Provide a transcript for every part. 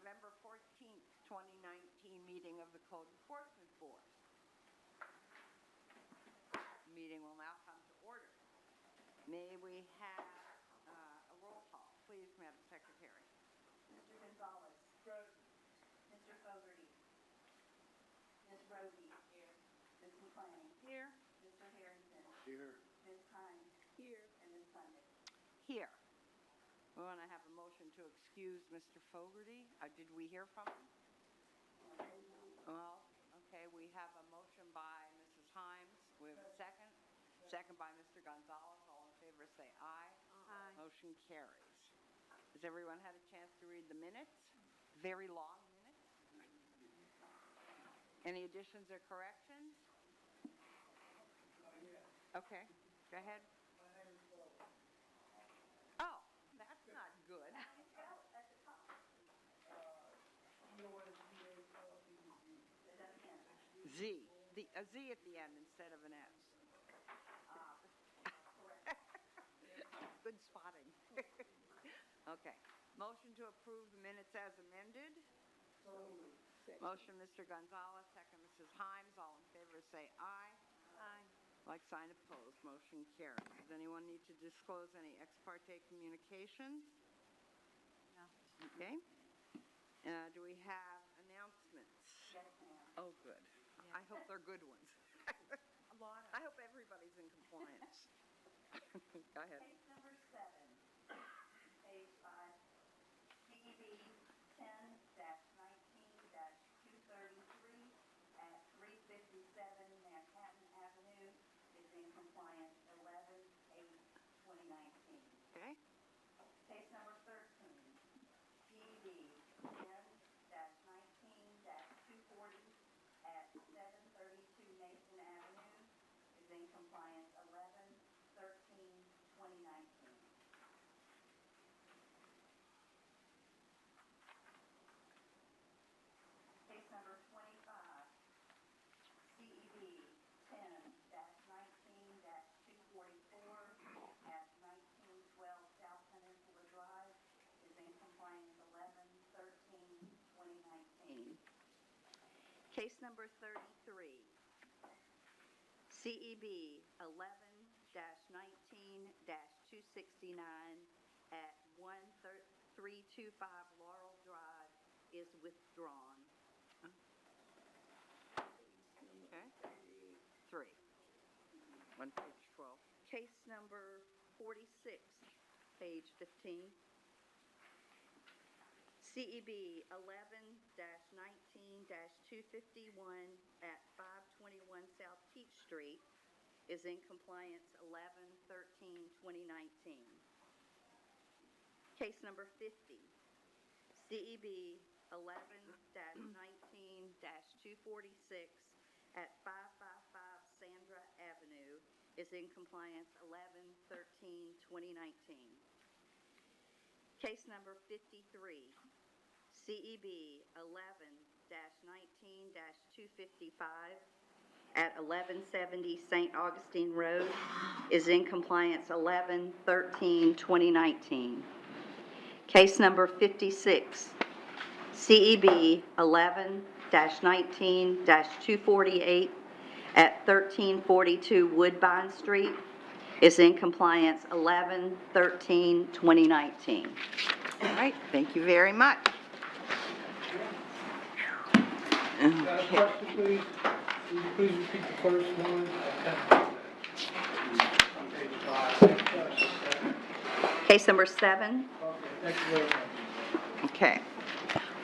November 14th, 2019 meeting of the Code Enforcement Board. The meeting will now come to order. May we have a roll call, please, Madam Secretary? Mr. Gonzalez. Present. Mr. Fogarty. Ms. Roby. Here. Ms. McClain. Here. Mr. Harrington. Here. Ms. Hines. Here. And Ms. Sunday. Here. We want to have a motion to excuse Mr. Fogarty. Did we hear from him? Well, okay, we have a motion by Mrs. Himes. We have a second. Second by Mr. Gonzalez. All in favor say aye. Aye. Motion carries. Has everyone had a chance to read the minutes? Very long minutes. Any additions or corrections? Okay, go ahead. Oh, that's not good. Z, a Z at the end instead of an S. Good spotting. Okay. Motion to approve the minutes as amended. Motion, Mr. Gonzalez, second, Mrs. Himes. All in favor say aye. Aye. Like sign opposed, motion carries. Does anyone need to disclose any ex parte communications? No. Okay. Do we have announcements? Yes, ma'am. Oh, good. I hope they're good ones. A lot I hope everybody's in compliance. Go ahead. Case number 7, page 5, CEB 10-19-233 at 357 Manhattan Avenue is in compliance 11/8/2019. Okay. Case number 13, CEB 10-19-240 at 732 Mason Avenue is in compliance 11/13/2019. Case number 25, CEB 10-19-244 at 1912 South Peninsula Drive is in compliance 11/13/2019. Case number 33, CEB 11-19-269 at 1325 Laurel Drive is withdrawn. Okay. 3. On page 12. Case number 46, page 15. CEB 11-19-251 at 521 South Peach Street is in compliance 11/13/2019. Case number 50, CEB 11-19-246 at 555 Sandra Avenue is in compliance 11/13/2019. Case number 53, CEB 11-19-255 at 1170 St. Augustine Road is in compliance 11/13/2019. Case number 56, CEB 11-19-248 at 1342 Woodbine Street is in compliance 11/13/2019. All right, thank you very much. Got a question, please? Will you please repeat the first one? On page 5. Case number 7, Okay, thank you very much. Okay.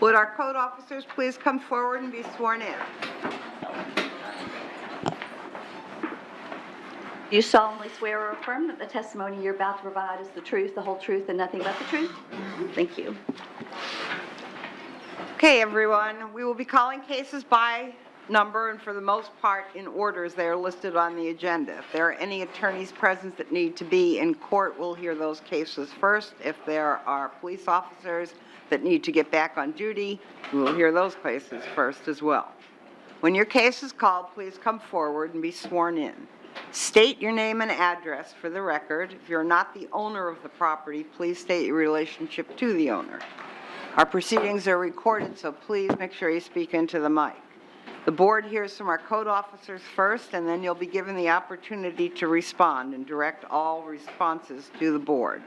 Would our code officers please come forward and be sworn in? you solemnly swear or affirm that the testimony you're about to provide is the truth, the whole truth, and nothing but the truth? Thank you. Okay, everyone, we will be calling cases by number and for the most part in order as they are listed on the agenda. If there are any attorneys present that need to be in court, we'll hear those cases first. If there are police officers that need to get back on duty, we will hear those cases first as well. When your case is called, please come forward and be sworn in. State your name and address for the record. If you're not the owner of the property, please state your relationship to the owner. Our proceedings are recorded, so please make sure you speak into the mic. The board hears from our code officers first, and then you'll be given the opportunity to respond and direct all responses to the board.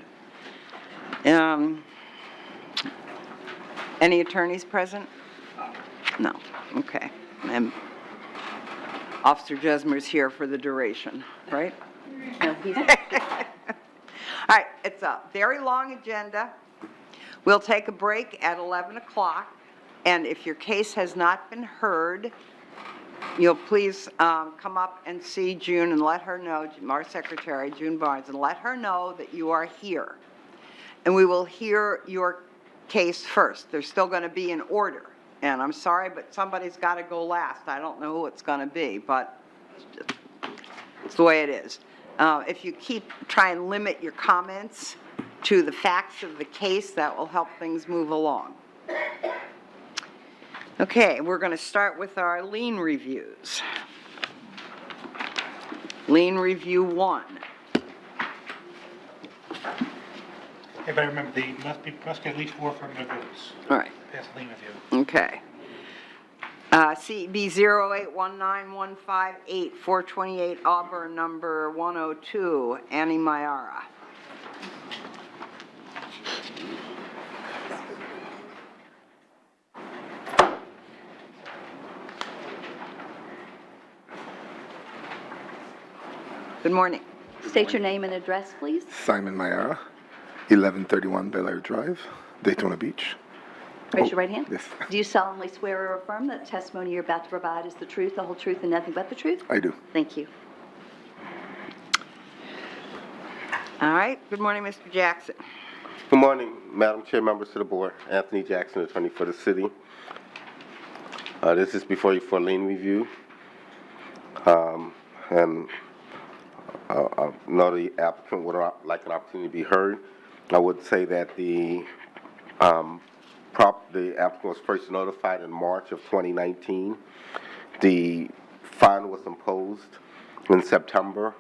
Any attorneys present? No. Okay. And Officer Jesmer's here for the duration, right? No, he's, All right, it's a very long agenda. We'll take a break at 11 o'clock, and if your case has not been heard, you'll please come up and see June and let her know, our secretary, June Barnes, and let her know that you are here. And we will hear your case first. They're still going to be in order. And I'm sorry, but somebody's got to go last. I don't know who it's going to be, but it's the way it is. If you try and limit your comments to the facts of the case, that will help things move along. Okay, we're going to start with our lien reviews. Lien review 1. Everybody remember, must get at least 4 affirmative votes. All right. Pass the lien review. Okay. CB 0819158, 428 Auburn, number 102, Annie Mayara. Good morning. state your name and address, please. Simon Mayara, 1131 Bel Air Drive, Daytona Beach. Raise your right hand. Yes, Do you solemnly swear or affirm that the testimony you're about to provide is the truth, the whole truth, and nothing but the truth? I do. Thank you. All right, good morning, Mr. Jackson. Good morning, Madam Chair, members of the board. Anthony Jackson, attorney for the city. This is before you for lien review. And I know the applicant would like an opportunity to be heard. I would say that the applicant was first notified in March of 2019. The fine was imposed in September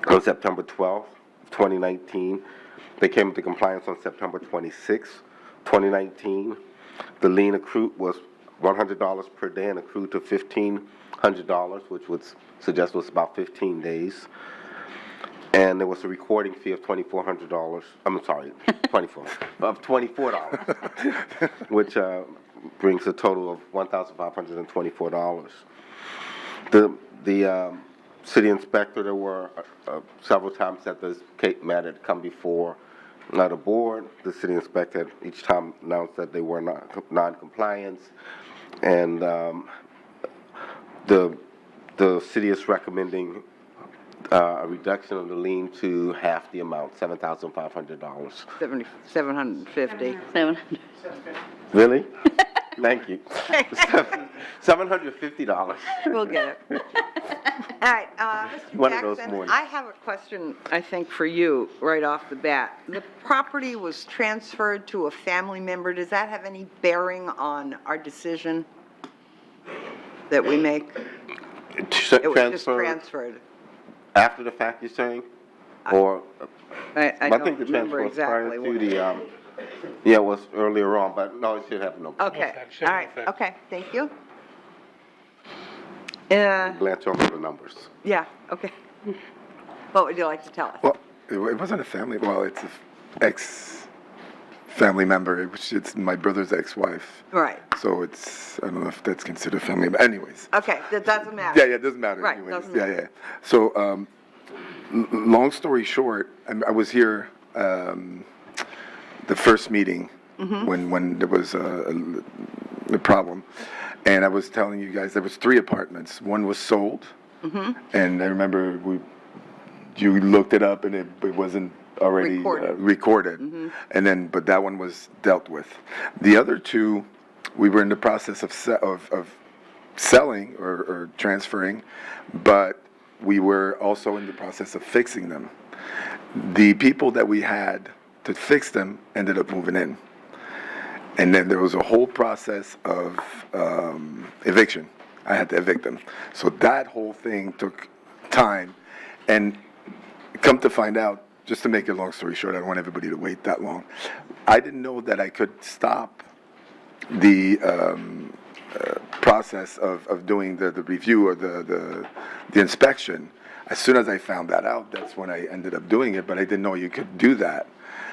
12th, 2019. They came into compliance on September 26th, 2019. The lien accrued was $100 per day and accrued to $1,500, which would suggest was about 15 days. And there was a recording fee of $2,400. I'm sorry, $24, which brings a total of $1,524. The city inspector, there were several times that this matter had come before the board. The city inspector each time announced that they were non-compliance, and the city is recommending a reduction of the lien to half the amount, $7,500. 750. 700. Really? Thank you. $750. We'll get it. All right, Mr. One of those Jackson, mornings. I have a question, I think, for you right off the bat. The property was transferred to a family member. Does that have any bearing on our decision that we make? It was just transferred. After the fact, you're saying? Or, I I don't think the transfer remember was prior exactly to what. the, yeah, it was earlier on, but no, it should have no. Okay, effect, should all have right, effect. okay, thank you. Glad you know the numbers. Yeah, okay. What would you like to tell us? Well, it wasn't a family, well, it's an ex-family member, it's my brother's ex-wife. Right, So it's, I don't know if that's considered family, but anyways. okay, that doesn't matter. Yeah, it doesn't matter Right, anyways. doesn't Yeah, matter. yeah. So, long story short, I was here, the first meeting when there was a problem. And I was telling you guys, there was 3 apartments. One was sold. And I remember you looked it up and it wasn't already recorded. And then, but that one was dealt with. The other 2, we were in the process of selling or transferring, but we were also in the process of fixing them. The people that we had to fix them ended up moving in. And then there was a whole process of eviction. I had to evict them. So that whole thing took time. And come to find out, just to make a long story short, I don't want everybody to wait that long. I didn't know that I could stop the process of doing the review or the inspection. As soon as I found that out, that's when I ended up doing it, but I didn't know you could do that.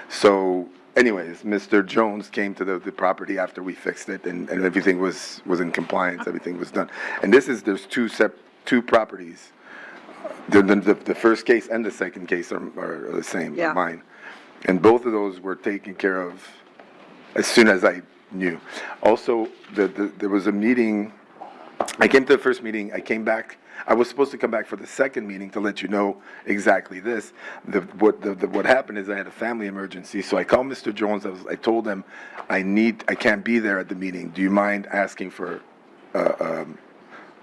So anyways, Mr. Jones came to the property after we fixed it, and everything was in compliance, everything was done. And there's two properties. The first case and the second case are the same, Yeah. mine. And both of those were taken care of as soon as I knew. Also, there was a meeting, I came to the first meeting, I came back, I was supposed to come back for the second meeting to let you know exactly this. What happened is I had a family emergency, so I called Mr. Jones, I told him, I can't be there at the meeting, do you mind asking for,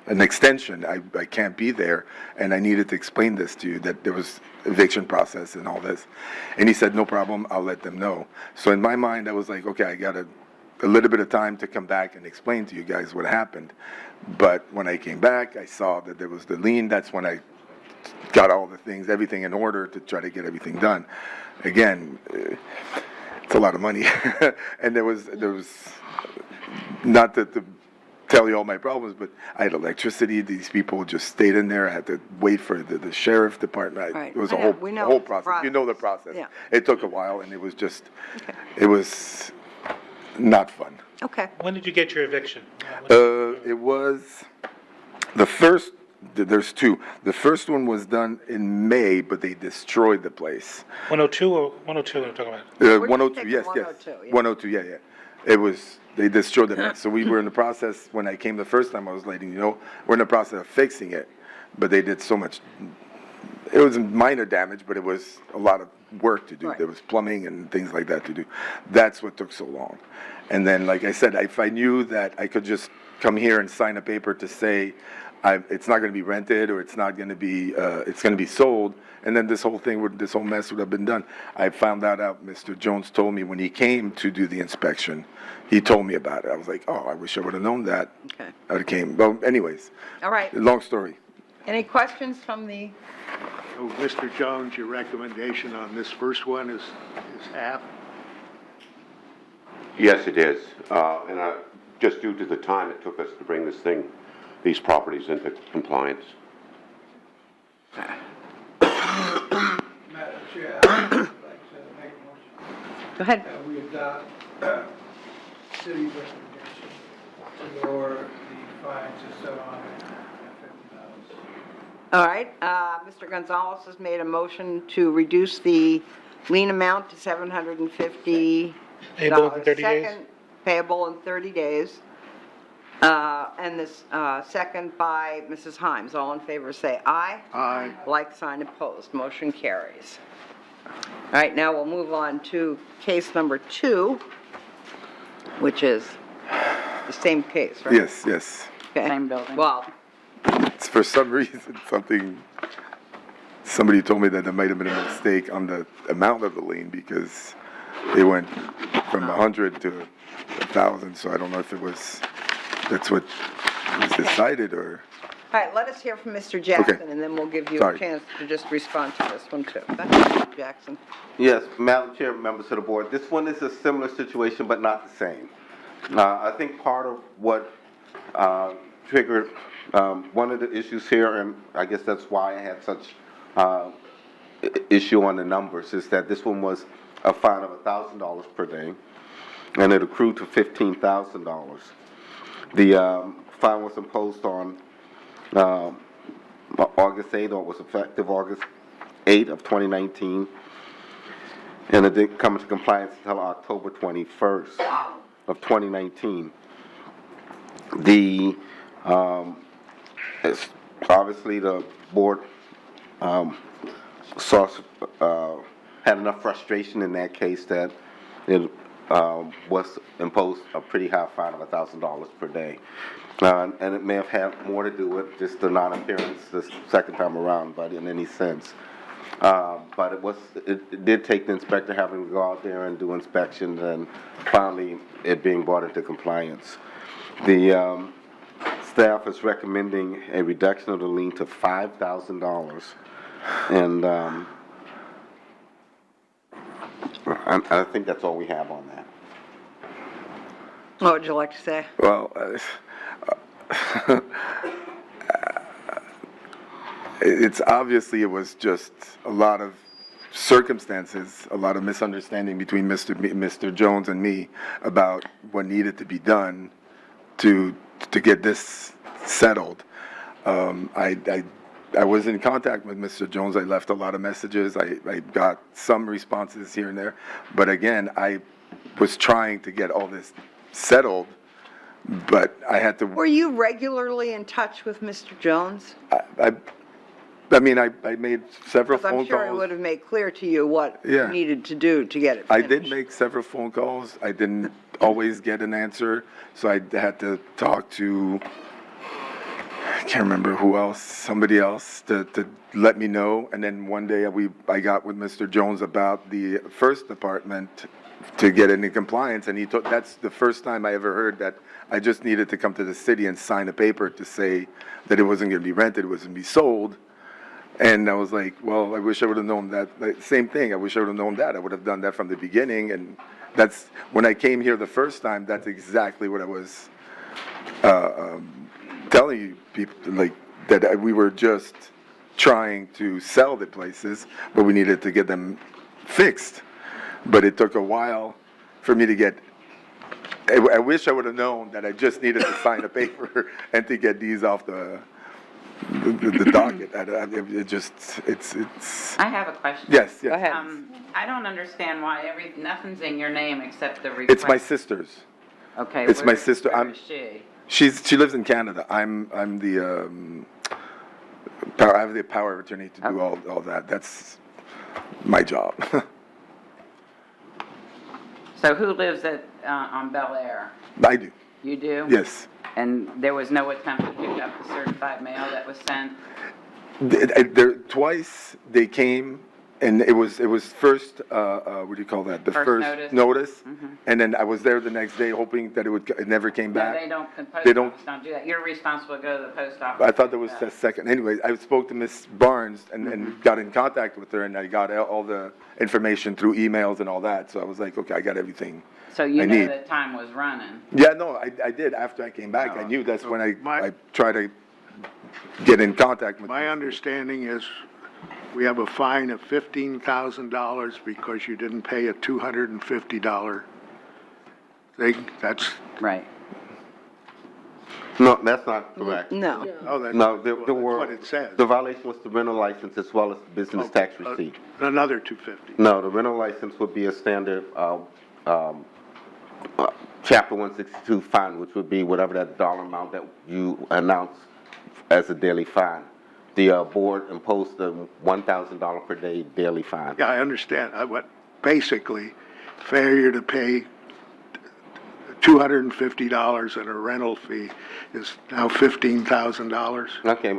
an extension? I can't be there, and I needed to explain this to you, that there was eviction process and all this. And he said, no problem, I'll let them know. So in my mind, I was like, okay, I got a little bit of time to come back and explain to you guys what happened. But when I came back, I saw that there was the lien. That's when I got all the things, everything in order to try to get everything done. Again, it's a lot of money. And there was not to tell you all my problems, but I had electricity. These people just stayed in there. I had to wait for the sheriff department. Right. It was I a know. whole, We know whole it's a process. You know the process. Yeah. It took a while, and it was just, it was not fun. Okay. When did you get your eviction? It was the first. There's two. The first one was done in May, but they destroyed the place. 102 or 102 I'm talking about? We're 102, taking yes, yes. 102, yeah. 102, yeah, yeah. It was, they destroyed the place. So we were in the process, when I came the first time, I was letting you know, we're in the process of fixing it. But they did so much, it was minor damage, but it was a lot of work to do. Right. There was plumbing and things like that to do. That's what took so long. And then, like I said, if I knew that I could just come here and sign a paper to say, it's not going to be rented, or it's not going to be, it's going to be sold, and then this whole mess would have been done. I found that out. Mr. Jones told me when he came to do the inspection. He told me about it. I was like, oh, I wish I would have known that. Okay. I would have came. Well, anyways, All right. long story. Any questions from the, So, Mr. Jones, your recommendation on this first one is half? Yes, it is. Just due to the time it took us to bring these properties into compliance. Madam Chair, I'd like to make a motion go ahead. that we adopt city's recommendation to lower the fine to $750. All right, Mr. Gonzalez has made a motion to reduce the lien amount to $750. Payable in 30 days? Second, payable in 30 days. And this, second by Mrs. Himes. All in favor, say aye. Aye. Like sign opposed, motion carries. All right, now we'll move on to case number 2, which is the same case, right? Yes, yes. Same building. Well, It's for some reason, somebody told me that there might have been a mistake on the amount of the lien, because it went from 100 to 1,000, so I don't know if that's what was decided, or, all right, let us hear from Mr. Jackson, Okay. and then we'll give you a Sorry. chance to just respond to this one, too. Go ahead, Mr. Jackson. Yes, Madam Chair, members of the board, this one is a similar situation, but not the same. I think part of what triggered one of the issues here, and I guess that's why I had such issue on the numbers, is that this one was a fine of $1,000 per day, and it accrued to $15,000. The fine was imposed on August 8th, or it was effective August 8th of 2019, and it didn't come into compliance until October 21st of 2019. Obviously the board had enough frustration in that case that it was imposed a pretty high fine of $1,000 per day. And it may have had more to do with just the non-appearance the second time around, but in any sense. But it did take the inspector having to go out there and do inspections, and finally it being brought into compliance. The staff is recommending a reduction of the lien to $5,000, and I think that's all we have on that. What would you like to say? Well, it's obviously it was just a lot of circumstances, a lot of misunderstanding between Mr. Jones and me about what needed to be done to get this settled. I was in contact with Mr. Jones. I left a lot of messages. I got some responses here and there, but again, I was trying to get all this settled, but I had to. Were you regularly in touch with Mr. Jones? I mean, I made several Because phone I'm sure he calls. would have made clear to you what you Yeah. needed to do to get it I finished. did make several phone calls. I didn't always get an answer, so I had to talk to, I can't remember who else, somebody else to let me know. And then one day I got with Mr. Jones about the first apartment to get it in compliance, and he told, that's the first time I ever heard that I just needed to come to the city and sign a paper to say that it wasn't gonna be rented, it was gonna be sold. And I was like, well, I wish I would have known that. Like, same thing, I wish I would have known that. I would have done that from the beginning. And that's, when I came here the first time, that's exactly what I was telling you people, like, that we were just trying to sell the places, but we needed to get them fixed. But it took a while for me to get, I wish I would have known that I just needed to sign a paper and to get these off the docket. It's, I have a question. yes, Go yes. ahead. I don't understand why nothing's in your name except the request. It's my sister's. Okay. it's my sister. Where I'm- is she? She lives in Canada. I'm the, I have the power of attorney to do all that. That's my job. So who lives on Bel Air? I do, You do? yes. And there was no attempt to pick up the certified mail that was sent? Twice they came, and it was first, what do you call that? The First notice? notice, and then I was there the next day hoping that it never came No, back. they don't, the post They don't- office don't do that. You're responsible to go to the post office. I thought there was a second. Anyway, I spoke to Miss Barnes and got in contact with her, and I got all the information through emails and all that. So I was like, okay, I got everything. So you I know need. that time was running. Yeah, no, I did. After I came back, I knew that's when My- I tried to get in contact with. My understanding is we have a fine of $15,000 because you didn't pay a $250 thing. That's, Right. No, that's not correct. No. oh, that's No, there that's were. what it says. The violation was the rental license as well as the business tax Okay, receipt. Another $250. No, the rental license would be a standard, Chapter 162 fine, which would be whatever that dollar amount that you announce as a daily fine. The board imposed the $1,000 per day daily fine. Yeah, I understand. Basically, failure to pay $250 and a rental fee is now $15,000. Okay,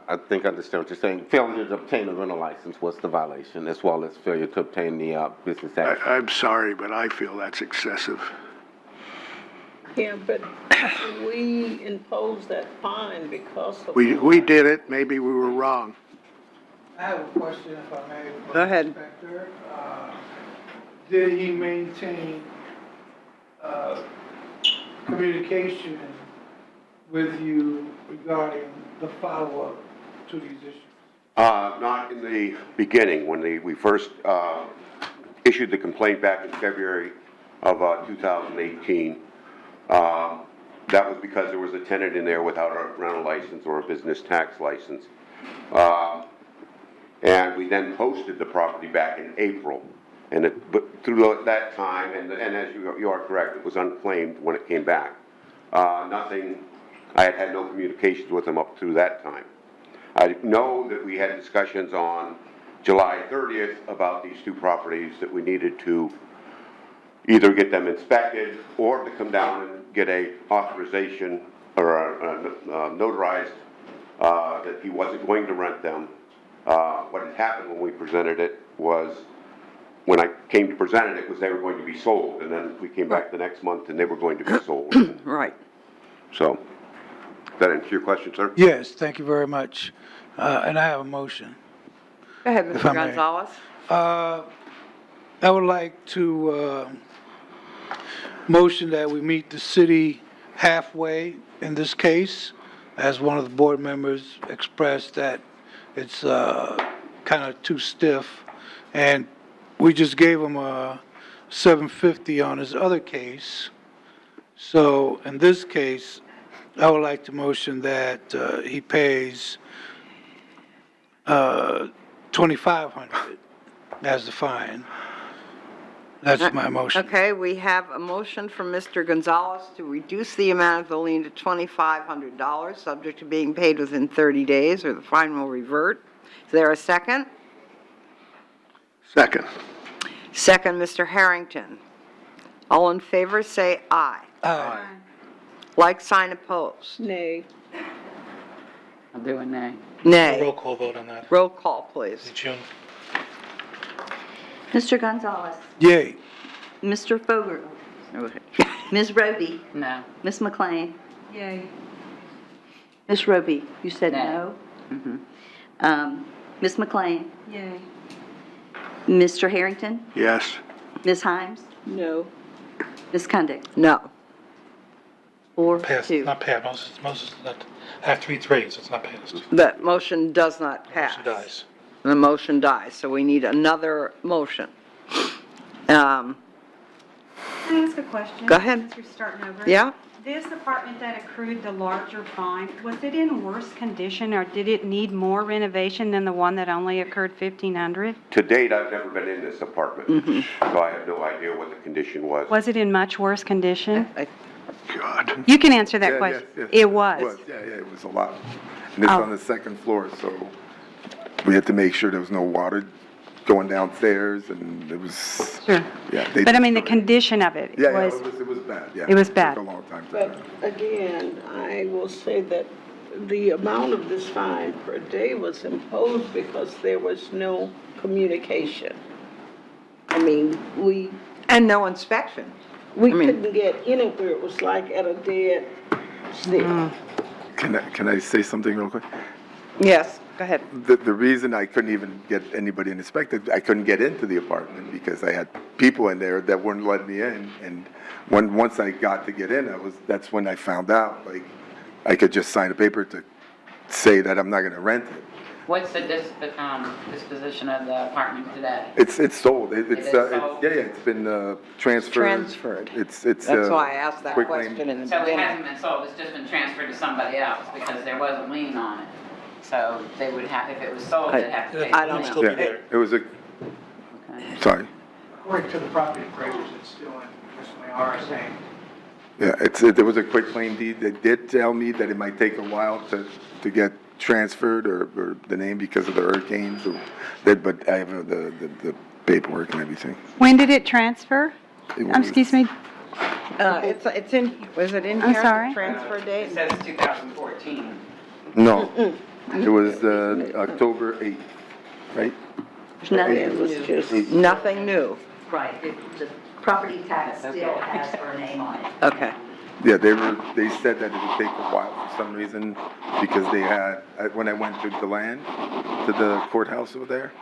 I think I understand what you're saying. Failure to obtain a rental license was the violation, as well as failure to obtain the business tax. I'm sorry, but I feel that's excessive. Yeah, but we imposed that fine because of. We did it, maybe we were wrong. I have a question, if I may. for Go ahead. the inspector. Did he maintain communication with you regarding the follow-up to these issues? Not in the beginning, when we first issued the complaint back in February of 2018. That was because there was a tenant in there without a rental license or a business tax license. And we then posted the property back in April. But through that time, and as you are correct, it was unclaimed when it came back. Nothing, I had no communications with them up through that time. I know that we had discussions on July 30th about these two properties that we needed to either get them inspected or to come down and get a authorization or a notarized that he wasn't going to rent them. What had happened when we presented it was, when I came to present it, was they were going to be sold, and then we came back the next month and they were going to be sold. Right. So, does that answer your question, sir? Yes, thank you very much. And I have a motion. Go ahead, If I Mr. may. Gonzalez. I would like to motion that we meet the city halfway in this case, as one of the board members expressed that it's kind of too stiff. And we just gave him a $750 on his other case. So in this case, I would like to motion that he pays $2,500 as the fine. That's my motion. Okay, we have a motion from Mr. Gonzalez to reduce the amount of the lien to $2,500, subject to being paid within 30 days, or the fine will revert. Is there a second? Second. Second, Mr. Harrington. All in favor, say aye. Aye. Like sign opposed. Nay. I'll do a nay. Nay. Roll call vote on that. Roll call, please. June. Mr. Gonzalez, Yay. Mr. Fogel, Ms. Roby, No. Ms. McLean, Yay. Ms. Roby, you said Nay. no? Mhm. Ms. McLean, Yay. Mr. Harrington, Yes. Ms. Himes, No. Ms. Kundig, No. Passed, 4-2. not passed. Moses, not, I have 3-3, so it's not passed. That motion does not pass. Motion dies. The motion dies, so we need another motion. Can I ask a question? Go ahead. Since you're starting over. Yeah? This apartment that accrued the larger fine, was it in worse condition or did it need more renovation than the one that only occurred 1,500? To date, I've never been in this apartment, so I have no idea what the condition was. Was it in much worse condition? God. You can answer that Yeah, question. yes, yes. It was. Yeah, it was a lot. And it's Oh. on the second floor, so we had to make sure there was no water going downstairs, and it was, Sure. yeah. But I mean, the condition of it Yeah, was, it was bad, yeah. It was bad. Took a long time to But again, I will say that the amount of this fine per day was imposed because there was no communication. I mean, we And no inspection. We I mean- couldn't get anywhere. It was like at a dead still. Can I say something real quick? Yes, go ahead. The reason I couldn't even get anybody inspected, I couldn't get into the apartment because I had people in there that wouldn't let me in. And once I got to get in, that's when I found out, like, I could just sign a paper to say that I'm not gonna rent it. What's the disposition of the apartment today? It's sold. It is It's sold? yeah, it's been transferred. Transferred. It's That's why I asked that quick claim. question in the So it beginning. hasn't been sold, it's just been transferred to somebody else because there was a lien on it. So they would have, if it was sold, they'd have to pay the I don't lien. know. Still be Yeah, there. it was a, Okay. sorry. According to the property appraisers, it's still in Westmoreland RSA. Yeah, there was a quick claim deed. They did tell me that it might take a while to get transferred or the name because of the hurricanes. But I have the paperwork and everything. when did it transfer? It was- Excuse me? It's in, was it in I'm here, sorry? the transfer It date? says 2014. No, it was October 8th, right? There's nothing, It was just, Nothing new. right, the property tax still has her name on it. Okay. Yeah, they said that it would take a while for some reason because they had, when I went to the land, to the courthouse over there,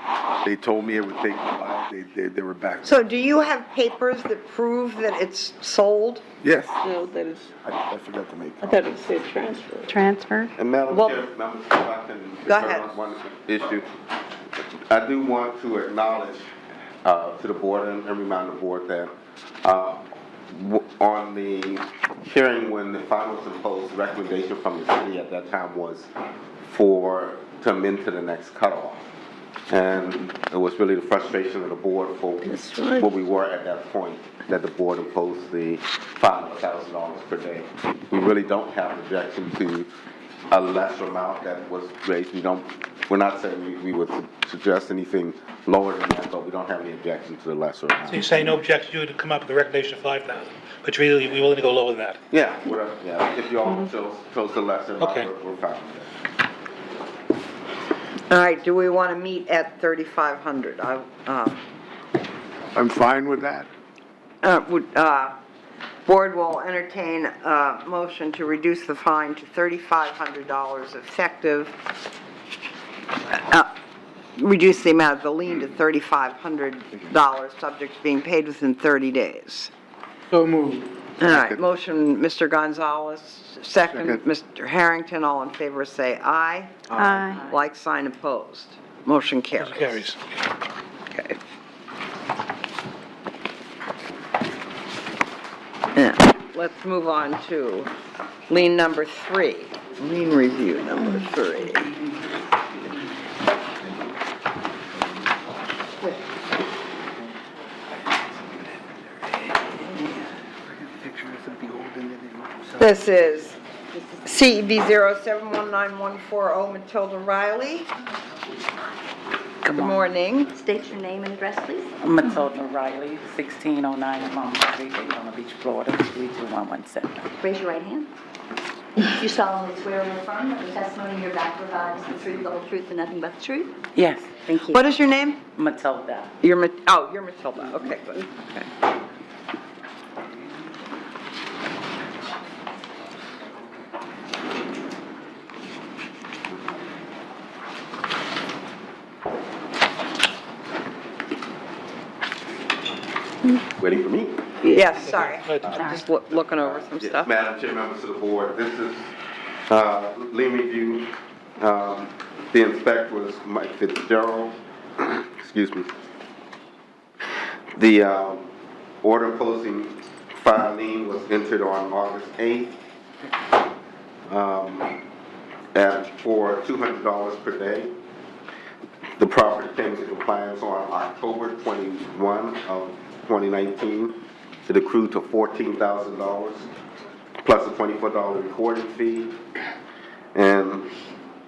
they told me it would take a while. They were back. So do you have papers that prove that it's sold? Yes, no, that is, I forgot to make. I thought it said transfer. Transfer? And Madam Well- Chair, members, if I can Go return ahead. on one issue. I do want to acknowledge to the board and remind the board that on the hearing when the fine was imposed, the recommendation from the city at that time was to amend to the next cutoff. And it was really the frustration of the board for That's right. where we were at that point, that the board imposed the fine of $1,000 per day. We really don't have an objection to a lesser amount that was raised. We're not saying we would suggest anything lower than that, but we don't have any objection to the lesser So you amount. say no objection, you would come up with a recommendation of 5,000, but you're really, we're willing to go lower than that. Yeah, whatever, yeah, if you all chose the lesser amount, Okay. we're fine with that. All right, do we want to meet at 3,500? I'm fine with that. Board will entertain a motion to reduce the fine to $3,500 effective reduce the amount of the lien to $3,500, subject to being paid within 30 days. So moved. All right, motion, Mr. Gonzalez, second, Mr. Harrington, all in favor say aye. Aye. Like sign opposed. Motion carries. Motion carries. Okay. Now, let's move on to lien number 3, lien review number 3. This is CEB 0719140 Matilda Riley. Good morning. State your name and address, please. Matilda Riley, 1609 Palm Street, Daytona Beach, Florida, 32117. Raise your right hand. You solemnly swear or affirm that the testimony you're about to provide is the truth, the whole truth, and nothing but the truth? Yes, Thank you. What is your name? Matilda. You're Matilda. Okay, good. Okay. Waiting for me? Yes, sorry. I'm just looking over some Yes, stuff. Madam Chair, members of the board, this is lien review. The inspector was Mike Fitzgerald. Excuse me. The order imposing fire lien was entered on August 8th for $200 per day. The property came into compliance on October 21 of 2019. It accrued to $14,000 plus a $24 recording fee, and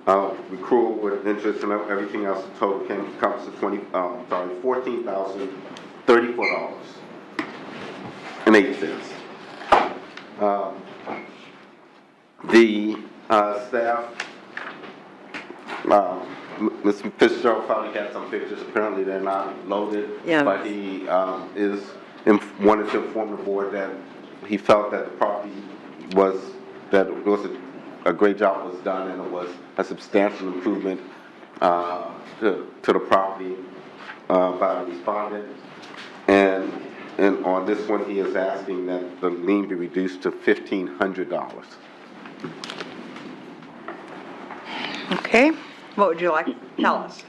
accrual with interest and everything else. The total comes to $14,034.08. The staff. Mr. Fitzgerald probably had some pictures. Apparently, they're not loaded. Yeah. But he wanted to inform the board that he felt that the property a great job was done, and it was a substantial improvement to the property by the respondent. And on this one, he is asking that the lien be reduced to $1,500. Okay, what would you like to tell us?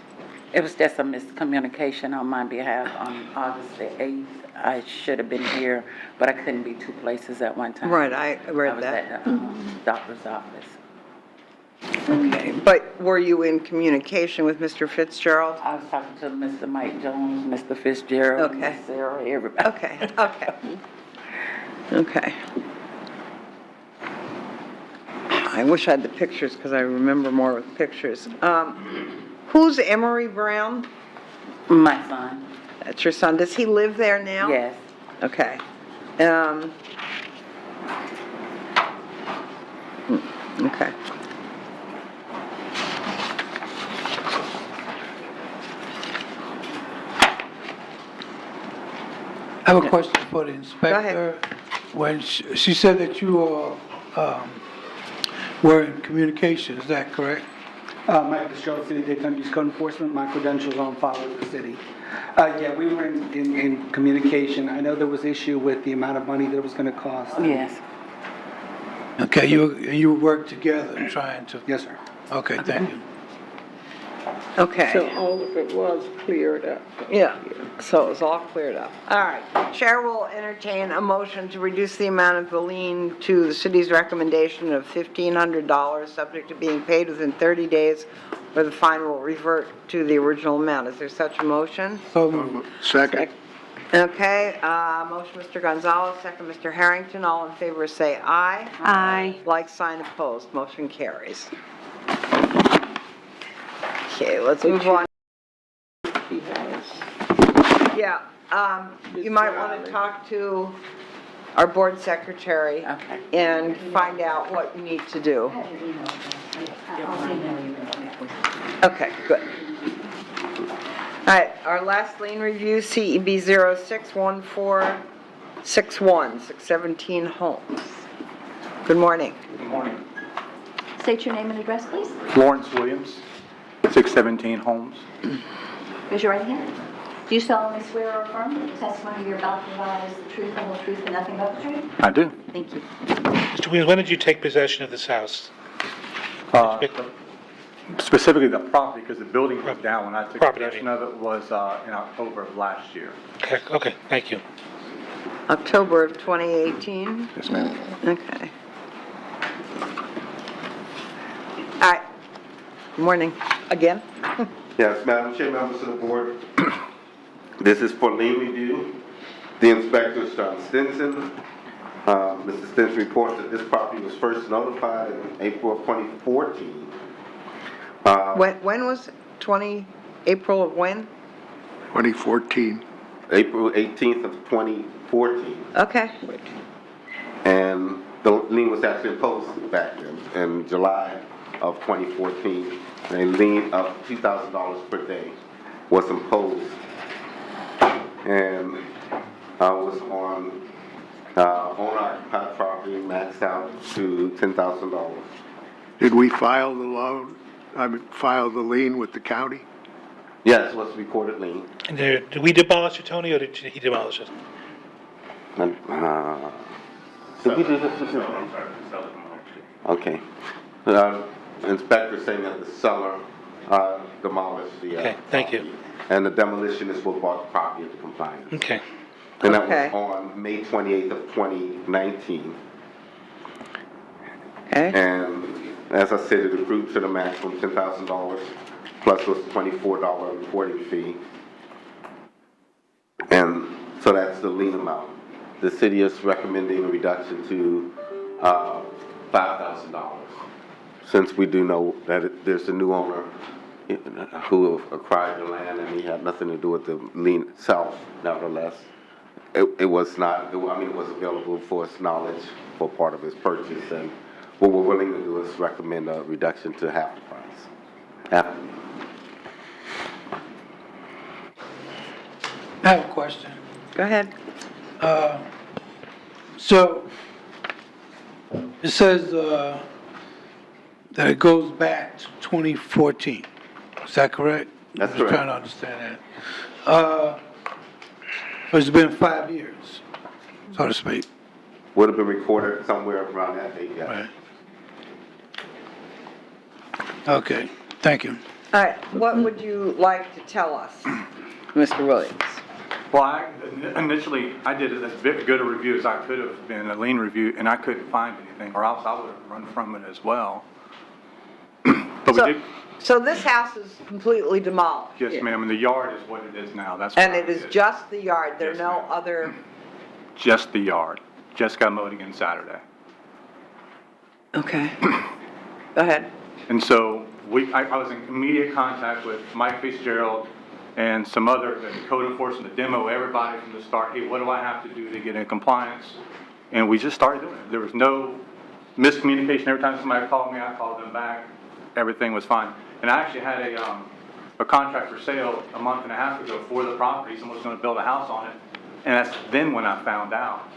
It was just a miscommunication on my behalf on August the 8th. I should have been here, but I couldn't be two places at one time. Right, I read I was that. at the doctor's office. Okay, but were you in communication with Mr. Fitzgerald? I was talking to Mr. Mike Jones, Mr. Fitzgerald, Okay. Miss Sarah, everybody. Okay, okay. Okay. I wish I had the pictures because I remember more with pictures. Who's Emery Brown? My son, That's your son. Does he live there now? yes. Okay. Okay. I have a question for the inspector. When she said that you were in communication, is that correct? Mike Fitzgerald, City Daytona Beach Code Enforcement. My credentials on file with the city. Yeah, we were in communication. I know there was issue with the amount of money that it was going to cost. Yes. Okay, you worked together trying to... Yes, sir. Okay, thank you. Okay. So all of it was cleared up. Yeah, so it was all cleared up. All right, Chair will entertain a motion to reduce the amount of the lien to the city's recommendation of $1,500, subject to being paid within 30 days, or the fine will revert to the original amount. Is there such a motion? So moved. Second. Okay, motion Mr. Gonzalez, second Mr. Harrington. All in favor say aye. Aye. Like sign opposed, motion carries. Okay, let's move on. He has. Yeah, you might want to talk to our board secretary Okay. and find out what you need to do. Okay, good. All right, our last lien review, CEB 061461, 617 Holmes. Good morning. Good morning. State your name and address, please. Lawrence Williams, 617 Holmes. Raise your right hand. Do you solemnly swear or affirm that the testimony you're about to provide is the truth, the whole truth, and nothing but the truth? I do. Thank you. Mr. Williams, when did you take possession of this house? Specifically the property, because the building was down. When I took Property, possession of it was in October of last year. Okay, thank you. October of 2018? Yes, ma'am. Okay. All right. Morning, again. Yes, Madam Chair, members of the board, this is for lien review. The inspector is John Stinson. Mr. Stinson reports that this property was first notified in April of 2014. When was it? April of when? 2014. April 18th of 2014. Okay. And the lien was actually imposed back then, in July of 2014. A lien of $2,000 per day was imposed. And I was on owner-occupied property, maxed out to $10,000. Did we file the loan, file the lien with the county? Yes, it was a recorded lien. And did we demolish it, Tony, or did he demolish it? Did we do this? Okay. Inspector saying that the seller demolished the Okay, thank you. property. And the demolition is what brought the property into compliance. Okay. And that Okay. was on May 28th of 2019. Okay. And as I said, it accrued to the maximum $10,000, plus was $24 recording fee. And so that's the lien amount. The city is recommending a reduction to $5,000. Since we do know that there's a new owner who acquired the land and he had nothing to do with the lien itself, nevertheless. It was not, it was available for his knowledge for part of his purchase, and what we're willing to do is recommend a reduction to half the price. I have a question. Go ahead. So, it says, that it goes back to 2014. Is that correct? That's I'm just trying correct. to understand that. It's been 5 years, so to speak. Would have been recorded somewhere around that date, yes. Right. Okay, thank you. All right, what would you like to tell us, Mr. Williams? Well, initially, I did as good a review as I could have been, a lien review, and I couldn't find anything, or else I would have run from it as well. But we did, So this house is completely demolished? yes, ma'am, and the yard is what it is now, that's. And what it is just the yard, there are Yes, no ma'am. other, Just the yard, just got mowed again Saturday. okay. Go ahead. And so I was in immediate contact with Mike Fitzgerald and some other, the code enforcement, the demo, everybody from the start. Hey, what do I have to do to get in compliance? And we just started doing it. There was no miscommunication. Every time somebody called me, I called them back. Everything was fine. And I actually had a contract for sale a month and a half ago for the property. Someone was going to build a house on it. And that's then when I found out.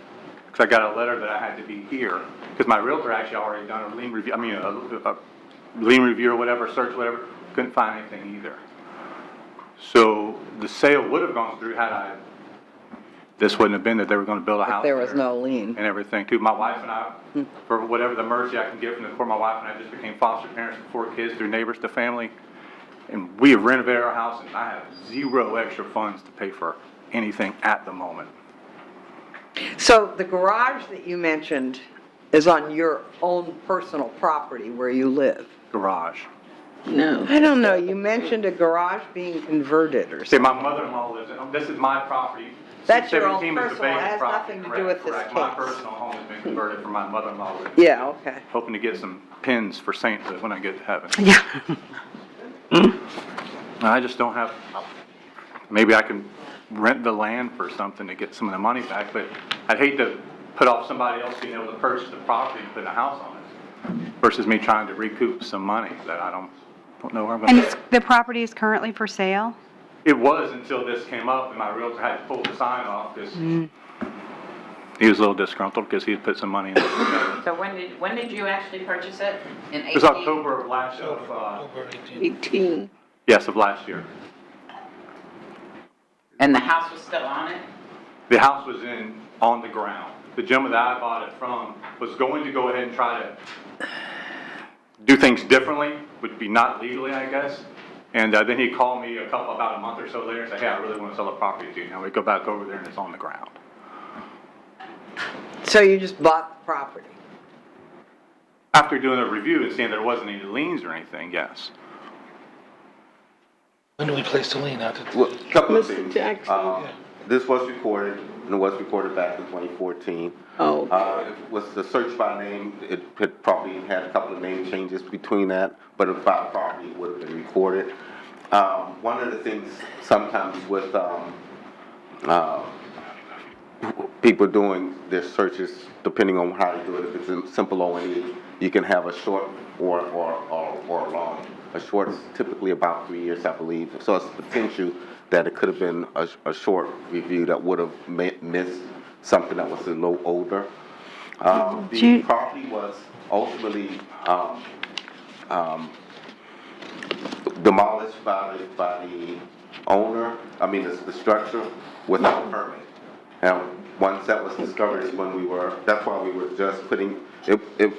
Because I got a letter that I had to be here. Because my realtor actually already done a lien review, a lien review or whatever, search, whatever. Couldn't find anything either. So the sale would have gone through had this wouldn't have been that they were going to build a house There was there no lien. and everything too. My wife and I, for whatever the mercy I can get from the court, my wife and I just became foster parents for 4 kids through neighbors to family. And we have renovated our house and I have zero extra funds to pay for anything at the moment. So the garage that you mentioned is on your own personal property where you live? Garage. No. I don't know, you mentioned a garage being converted or See, something. my mother-in-law lives in, this is my property. That's your own 17 is the personal, it vacant has property. nothing to do with this Correct. My case. personal home has been converted for my mother-in-law living. Yeah, okay. Hoping to get some pins for sainthood when I get to heaven. Yeah. I just don't have, maybe I can rent the land for something to get some of the money back, but I'd hate to put off somebody else being able to purchase the property and put a house on it versus me trying to recoup some money that I don't know where I'm And going to. the property is currently for sale? It was until this came up and my realtor had to pull the sign off because he was a little disgruntled because he had put some money in it. So when did you actually purchase it? In 18? It was October of last, Over 18. 18. Yes, of last year. And the house was still on it? The house was on the ground. The gentleman that I bought it from was going to go ahead and try to do things differently, would be not legally, I guess. And then he called me about a month or so later and said, hey, I really want to sell the property to you. Now we go back over there and it's on the ground. So you just bought the property? After doing a review and seeing there wasn't any liens or anything, yes. When do we place the lien out? Well, a couple of Mr. things. Jackson. This was recorded, and it was recorded back in 2014. Oh, It was the search by name, it had probably had a couple of name changes between that, but if our property would have been recorded. One of the things sometimes with people doing their searches, depending on how they do it, if it's a simple O&E, you can have a short or a long. A short is typically about 3 years, I believe. So it's potential that it could have been a short review that would have missed something that was a little older. The property was ultimately demolished by the owner, the structure without permit. And once that was discovered is when that's why we were just putting, it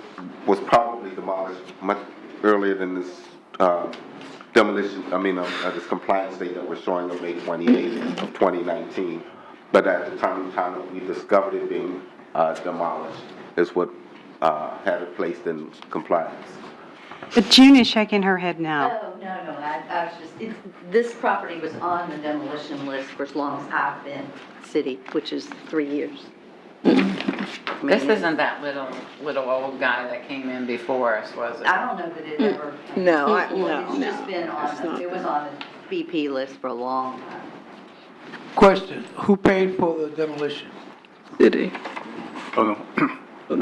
was probably demolished much earlier than this demolition, this compliance date that we're showing of May 28th of 2019. But at the time that we discovered it being demolished is what had it placed in compliance. But June is shaking her head no. Oh, no, I was just, this property was on the demolition list for as long as I've been city, which is 3 years. This isn't that little old guy that came in before us, was it? I don't know that it ever. No, It's just been it was on the BP list for a long time. Question, who paid for the demolition? city. Oh, no.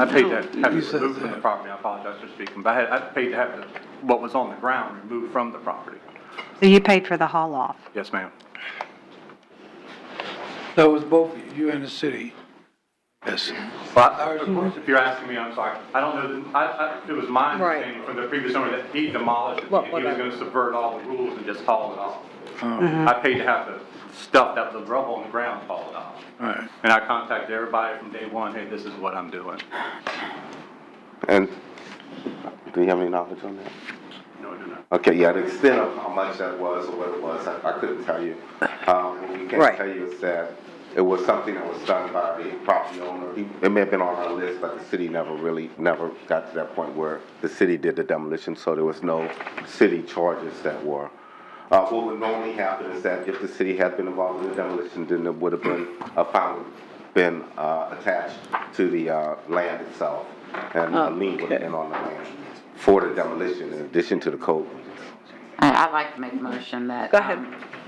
I paid to have You it said removed from the that. property. I apologize for speaking, but I paid to have what was on the ground removed from the property. So you paid for the haul off? Yes, ma'am. That was both you and the city? Yes. Well, if you're asking me, I'm sorry. I don't know, it was my Right. understanding from the previous owner that he demolished it. He was gonna subvert all the rules and just haul it off. I paid to have the stuff that was rubble on the ground hauled off. Right. And I contacted everybody from day one, hey, this is what I'm doing. And do you have any knowledge on that? No, I do not. Okay, yeah, the extent of how much that was or what it was, I couldn't tell you. What we can Right. tell you is that it was something that was done by the property owner. It may have been on our list, but the city never got to that point where the city did the demolition, so there was no city charges that were. What would normally happen is that if the city had been involved in the demolition, then it would have been, a fine been attached to the land itself, and a lien would have been on the land for the demolition in addition to the code. I'd like to make a motion that. Go ahead.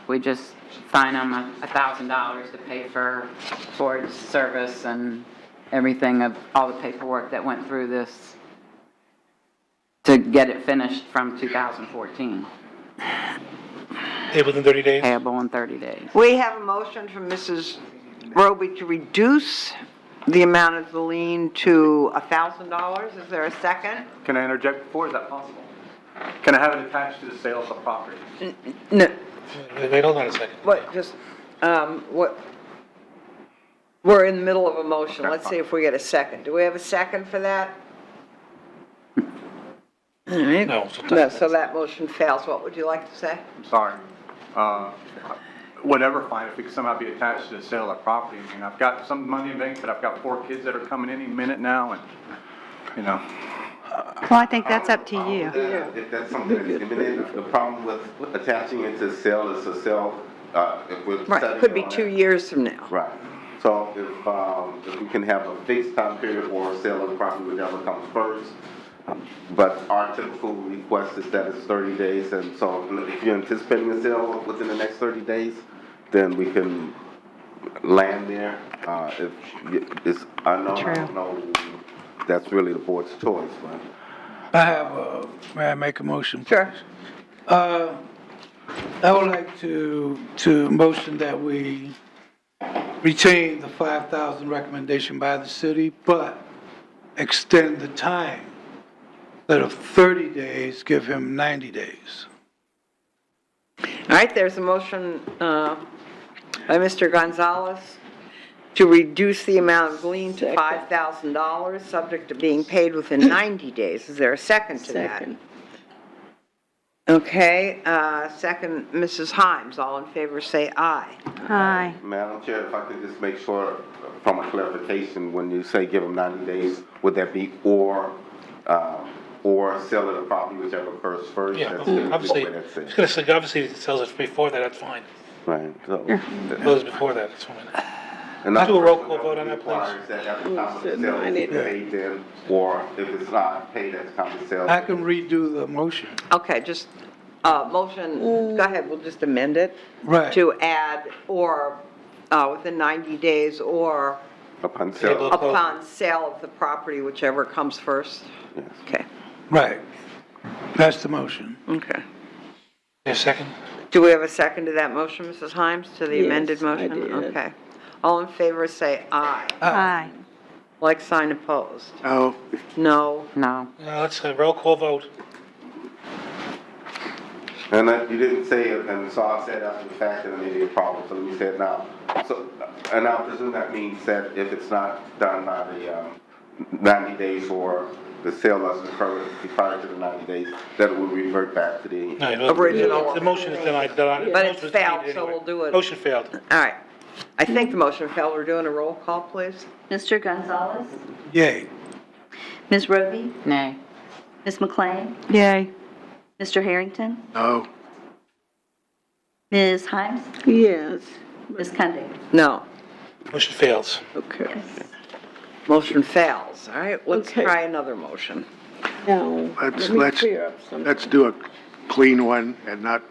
We just fine them $1,000 to pay for its service and everything of all the paperwork that went through this to get it finished from 2014, Hey, within 30 days? payable in 30 days. We have a motion from Mrs. Roby to reduce the amount of the lien to $1,000. Is there a second? Can I interject before? Is that possible? Can I have it attached to the sale of the property? No, Wait, hold on a second. what, just, what, we're in the middle of a motion. Okay, Let's see if we get a second. Do we have a second for that? All right. No, No, so that motion fails. What would you like to say? I'm sorry. Whatever, fine, if it could somehow be attached to the sale of the property. I mean, I've got some money in bank, but I've got 4 kids that are coming any minute now, and, you know. Well, I think that's up to you. If that's something that's imminent, the problem with attaching it to the sale is the sale, if we're Right, setting could be it on 2 that- years from now. Right. So if we can have a fixed time period or sale of the property, whichever comes first. But our typical request is that it's 30 days, and so if you're anticipating a sale within the next 30 days, then we can land there. If it's unknown, I don't know, that's really the board's choice, but. May I make a motion? Sure. I would like to motion that we retain the 5,000 recommendation by the city, but extend the time. Instead of 30 days, give him 90 days. All right, there's a motion by Mr. Gonzalez to reduce the amount of lien to $5,000, subject to being paid within 90 days. Is there a second to that? Second. Okay, second, Mrs. Himes. All in favor, say aye. Aye. Madam Chair, if I could just make sure, from a clarification, when you say give them 90 days, would that be or sell the property, whichever occurs first? Yeah, That's typically obviously, what that says. it's gonna say, obviously, if it sells it before that, that's fine. Right, so. If it goes before that, it's fine. And Do a that roll call vote on that, please. requires that at the time of the Said sale, 90 it's paid then, or if it's not paid at the time of the sale. I can redo the motion. Okay, just, motion, go ahead, we'll just amend it. Right. To add or within 90 days or Upon sale. upon sale of the property, whichever comes first. Yes. Okay, Right. That's the motion. okay. A second? Do we have a second to that motion, Mrs. Himes, to the Yes, amended I motion? did. Okay. All in favor, say aye. Aye. Like sign opposed. Oh, No. No. Let's roll call vote. And you didn't say it, and so I said after the fact that it may be a problem, so you said now. So, and I presume that means that if it's not done by the 90 days or the sale doesn't occur prior to the 90 days, that it will revert back to the. Original. The motion is denied. But it's failed, so we'll do it. Motion failed. All right. I think the motion failed. We're doing a roll call, please. Mr. Gonzalez? Yay. Ms. Roby? Nay. Ms. McLean? Yay. Mr. Harrington? no. Ms. Himes? Yes, Ms. Cundy? No. Motion fails. okay. Yes. Motion fails. All right, let's Okay. try another motion. Now, Let's- let me let's- clear up something. Let's do a clean one and not,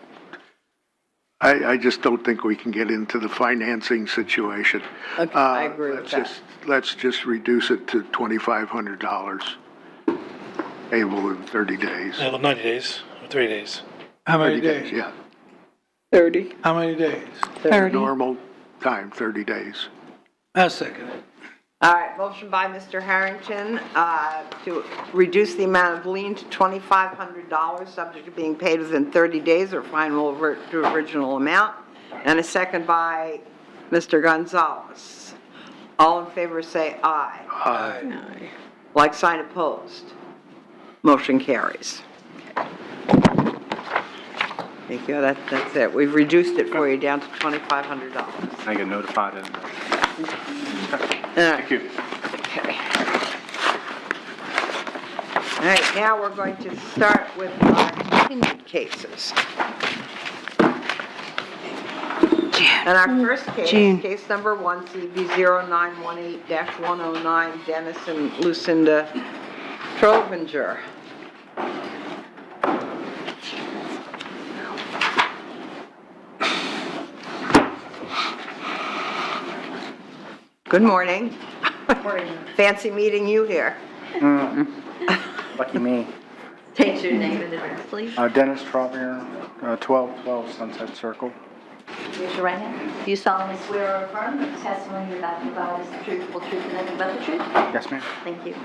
I just don't think we can get into the financing situation. Okay, I agree with that. Let's just reduce it to $2,500, payable in 30 days. 90 days, or 3 days. How many 30 days, days? yeah. 30. How many days? 30. Normal time, 30 days. I second it. All right, motion by Mr. Harrington to reduce the amount of lien to $2,500, subject to being paid within 30 days or fine will revert to original amount. And a second by Mr. Gonzalez. All in favor say aye. Aye. Like sign opposed. Motion carries. Thank you, that's it. We've reduced it for you down to $2,500. I get notified and. Thank you. Okay. All right, now we're going to start with our continued cases. And our first case, June. case number 1, CV 0918-109, Dennis and Lucinda Trovinger. Good morning. Fancy meeting you here. Lucky me. State your name and address, please. Dennis Trovier, 1212 Sunset Circle. Raise your right hand. Do you solemnly swear or affirm that the testimony you're about to provide is the truthful truth and nothing but the truth? Yes, ma'am. Thank you.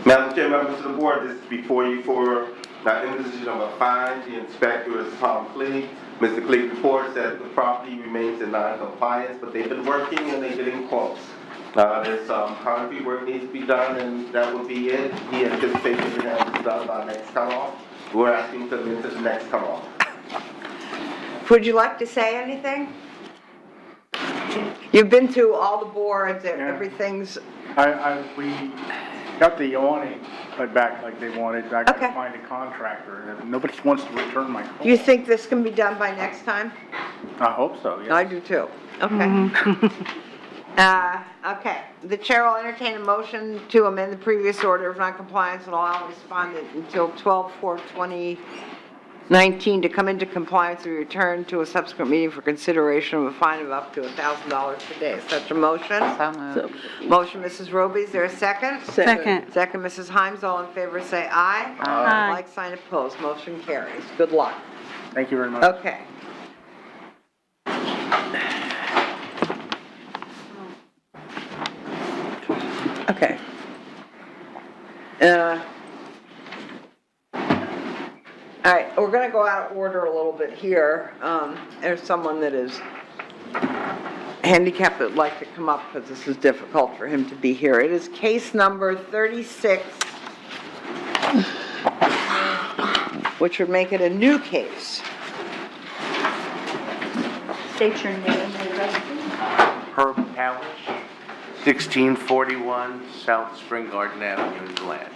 Madam Chair, members of the board, this is before you for imposition of a fine. The inspector is Tom Cleage. Mr. Cleage reports that the property remains in non-compliance, but they've been working and they're getting close. There's some concrete work needs to be done, and that will be it. He anticipates that we have this done by next cutoff. We're asking to move to the next cutoff. Would you like to say anything? You've been through all the boards, everything's, We got the awning put back like they wanted. I Okay. couldn't find a contractor. Nobody wants to return my call. do you think this can be done by next time? I hope so, yes. I do too. Okay. Okay, the chair will entertain a motion to amend the previous order of noncompliance and allow respondent until 12/4/2019 to come into compliance and return to a subsequent meeting for consideration of a fine of up to $1,000 per day. Such a motion? So moved. Motion, Mrs. Roby, is there a second? Second. Second, Mrs. Himes, all in favor say aye. Aye. Like sign opposed, motion carries. Good luck. Thank you very much. Okay. Okay. All right, we're going to go out of order a little bit here. There's someone that is handicapped that would like to come up because this is difficult for him to be here. It is case number 36, which would make it a new case. State your name and address, please. Herb Powers, 1641 South Spring Garden Avenue, in Deland.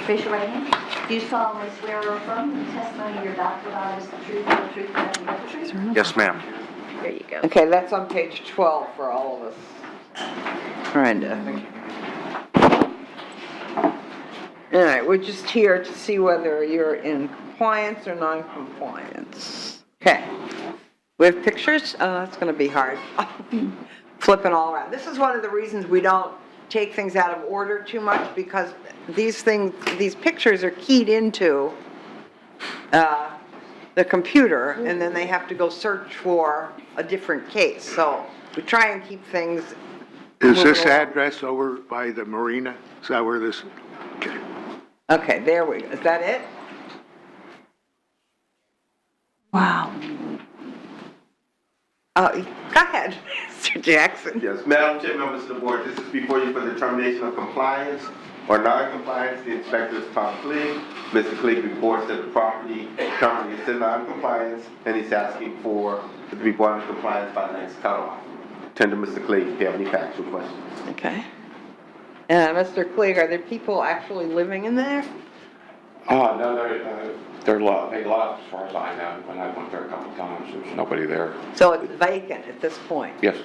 Raise your right hand. Do you solemnly swear or affirm the testimony you're about to provide is the truth, the truth, and nothing but the truth? Yes, ma'am. There you go. Okay, that's on page 12 for all of us. Trying to. All right, we're just here to see whether you're in compliance or non-compliance. Okay. We have pictures? That's going to be hard. Flipping all around. This is one of the reasons we don't take things out of order too much, because these pictures are keyed into the computer, and then they have to go search for a different case. So we try and keep things. Is this moving along. address over by the marina? Is that where this, okay. Okay, there we go. Is that it? Wow. Go ahead, Mr. Jackson. Yes, Madam Chair, members of the board, this is before you for determination of compliance or non-compliance. The inspector is Tom Clegg. Mr. Clegg reports that the property currently is in non-compliance, and he's asking for it to be brought into compliance by the next cutoff. Tender Mr. Clegg, if you have any factual questions. Okay. Mr. Clegg, are there people actually living in there? No, they're they left, as far as I know. When I went there a couple of times, there's nobody there. So it's vacant at this point? Yes.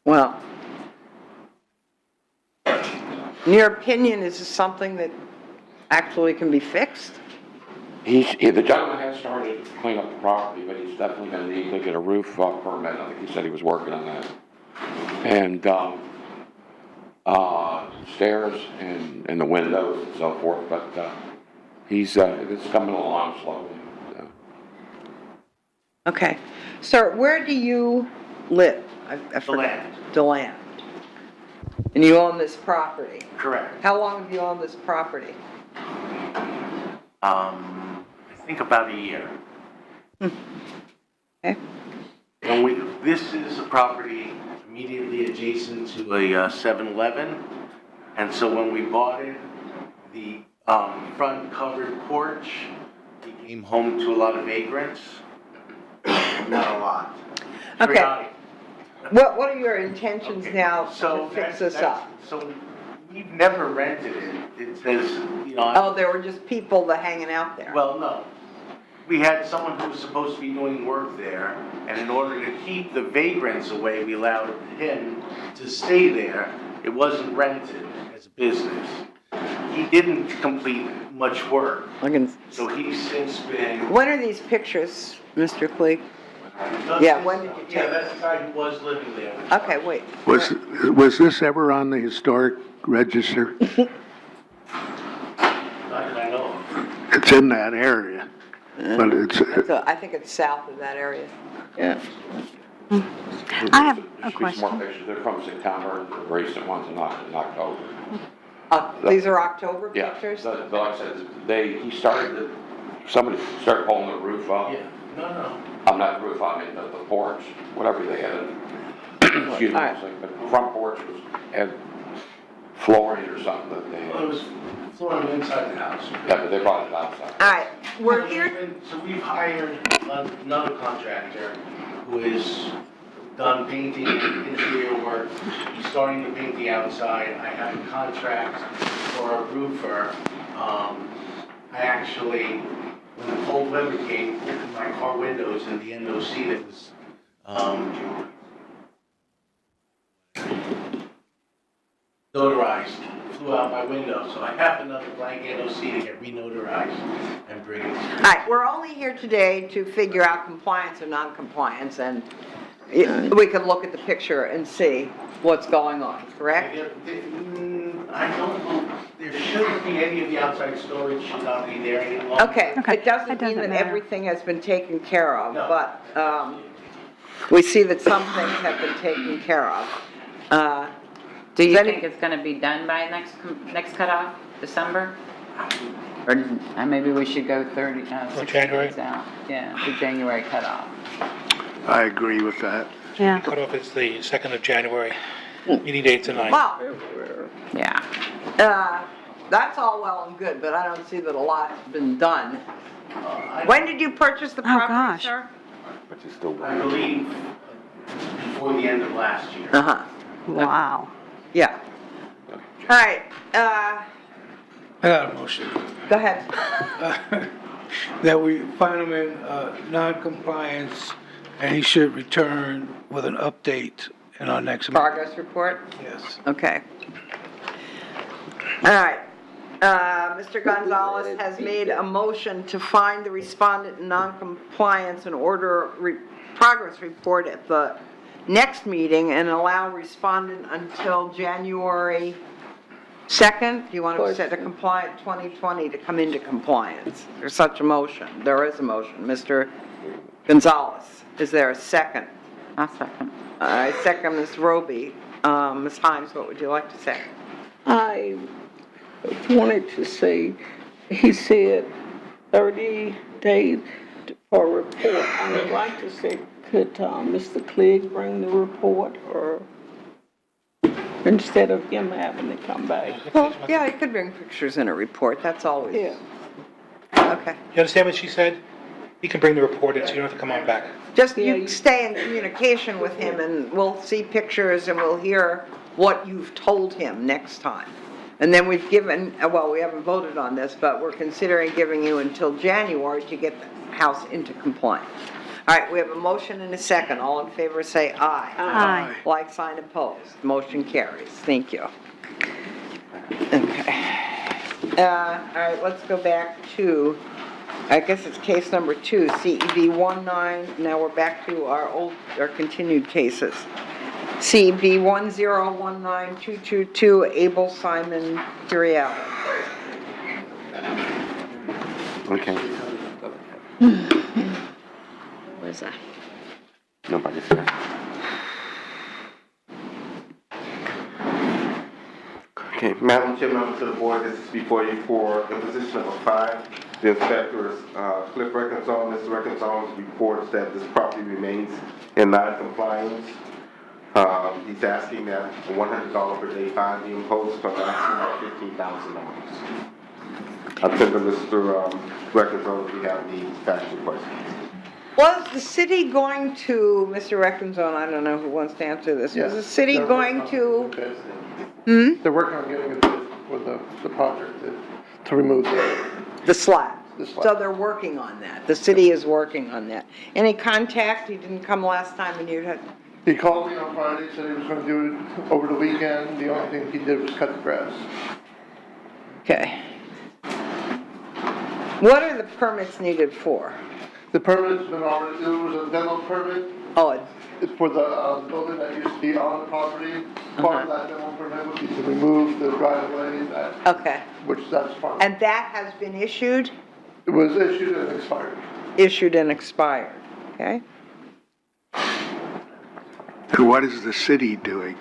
Well, in your opinion, is this something that actually can be fixed? The gentleman has started to clean up the property, but he's definitely gonna need to get a roof permit. I think he said he was working on that. And, stairs and the windows and so forth, but, it's coming along slowly. So. Okay. Sir, where do you live? I forgot. Deland. DeLand. And you own this property? Correct. How long have you owned this property? I think about a year. Okay. And this is a property immediately adjacent to a 7-Eleven. And so when we bought it, the front covered porch became home to a lot of vagrants. Not a lot. Okay. Periodic. What are your intentions Okay. now So to fix that's- this up? So we've never rented it. It says, Oh, there were just people that hanging out there? well, no. We had someone who was supposed to be doing work there, and in order to keep the vagrants away, we allowed him to stay there. It wasn't rented as a business. He didn't complete much work, so he's since been. When are these pictures, Mr. Clegg? Yeah, when did you take Yeah, it? that's the guy who was living there. Okay, wait. Was this ever on the historic register? Not that I know of. It's in that area, but it's, So I think it's south of that area. Yeah. I have a There should be some more question. pictures. They're from September, the recent ones in October. These are October Yeah, pictures? like I said, somebody started pulling the roof up. Yeah, no. I'm not the roof, I mean the porch, whatever they had. Excuse me, All right. it's like the front porch had flooring or something that they, Well, it was flooring inside the house. yeah, but they brought it outside. All right, we're here, So we've hired another contractor who has done painting, interior work. He's starting to paint the outside. I have a contract for a roofer. I actually, when the cold weather came, opened my car windows and the NOC that was, notarized flew out my window. So I have another blank NOC to get re-notarized and bring it. all right, we're only here today to figure out compliance or non-compliance, and we can look at the picture and see what's going on, correct? I don't know, there shouldn't be any of the outside storage should not be there any longer. Okay, Okay, it doesn't that mean doesn't that matter. everything has been taken care of, No. but we see that some things have been taken care of. Do you Does any- think it's gonna be done by next cutoff? December? Or maybe we should go 60 January? days out. Yeah, the January cutoff. I agree with that. Yeah. Cutoff is the 2nd of January. Meeting date's the 9th. Well, Yeah. that's all well and good, but I don't see that a lot's been done. When did you purchase the property, gosh. sir? But you still I believe before the end of last year. Uh-huh, Wow. yeah. All right, I got a motion. go ahead. That we find him in non-compliance, and he should return with an update in our next meeting. Progress report? Yes. Okay. All right. Mr. Gonzalez has made a motion to find the respondent in noncompliance and order progress report at the next meeting and allow respondent until January 2nd. Do you want to set a compliant 2020 to come into compliance? There's such a motion. There is a motion. Mr. Gonzalez, is there a second? I'll second. I second Ms. Roby. Ms. Himes, what would you like to say? I wanted to say, he said 30 days for a report. I would like to say, could Mr. Clegg bring the report, or instead of him having to come back? Well, yeah, you could bring pictures in a report, that's always. Yeah. Okay. You understand what she said? He can bring the report in, so you don't have to come on back. Just you stay in communication with him and we'll see pictures and we'll hear what you've told him next time. And then we've given, well, we haven't voted on this, but we're considering giving you until January to get the house into compliance. All right, we have a motion and a second. All in favor say aye. Aye. Like sign opposed. Motion carries. Thank you. Okay. All right, let's go back to, I guess it's case number 2, CEB 19. Now we're back to our continued cases. CEB 1019222, Abel Simon Curiel. Okay. Where's that? Nobody's here. Okay, Madam Chair, members of the board, this is before you for imposition of a fine. The inspector is Cliff Reckenzone. Mr. Reckenzone's reports that this property remains in non-compliance. He's asking that a $100 per day fine be imposed, so I'm asking about $15,000. I'll send to Mr. Reckenzone if we have any factual questions. Was the city going to, Mr. Reckenzone, I don't know who wants to answer this, was the city going to? They're working on getting a bid for the project to remove The slab. the slab. So they're working on that. The city is working on that. Any contact? He didn't come last time and you had, He called me on Friday, said he was gonna do it over the weekend. The only thing he did was cut the grass. okay. What are the permits needed for? The permit's been already, there was a demo permit. Oh, It's for the building that used to be on the property. Part of that demo permit would be to remove the driveway, okay. which that's part of. And that has been issued? It was issued and expired. Issued and expired, okay? And what is the city doing?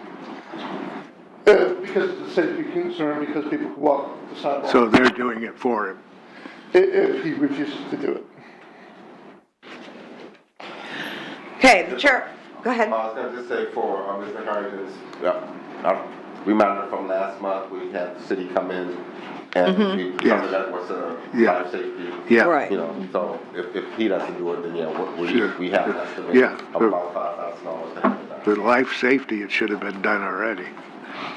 Because it's a safety concern, because people can walk the sidewalk. So they're doing it for him. If he refuses to do it. Okay, the chair, go ahead. I was going to just say for Mr. Harrington's reminder from last month, we had the city come in and we covered that was fire safety. Yeah. Right. You know, so if he doesn't do it, then Sure. we have an estimate of about $5,000 to have it done. For life safety, it should have been done already.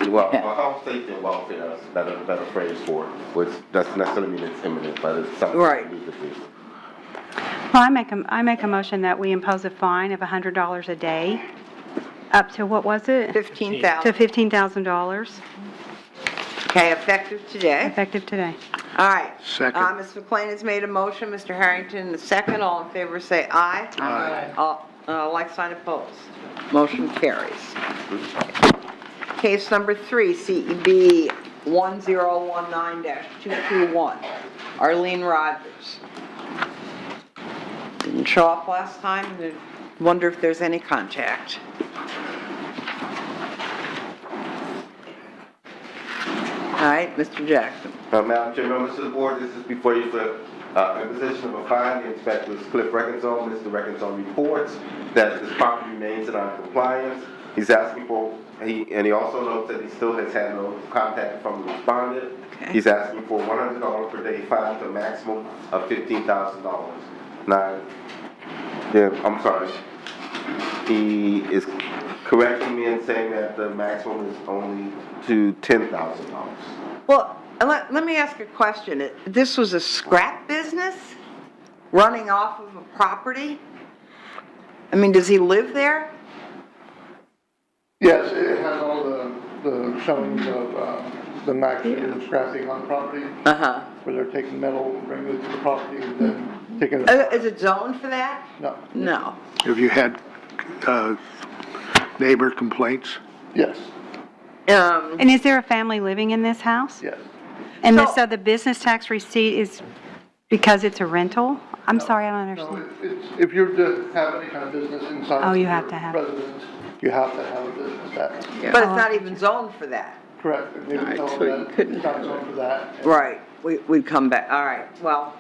Well, health, safety, and welfare is a better phrase for it, which doesn't necessarily mean it's imminent, but it's something Right. we need to do. Well, I make a motion that we impose a fine of $100 a day, up to, what was it? 15,000. To $15,000, Okay, effective today. effective today. All right. Second. Ms. McLean has made a motion, Mr. Harrington, the second. All in favor say aye. Aye. Like sign opposed. Motion carries. Case number 3, CEB 1019-221, Arlene Rogers. Didn't show up last time, and I wonder if there's any contact. All right, Mr. Jackson. Madam Chair, members of the board, this is before you for imposition of a fine. The inspector is Cliff Reckenzone. Mr. Reckenzone reports that this property remains in non-compliance. He's asking for, he also notes that he still has had no contact from the respondent. Okay. He's asking for $100 per day fine to a maximum of $15,000. Now, yeah, I'm sorry. He is correcting me and saying that the maximum is only to $10,000. Well, let me ask a question. This was a scrap business running off of a property? I mean, does he live there? Yes, it has all the showings of the maximum scrapping on the property, Uh-huh. where they're taking metal, bringing it to the property, and then taking it. Is it zoned for that? No, No. Have you had neighbor complaints? yes, And is there a family living in this house? yes. And So- so the business tax receipt is because it's a rental? I'm sorry, I don't No, understand. it's, if you're to have any kind of business inside. Oh, you your have to have- Residence, you have to have a business tax. But it's not even zoned for that. Correct, and they would tell so them you that couldn't it's not zoned for that. Right, we'd come back, all right, well,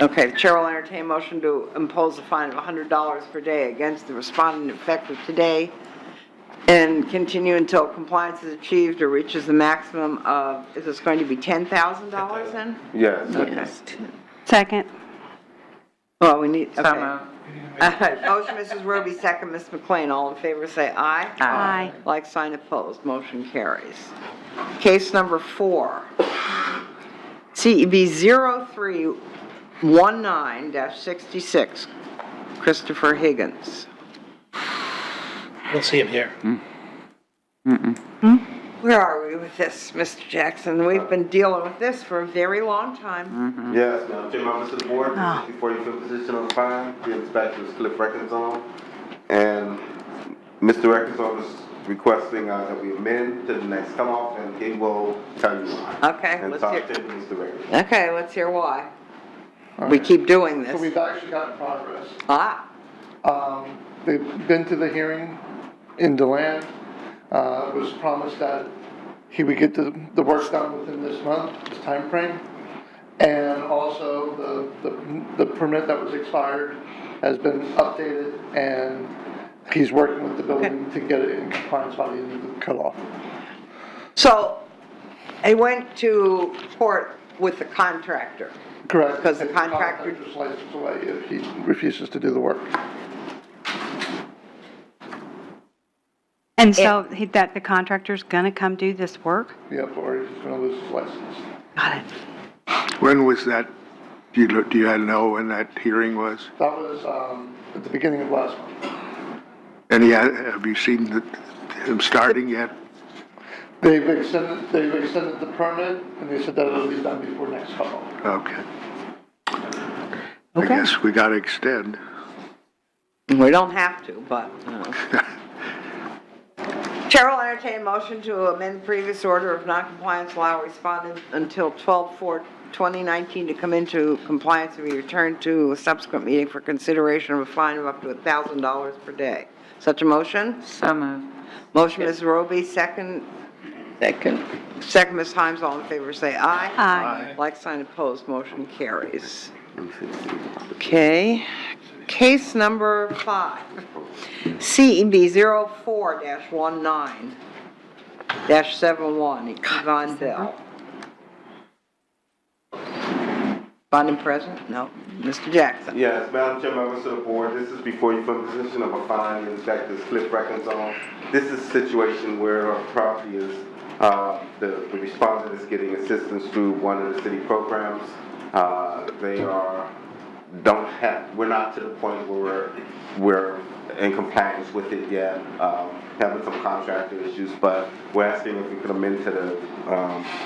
okay, the chair will entertain a motion to impose a fine of $100 per day against the respondent effective today and continue until compliance is achieved or reaches the maximum of, is this going to be $10,000 then? Yes. Okay. Second. Well, we need, So okay. moved. Motion, Mrs. Roby, second, Ms. McLean, all in favor say aye. Aye. Like sign opposed, motion carries. Case number 4, CEB 0319-66, Christopher Higgins. We'll see him here. Where are we with this, Mr. Jackson? We've been dealing with this for a very long time. Yes, Madam Chair, members of the board, Oh. this is before you for position on the fine. The inspector is Cliff Reckenzone. And Mr. Reckenzone is requesting that we amend to the next come-off, and he will tell you why. Okay, And let's talk hear, to Mr. Reckenzone. okay, let's hear why. All We right. keep doing So this. we've actually gotten progress. Ah, They've been to the hearing in Deland. It was promised that he would get the work done within this month, this timeframe. And also, the permit that was expired has been updated, and he's working with the building to get it in compliance by the end of the cutoff. so he went to court with the contractor. Correct. Because the And contractor- contractor's license away if he refuses to do the work. And so that the contractor's gonna come do this work? Yep, or he's gonna lose his license. Got it. When was that, do you know when that hearing was? That was, at the beginning of last month. And have you seen him starting yet? They've extended the permit, and they said that it'll be done before next cutoff. Okay. I guess we gotta extend. We don't have to, but, Chair will entertain a motion to amend the previous order of noncompliance, allow respondent until 12/4/2019 to come into compliance and be returned to a subsequent meeting for consideration of a fine of up to $1,000 per day. Such a motion? So moved. Motion, Ms. Roby, second. Second, Ms. Himes, all in favor say aye. Aye. Like sign opposed, motion carries. Okay, case number 5, CEB 04-19-71, Yvonne Bell. Bond present? No. Mr. Jackson? Yes, Madam Chair, members of the board, this is before you for position of a fine. The inspector is Cliff Reckenzone. This is a situation where a property is, the respondent is getting assistance through one of the city programs. We're not to the point where we're in compliance with it yet, having some contractor issues, but we're asking if we could amend to the,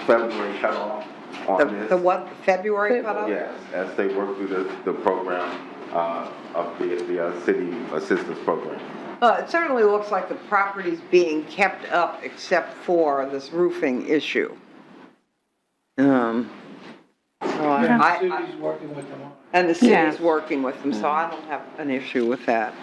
February cutoff on this. The what, February cutoff? Yes, as they work through the program, of the city assistance program. It certainly looks like the property's being kept up except for this roofing issue. So I- City's working with them on it. And the city's Yeah. working with them, so I don't have an issue with that.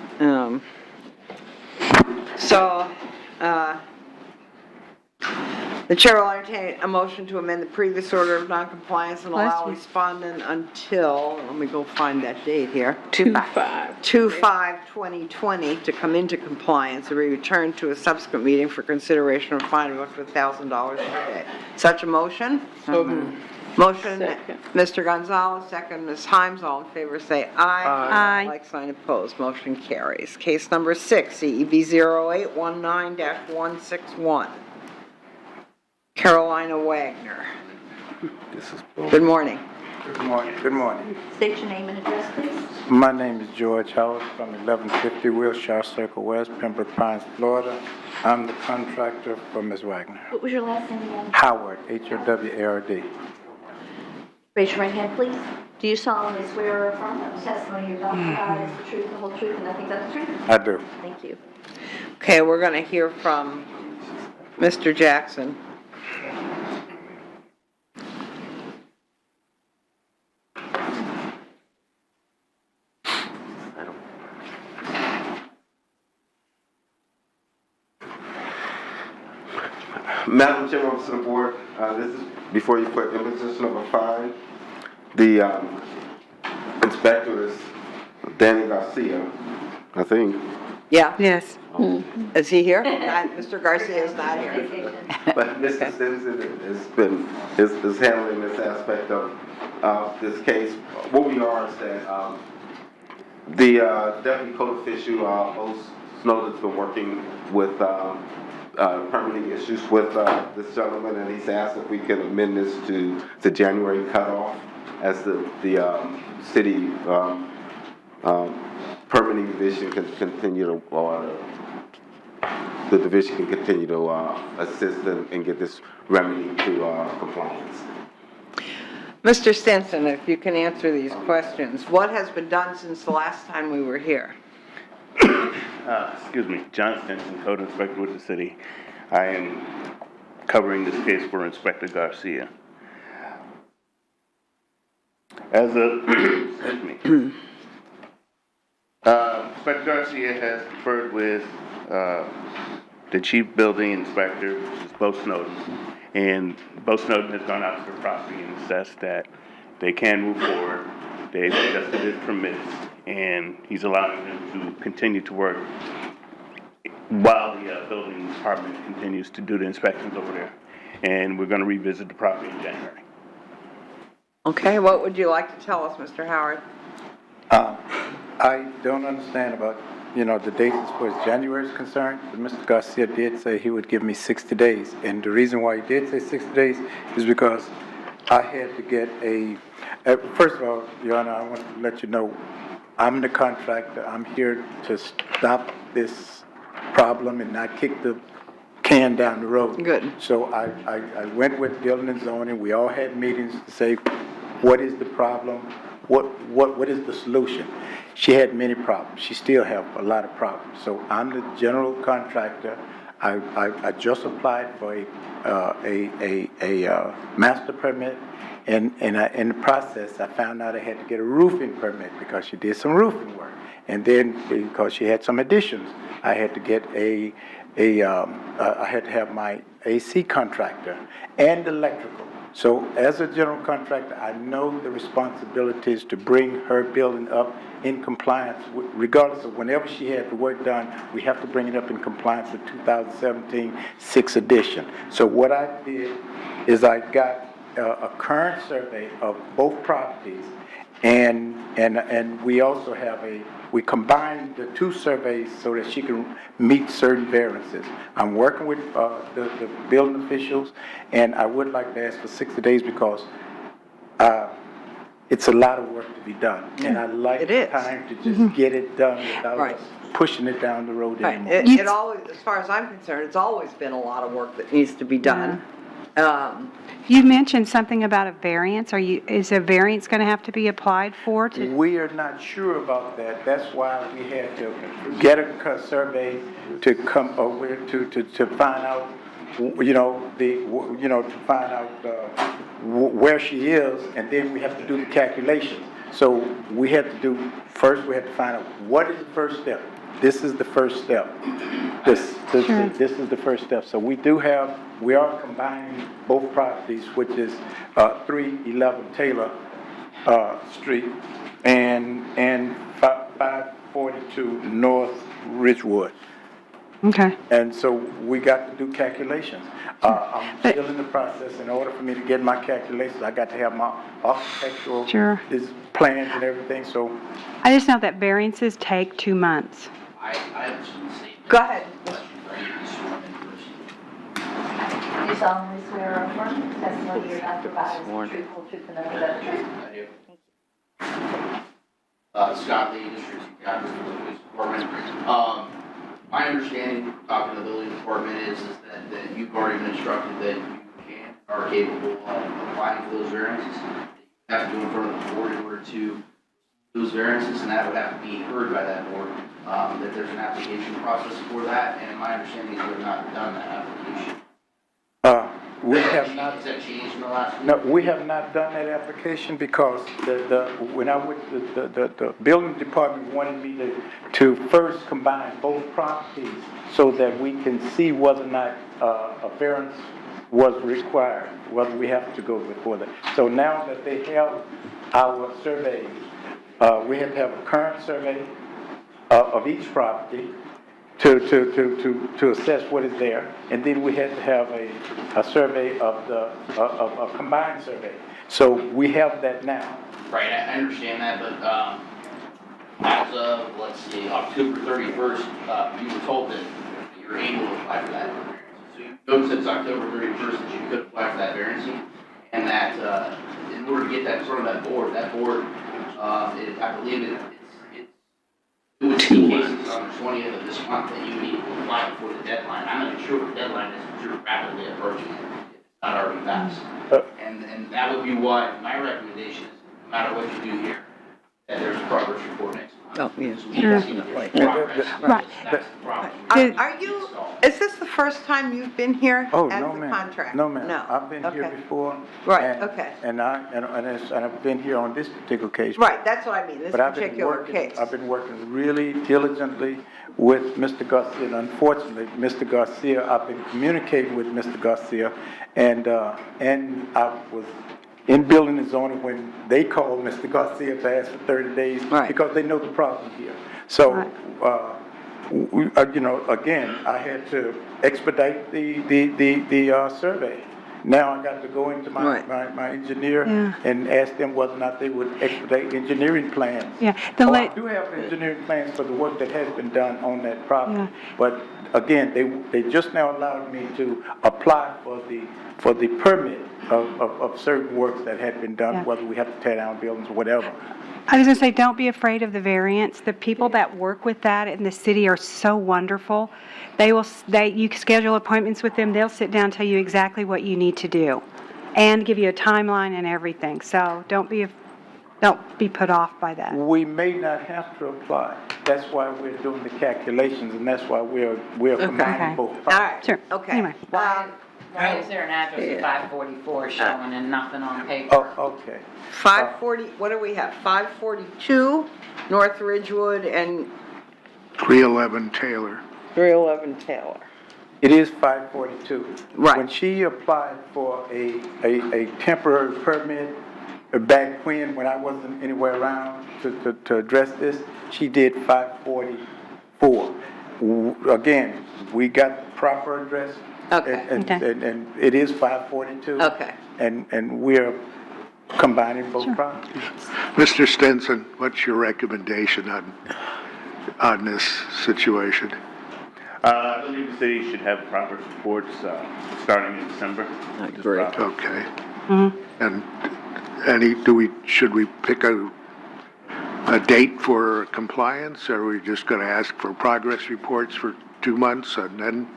The chair will entertain a motion to amend the previous order of noncompliance and allow respondent until, let me go find that date here. 2/5/2020 to come into compliance and be returned to a subsequent meeting for consideration of a fine of up to $1,000 per day. Such a motion? So moved. Motion, Second. Mr. Gonzalez, second, Ms. Himes, all in favor say aye. Aye. Like sign opposed, motion carries. Case number 6, CEB 0819-161. Carolina Wagner. Good morning. Good morning. Good morning. State your name and address, please. My name is George Howard from 1150 Wilshire Circle West, Pembroke Pines, Florida. I'm the contractor for Ms. Wagner. What was your last name again? Howard, Howard. Raise your right hand, please. Do you solemnly swear or affirm that the testimony you're about to provide is the truth, the whole truth, and nothing but the truth? I do. Thank you. Okay, we're going to hear from Mr. Jackson. Madam Chair, members of the board, this is before you put imposition number 5. The inspector is Danny Garcia, I think. Yeah, Yes. is he here? Mr. Garcia is not here. But Mr. Simpson is handling this aspect of this case. What we are is that the deputy code official, O. Snowden's been working with permitting issues with this gentleman, and he's asked if we can amend this to the January cutoff as the city permitting division can continue to, or the division can continue to assist and get this remedy to compliance. Mr. Stinson, if you can answer these questions, what has been done since the last time we were here? Excuse me, John Stinson, Code Inspector with the city. I am covering this case for Inspector Garcia. As a, excuse me, Inspector Garcia has conferred with the Chief Building Inspector, which is Bo Snowden, and Bo Snowden has gone out to the property and assessed that they can move forward. They've adjusted his permits, and he's allowing them to continue to work while the building department continues to do the inspections over there. And we're going to revisit the property in January. Okay, what would you like to tell us, Mr. Howard? I don't understand about, the dates as far as January is concerned, but Mr. Garcia did say he would give me 60 days. And the reason why he did say 60 days is because I had to get first of all, Your Honor, I want to let you know, I'm the contractor. I'm here to stop this problem and not kick the can down the road. Good. So I went with Building and Zoning. We all had meetings to say, what is the problem? What is the solution? She had many problems. She still has a lot of problems. So I'm the general contractor. I just applied for a master permit, and in the process, I found out I had to get a roofing permit because she did some roofing work. And then because she had some additions, I had to get I had to have my AC contractor and electrical. So as a general contractor, I know the responsibilities to bring her building up in compliance, regardless of whenever she had the work done, we have to bring it up in compliance with 2017 6th edition. So what I did is I got a current survey of both properties, and we also have we combined the two surveys so that she can meet certain variances. I'm working with the building officials, and I would like to ask for 60 days because it's a lot of work to be done. And I like time to just get it done without us pushing it down the road anymore. It always, as far as I'm concerned, it's always been a lot of work that needs to be done. You mentioned something about a variance. Is a variance going to have to be applied for? We are not sure about that. That's why we had to get a survey to come over to find out, to find out where she is, and then we have to do the calculations. So we had to find out what is the first step. this is the first step. This is the first step. So we are combining both properties, which is 311 Taylor Street and 542 North Ridgewood. Okay. And so we got to do calculations. I'm still in the process. In order for me to get my calculations, I got to have my architectural plans and everything, so. I just know that variances take 2 months. Go ahead. Do you solemnly swear or affirm the testimony you're about to provide is the truthful truth and nothing but the truth? I do. Scott Lee, District 2 Captain for the Police Department. My understanding, talking to the building department, is that you've already been instructed that you are capable of applying for those variances. You have to go in front of the board in order to those variances, and that would have to be heard by that board. That there's an application process for that, and my understanding is you have not done that application. We have not. Has that changed in the last week? No, we have not done that application because when I went, the building department wanted me to first combine both properties so that we can see whether or not a variance was required, whether we have to go before that. So now that they have our survey, we have to have a current survey of each property to assess what is there, and then we had to have a survey of a combined survey. So we have that now. Right, I understand that, but as of, let's see, October 31st, you were told that you were able to apply for that. So you noticed it's October 31st that you could apply for that variance, and that in order to get that in front of that board, I believe it was 2 cases on the 20th of this month that you need to apply before the deadline. I'm not sure what the deadline is, but you're rapidly approaching it. It's not already passed. And that would be why my recommendation is, no matter what you do here, that there's a progress report next month. Oh, yeah. Right. Is this the first time you've been here Oh, as no, a ma'am. contractor? No, ma'am. No. I've been here Okay. before. Right, and- okay. And I've been here on this particular case. Right, that's what I mean, this But I've been particular working, case. I've been working really diligently with Mr. Garcia, and unfortunately, Mr. Garcia, I've been communicating with Mr. Garcia, and I was in building and zoning when they called Mr. Garcia to ask for 30 days, because they know the problem here. So, again, I had to expedite the survey. Now I got to go into my engineer and ask them whether or not they would expedite engineering plans. Yeah. I do have engineering plans for the work that has been done on that property. But again, they just now allowed me to apply for the permit of certain works that had been done, whether we have to tear down buildings or whatever. I was going to say, don't be afraid of the variance. The people that work with that in the city are so wonderful. You schedule appointments with them, they'll sit down and tell you exactly what you need to do and give you a timeline and everything. So don't be put off by that. We may not have to apply. That's why we're doing the calculations, and that's why we're combining both properties. All right, Sure. okay. Anyway. Why is there an address of 544 showing and nothing on paper? Oh, okay. 540, what do we have? 542 North Ridgewood and 311 Taylor. 311 Taylor. It is 542. Right. When she applied for a temporary permit back when I wasn't anywhere around to address this, she did 544. Again, we got the proper address. Okay. And it is 542. Okay. And we're combining both properties. Mr. Stinson, what's your recommendation on this situation? I believe the city should have progress reports, starting in December. Great. Okay. Mm-hmm. And should we pick a date for compliance? Or are we just gonna ask for progress reports for 2 months and then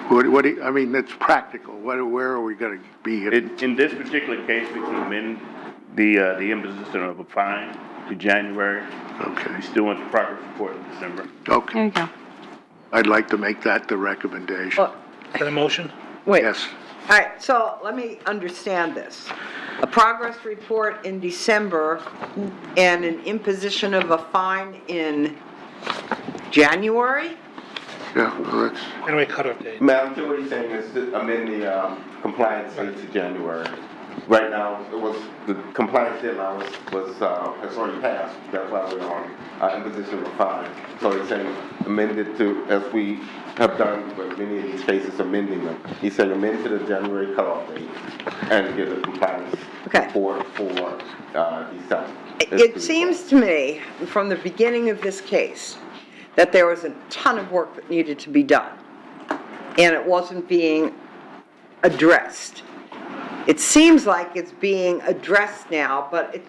what do you, I mean, it's practical. Where are we gonna be? In this particular case, we can amend the imposition of a fine to January. Okay. We still want the progress report in December. Okay. There you go. I'd like to make that the recommendation. Is that a motion? Wait. Yes. All right, so let me understand this. A progress report in December and an imposition of a fine in January? Yeah, well, that's, January cutoff date. Madam Chair, what he's saying is to amend the compliance date to January. Right now, it was, the compliance deadline has already passed. That's why we're on imposition of a fine. So he's saying amend it to, as we have done with many of these cases, amending them. He's saying amend to the January cutoff date and get a compliance report for December. It seems to me, from the beginning of this case, that there was a ton of work that needed to be done, and it wasn't being addressed. It seems like it's being addressed now, but it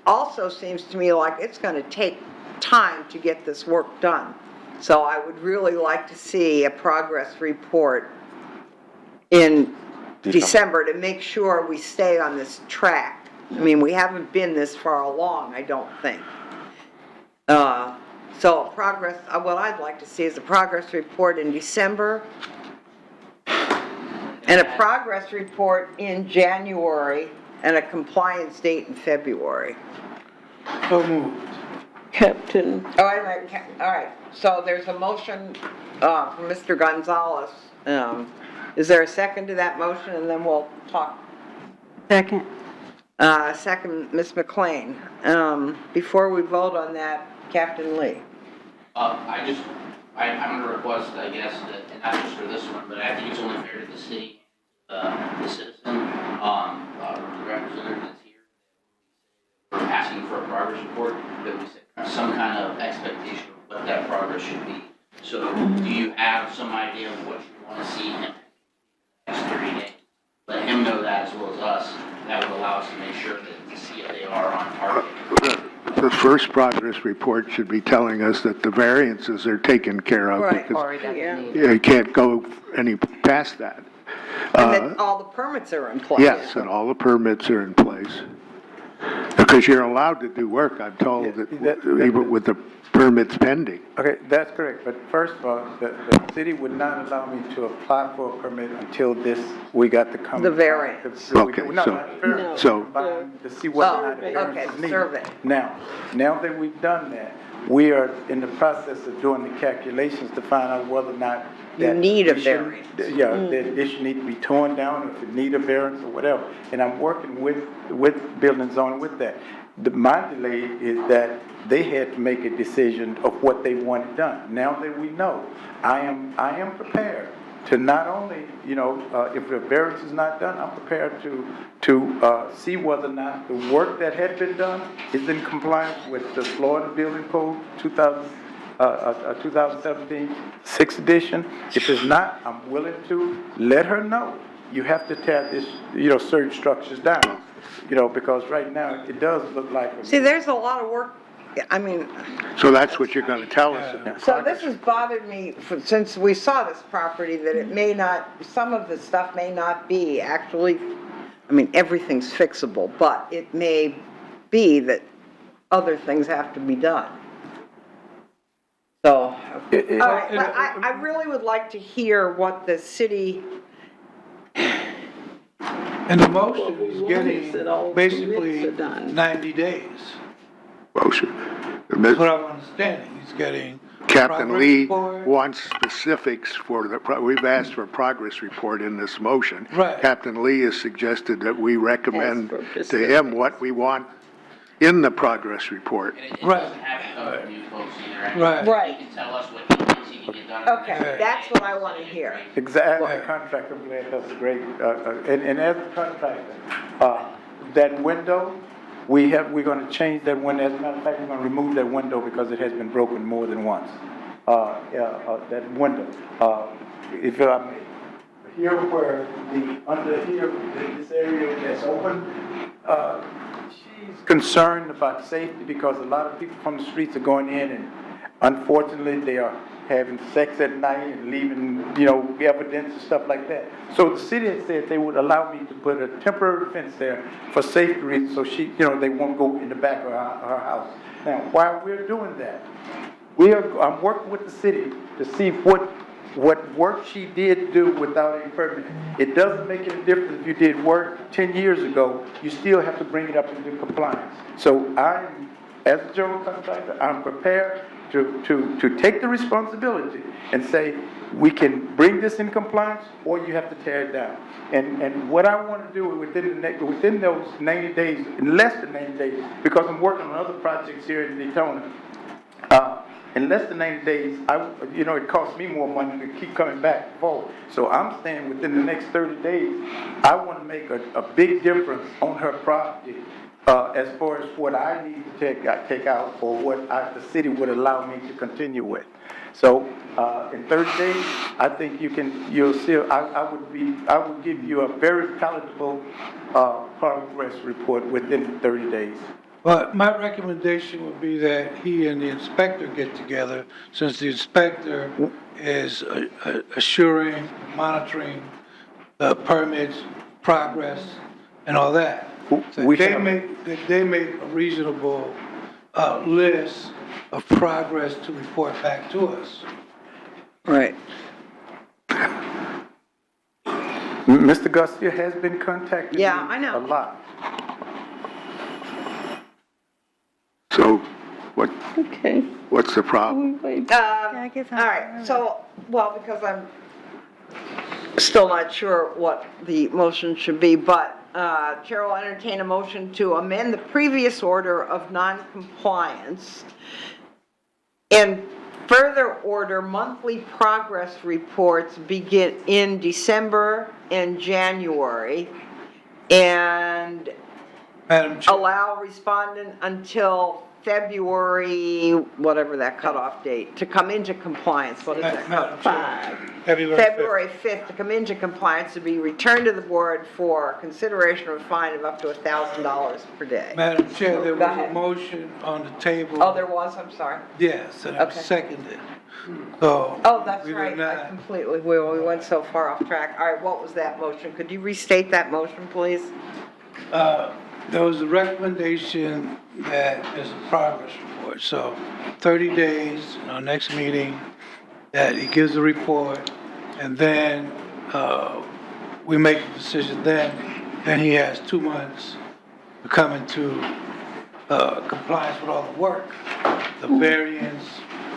also seems to me like it's going to take time to get this work done. So I would really like to see a progress report in December to make sure we stay on this track. I mean, we haven't been this far along, I don't think. So what I'd like to see is a progress report in December and a progress report in January and a compliance date in February. So moved. Captain, All right, so there's a motion from Mr. Gonzalez. Is there a second to that motion, and then we'll talk? Second. Second, Ms. McLean. Before we vote on that, Captain Lee. I'm gonna request, I guess, that, and not just for this one, but I think it's only fair to the city, the citizen, the representative that's here, we're asking for a progress report, that we set some kind of expectation of what that progress should be. So do you have some idea of what you want to see in the next 30 days? Let him know that as well as us. That would allow us to make sure that to see if they are on target. the first progress report should be telling us that the variances are taken care of. Right. Because Yeah. you can't go any past that. And that all the permits are in place. Yes, and all the permits are in place. Because you're allowed to do work, I'm told, even with the permits pending. Okay, that's correct, but first of all, the city would not allow me to apply for a permit until we got the. The variance. Okay, so- To see whether or not the Okay, variance is needed. survey. Now that we've done that, we are in the process of doing the calculations to find out whether or not. You that need a it should- variance. Yeah, that it should need to be torn down, if it need a variance or whatever. And I'm working with building zoning with that. My delay is that they had to make a decision of what they wanted done. Now that we know, I am prepared to not only, if the variance is not done, I'm prepared to see whether or not the work that had been done is in compliance with the Florida Building Code 2017, 6th edition. If it's not, I'm willing to let her know. You have to tear this, certain structures down, because right now it does look like. See, there's a lot of work, I mean. So that's what you're gonna tell us. So this has bothered me since we saw this property, that it may not, some of the stuff may not be actually, I mean, everything's fixable, but it may be that other things have to be done. So, all right, but I really would like to hear what the city. And the motion is getting basically 90 days. Motion. That's what I'm understanding. He's getting. Captain progress Lee report. wants specifics for we've asked for a progress report in this motion. Right. Captain Lee has suggested that we recommend Ask for to him what we want in the progress report. And it Right. doesn't have to come from you folks either. Right. Right. He can tell us what he thinks he can get done. Okay, that's what I want to hear. Exactly, the contractor, I'm glad that's great, and as a contractor, that window, we're gonna change that window, as a matter of fact, we're gonna remove that window because it has been broken more than once. That window, if here where under here, this area that's open, she's concerned about safety because a lot of people from the streets are going in and unfortunately they are having sex at night and leaving, evidence and stuff like that. So the city had said they would allow me to put a temporary fence there for safety reasons, so they won't go in the back of her house. Now, while we're doing that, I'm working with the city to see what work she did do without a permit. It doesn't make any difference if you did work 10 years ago, you still have to bring it up into compliance. So as a general contractor, I'm prepared to take the responsibility and say, we can bring this in compliance, or you have to tear it down. And what I want to do within those 90 days, in less than 90 days, because I'm working on other projects here in Daytona, in less than 90 days, it costs me more money to keep coming back and forward. So I'm saying within the next 30 days, I want to make a big difference on her property as far as what I need to take out or what the city would allow me to continue with. So in 30 days, I think you'll see. I would give you a very palatable progress report within 30 days. But my recommendation would be that he and the inspector get together, since the inspector is assuring, monitoring the permits, progress, and all that. So they make a reasonable list of progress to report back to us. Right. Mr. Garcia has been contacting me I know. a lot. So Okay. what's the problem? Wait. All right, so, because I'm still not sure what the motion should be, but Chair will entertain a motion to amend the previous order of non-compliance and further order monthly progress reports begin in December and January, and Madam Chair, allow respondent until February, whatever that cutoff date, to come into compliance. What is that? Madam Chair, February 5th, to come into compliance, to be returned to the board for consideration of a fine of up to $1,000 per day. Madam Chair, there Go was ahead. a motion on the table. Oh, there was, I'm sorry. Yes, and I Okay. seconded. So. Oh, that's we did right, I not- completely, we went so far off track. All right, what was that motion? Could you restate that motion, please? There was a recommendation that there's a progress report, so 30 days, our next meeting, that he gives a report, and then, we make a decision then he has 2 months to come into, compliance with all the work, the variance,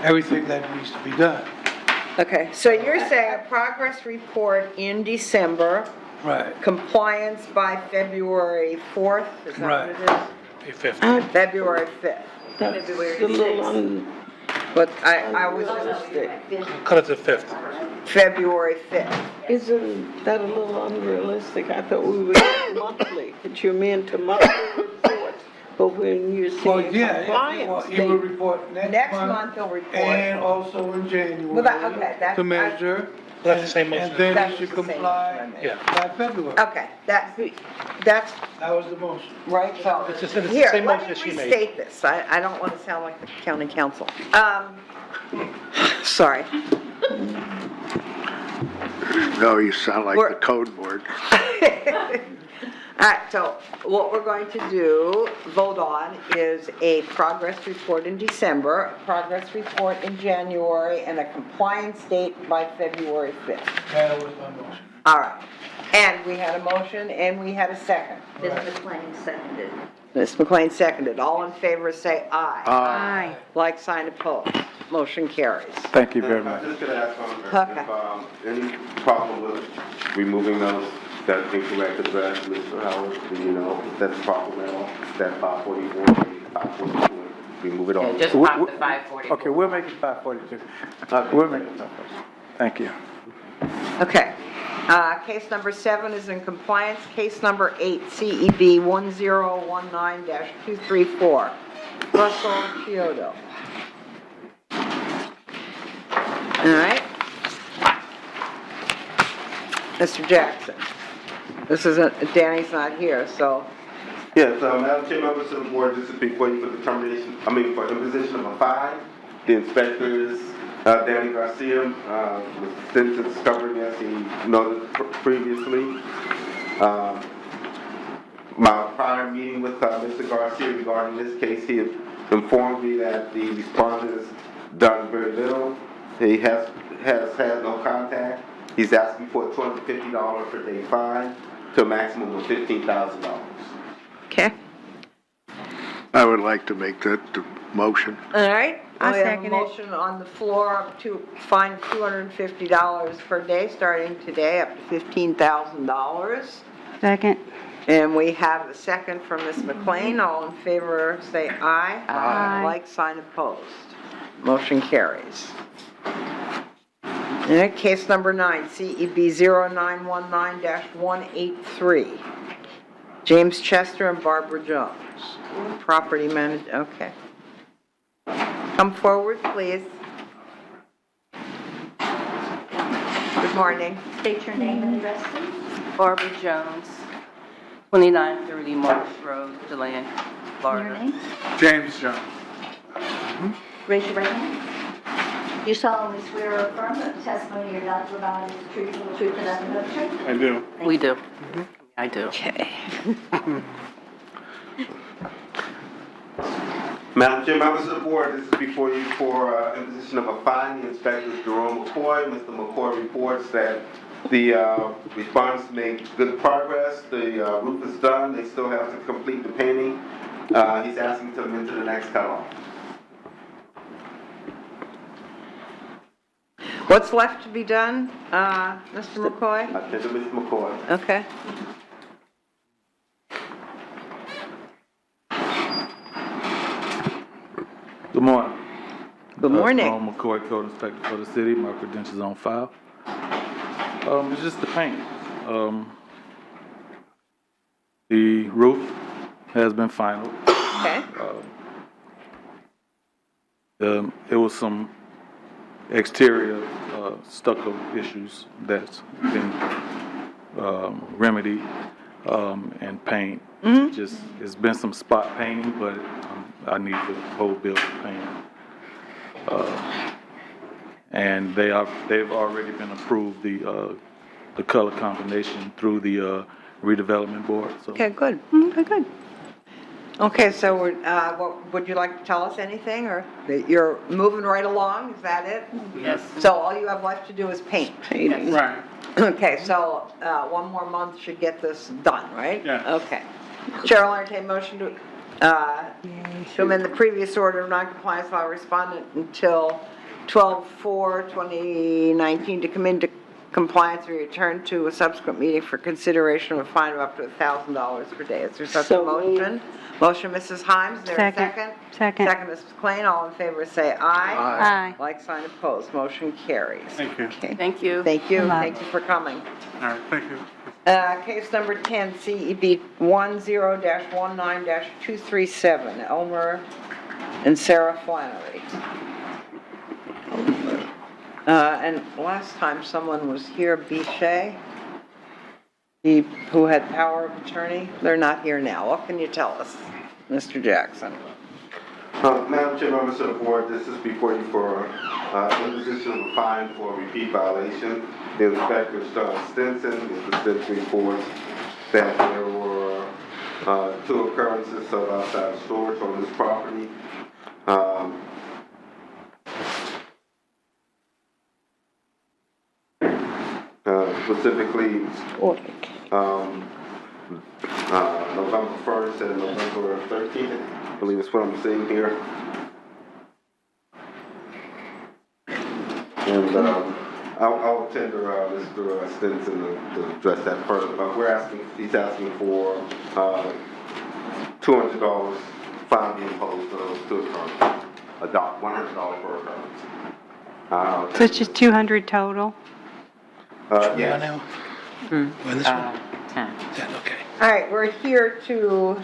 everything that needs to be done. Okay, so you're saying a progress report in December, Right, compliance by February 4th, is that what it is? February 5th. That's a little But I was gonna say Cut it to 5th. February 5th. Isn't that a little unrealistic? I thought we would get monthly, that you meant to monthly reports, but when you're well, saying yeah, compliance, he will report next month, he'll report. and also in Well, January, that's. to measure. Well, that's the same motion. And then That he was should the same comply motion. Yeah. by February. Okay, that's, That was the motion. right, so. It's just- it's the Here, same let motion me that she made. restate this, I don't want to sound like the county council. Sorry. No, you sound like We're- the code board. All right, so what we're going to do, vote on, is a progress report in December, a progress report in January, and a compliance date by February 5th. That was my motion. All right, and we had a motion and we had a second. Ms. McLean seconded. Ms. McLean seconded. All in favor say aye. Aye. Like sign opposed. Motion carries. Thank you very much. I'm just gonna ask on her, Okay. if, any problem with removing those, that incorrect address, Mr. Howard, do you know if that's proper at all? That 544, 542, remove it all? Yeah, just pop the 540. Okay, we'll make it 542. We'll make it 542. Thank you. Okay. Case number 7 is in compliance. Case number 8, CEB 1019-234. Russell Chiodo. All right. Mr. Jackson. This isn't, Danny's not here, so. Yes, Madam Chair, members of the board, this is before you for determination, for imposition of a fine. The inspectors, Danny Garcia, was sentenced covering as he noted previously. My prior meeting with Mr. Garcia regarding this case, he had informed me that the respondent has done very little. He has had no contact. He's asking for a $250 per day fine to a maximum of $15,000. Okay. I would like to make that the motion. All right. I'll We have a second it. motion on the floor to fine $250 per day, starting today, up to $15,000. Second. And we have a second from Ms. McLean. All in favor, say aye. Aye. Like, sign opposed. Motion carries. And case number 9, CEB 0919-183. James Chester and Barbara Jones. Property manager, okay. Come forward, please. Good morning. State your name and address, please. Barbara Jones, 2930 Marsh Road, DeLand, Your Florida. name? James Jones. Raise your right hand. Do you solemnly swear or affirm that the testimony you're about to provide is the truth, the whole truth, and nothing but the truth? I do. We do. I do. Okay. Madam Chair, members of the board, this is before you for imposition of a fine. The inspector is Jerome McCoy. Mr. McCoy reports that the respondents made good progress. The roof is done. They still have to complete the painting. He's asking to move to the next cutoff. What's left to be done, Mr. McCoy? Attention, Mr. McCoy. Okay. Good morning. Good morning. I'm McCoy, Code Inspector for the city. My credentials on file. It's just the paint. The roof has been final. Okay. It was some exterior stucco issues that's been remedied and paint. Just it's been some spot painting, but I need the whole building painted. And they've already been approved the color combination through the redevelopment board. So Okay, good. Okay, good. Okay, so what, would you like to tell us anything, or that you're moving right along? Is that it? Yes. So all you have left to do is paint? Painting. Right. Okay, so one more month should get this done, right? Yes. Okay. Chair will entertain motion to amend the previous order of noncompliance by respondent until 12/4/2019 to come into compliance and return to a subsequent meeting for consideration of a fine of up to $1,000 per day. Is there such a So motion? Motion, Mrs. Himes, is there a Second. second? Second. Second, Mrs. McLean, all in favor say aye. Aye. Like, sign, opposed, motion carries. Thank you. Okay. Thank you. Thank you, Good luck. thank you for coming. All right, thank you. Case number 10, CEB 10-19-237, Elmer and Sarah Flannery. And last time someone was here, Bichet, who had power of attorney, they're not here now. What can you tell us, Mr. Jackson? Madam Chair, members of the board, this is before you for imposition of a fine for repeat violation. The inspector, Stinson, Mr. Stinson reports that there were 2 occurrences of outside storage on this property. Specifically, November 1st and November 13th, I believe is what I'm seeing here. And I'll tender Mr. Stinson to address that further, but he's asking for $200 fine being imposed for those 2 occurrences, $100 per occurrence. So it's just 200 total? Yes. Now? On this one? 10. Okay. All right, we're here to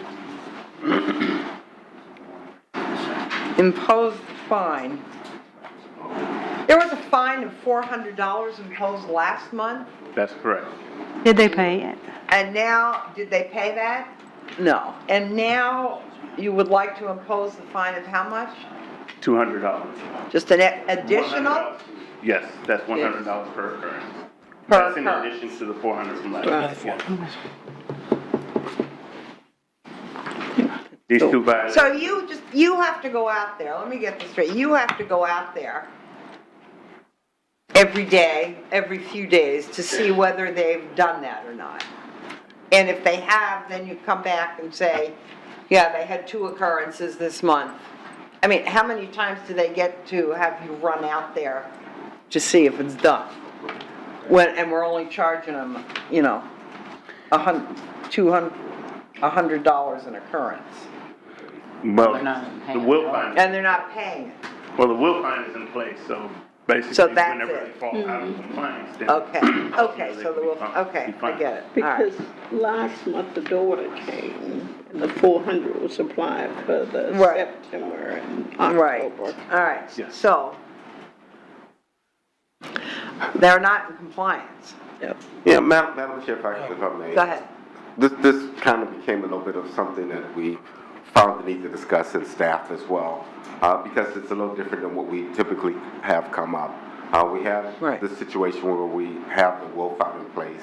impose the fine. There was a fine of $400 imposed last month, That's correct. Did they pay it? and now, did they pay that? No. And now you would like to impose the fine of how much? $200. Just an additional? $100. Yes, that's $100 per occurrence. Per That's in occurrence. addition to the 400 from last year. These 2 violations. So you have to go out there, let me get this straight, you have to go out there every day, every few days, to see whether they've done that or not. And if they have, then you come back and say, Yeah, they had 2 occurrences this month. I mean, how many times do they get to have you run out there to see if it's done? And we're only charging them, you know, $100 an occurrence. Well, They're not the paying will it. fine, And they're not paying it. well, the will fine is in place, so basically, So that's whenever it. they fall out of compliance, then. Okay, okay, so okay, I get it. All right. Because last month the daughter came and the 400 was applied for the Right. September and Right, October. all right, Yes. so they're not in compliance. Yeah, Madam Chair, if I may. Go ahead. This kind of became a little bit of something that we found the need to discuss in staff as well, because it's a little different than what we typically have come up. We have Right. this situation where we have the will file in place,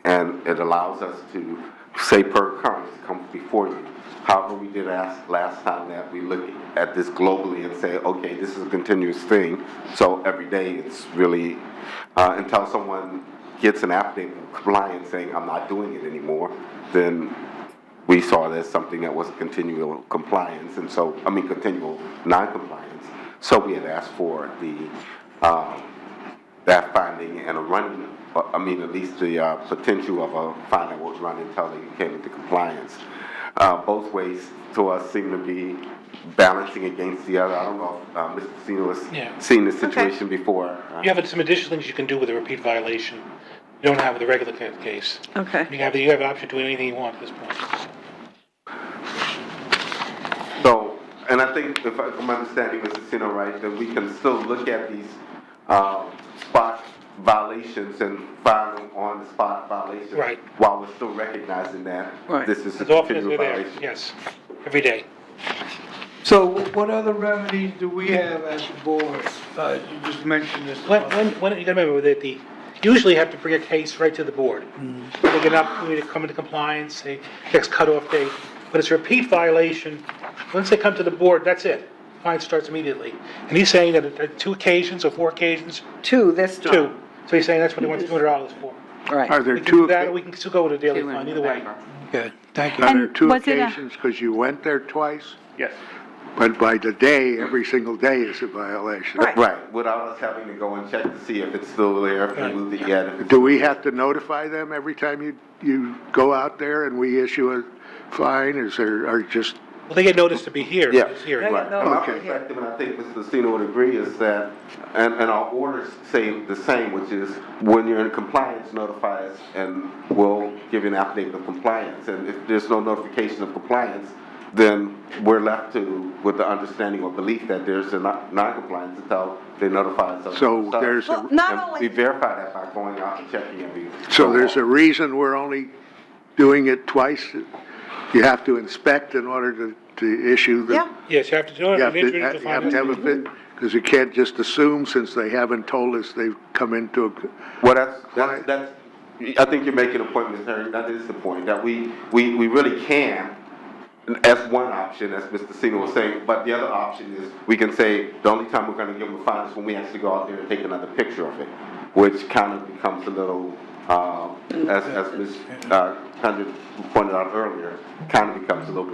and it allows us to, say per occurrence, come before you. However, we did ask last time that we look at this globally and say, okay, this is a continuous thing, so every day it's really, until someone gets an affidavit of compliance saying, I'm not doing it anymore, then we saw it as something that was continual compliance, and so, continual non-compliance. So we had asked for that finding and a running, at least the potential of a fine that was run until they came into compliance. Both ways to us seem to be balancing against the other. I don't know if Mr. Sino has seen this situation before. You have some additional things you can do with a repeat violation. You don't have with a regular case. Okay. You have the option to do anything you want at this point. So, and I think if I'm understanding Mr. Sino right, then we can still look at these spot violations and file them on the spot violations. Right. While we're still recognizing that Right. this is a As often as continual they're there, violation. yes, every day. So what other remedies do we have as the board? You just mentioned this. When, you gotta remember that usually you have to bring a case right to the board. They get an opportunity to come into compliance, say, next cutoff date. But it's a repeat violation. Once they come to the board, that's it. Fine starts immediately. And he's saying that at 2 occasions or 4 occasions, 2 this time. 2. So he's saying that's what he wants $200 for. Right. Are there We can do two, that, or we can still go with a daily 2 in fine, either way. November. Okay, thank you. are there And two was it a- occasions, because you went there twice? Yes. But by the day, every single day is a violation. Right. Right, without us having to go and check to see if it's still there, if we moved it yet. if it's- Do we have to notify them every time you go out there and we issue a fine? Is there, or just, Well, they get notice to be here. Yeah, It's here. right. no, And my okay. perspective, and I think Mr. Sino would agree, is that, and our orders say the same, which is when you're in compliance, notify us, and we'll give you an affidavit of compliance. And if there's no notification of compliance, then we're left with the understanding or belief that there's a non-compliance until they notify us. so there's Well, a, not And we only, verify that by going out and checking every. so there's a reason we're only doing it twice? You have to inspect in order to issue the. yeah, Yes, you have to do it. You have to, Eventually you you'll find have to it. have a fit, because you can't just assume, since they haven't told us they've come into Well, that's, I think you're making a point, Ms. Herring, that is the point, that we really can, as one option, as Mr. Sino was saying, but the other option is, we can say, the only time we're gonna give them a fine is when we actually go out there and take another picture of it, which kind of becomes a little, as Ms. Condon pointed out earlier, kind of becomes a little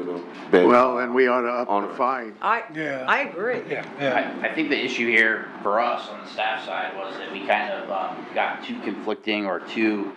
bit of. well, and we ought to up the fine. I Yeah. agree. Yeah. I think the issue here for us on the staff side was that we kind of got two conflicting or two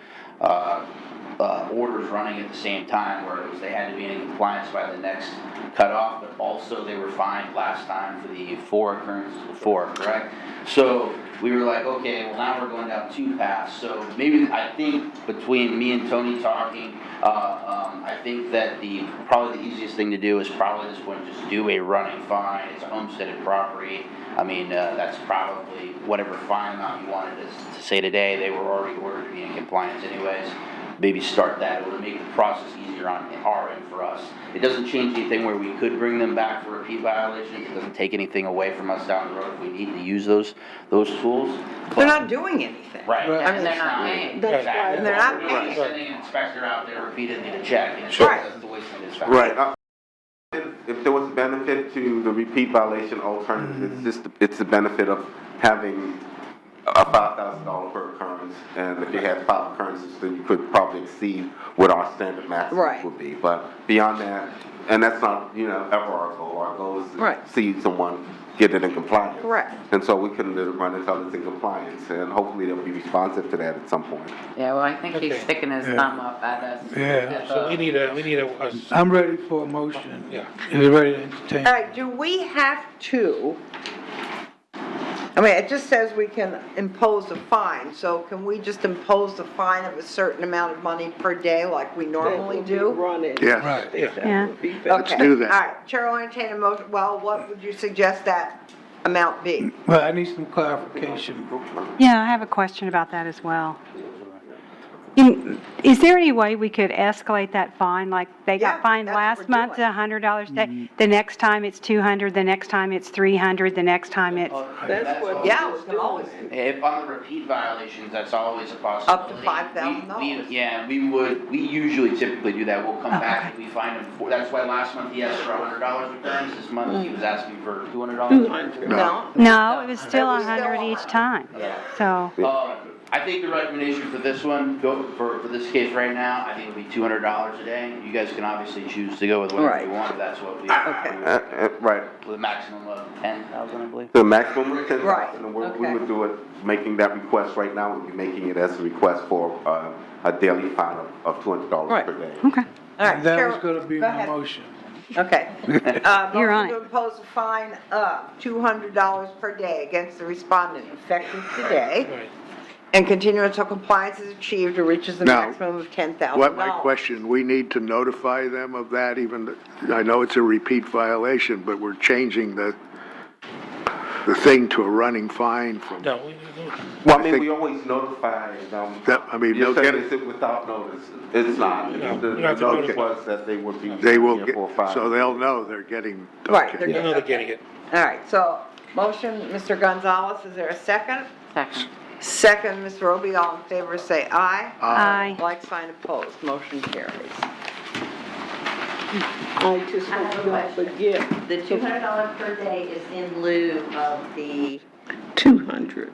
orders running at the same time, where it was they had to be in compliance by the next cutoff, but also they were fined last time for the 4 occurrences before, correct? So we were like, okay, well now we're going down 2 paths. So maybe, I think between me and Tony talking, I think that probably the easiest thing to do is probably this one, just do a running fine. It's a homesteaded property. I mean, that's probably whatever fine amount you wanted to say today. They were already ordered to be in compliance anyways. Maybe start that. It would make the process easier on our end for us. It doesn't change anything where we could bring them back for repeat violations. It doesn't take anything away from us down the road if we need to use those tools. They're not doing anything. Right. I mean, And they're not paying. That's Exactly. why- And they're not We're paying. sending an inspector out there repeatedly to check. And Right. that's the waste of this time. Right. If there was a benefit to the repeat violation alternative, it's the benefit of having a $5,000 per occurrence occurrence, and if you had 5 occurrences, then you could probably exceed what our standard maximum Right. would be. But beyond that, and that's not, ever our goal. Our goal is to Right. see someone get it in compliance. Correct. And so we can run until it's in compliance, and hopefully they'll be responsive to that at some point. Yeah, well, I think he's Okay. sticking his Yeah. thumb up at us. Yeah. So we need a I'm ready for a motion. Yeah. If you're ready to entertain. All right, do we have to, I mean, it just says we can impose a fine, so can we just impose a fine of a certain amount of money per day like we normally do? Running. Yeah, Right. Yeah. let's Okay. do that. All right, Chair will entertain a motion, well, what would you suggest that amount be? Well, I need some clarification. Yeah, I have a question about that as well. Is there any way we could escalate that fine? Like, they Yeah, got fined that's what last we're month doing. $100 a day. The next time it's 200, the next time it's 300, the next time it's, That's what. Yeah, we can always, If on the repeat violations, that's always a possibility. Up to $5,000. Yeah, we usually typically do that, we'll come back and we find him for, that's why last month he asked for $100 returns, this month he was asking for $200. no? no, it was still It was still 100 each 100. time. So, I think the recommendation for this one, for this case right now, I think it would be $200 a day. You guys can obviously choose to go with whatever you Right. want, but that's what we, Okay. Right. with a maximum of 10,000, I believe. The maximum of 10,000, Right, and we okay. would do it, making that request right now, we'd be making it as a request for a daily fine of $200 Right. per day. okay. All right, That Chair- was gonna be go my ahead. motion. Okay. You're on Motion it. to impose a fine of $200 per day against the respondent effective today, Right. and continue until compliance is achieved or reaches the Now, maximum of $10,000. What my question, we need to notify them of that even, I know it's a repeat violation, but we're changing the thing to a running fine from, No, Well, I I mean, think- we always notify, that, I mean, you're they'll saying get is it, it without notice? It's not. No, The you don't have to notice notify. was that they would be. they will here get, for a fine. so they'll know they're getting, Right, okay. they're you know they're getting it. All right, so, motion, Mr. Gonzalez, is there a second? Second. Second, Ms. Roby, all in favor, say aye. Aye. Like sign opposed, motion carries. I just I have a hope you don't question. forget The $200 per day is in lieu of the 200.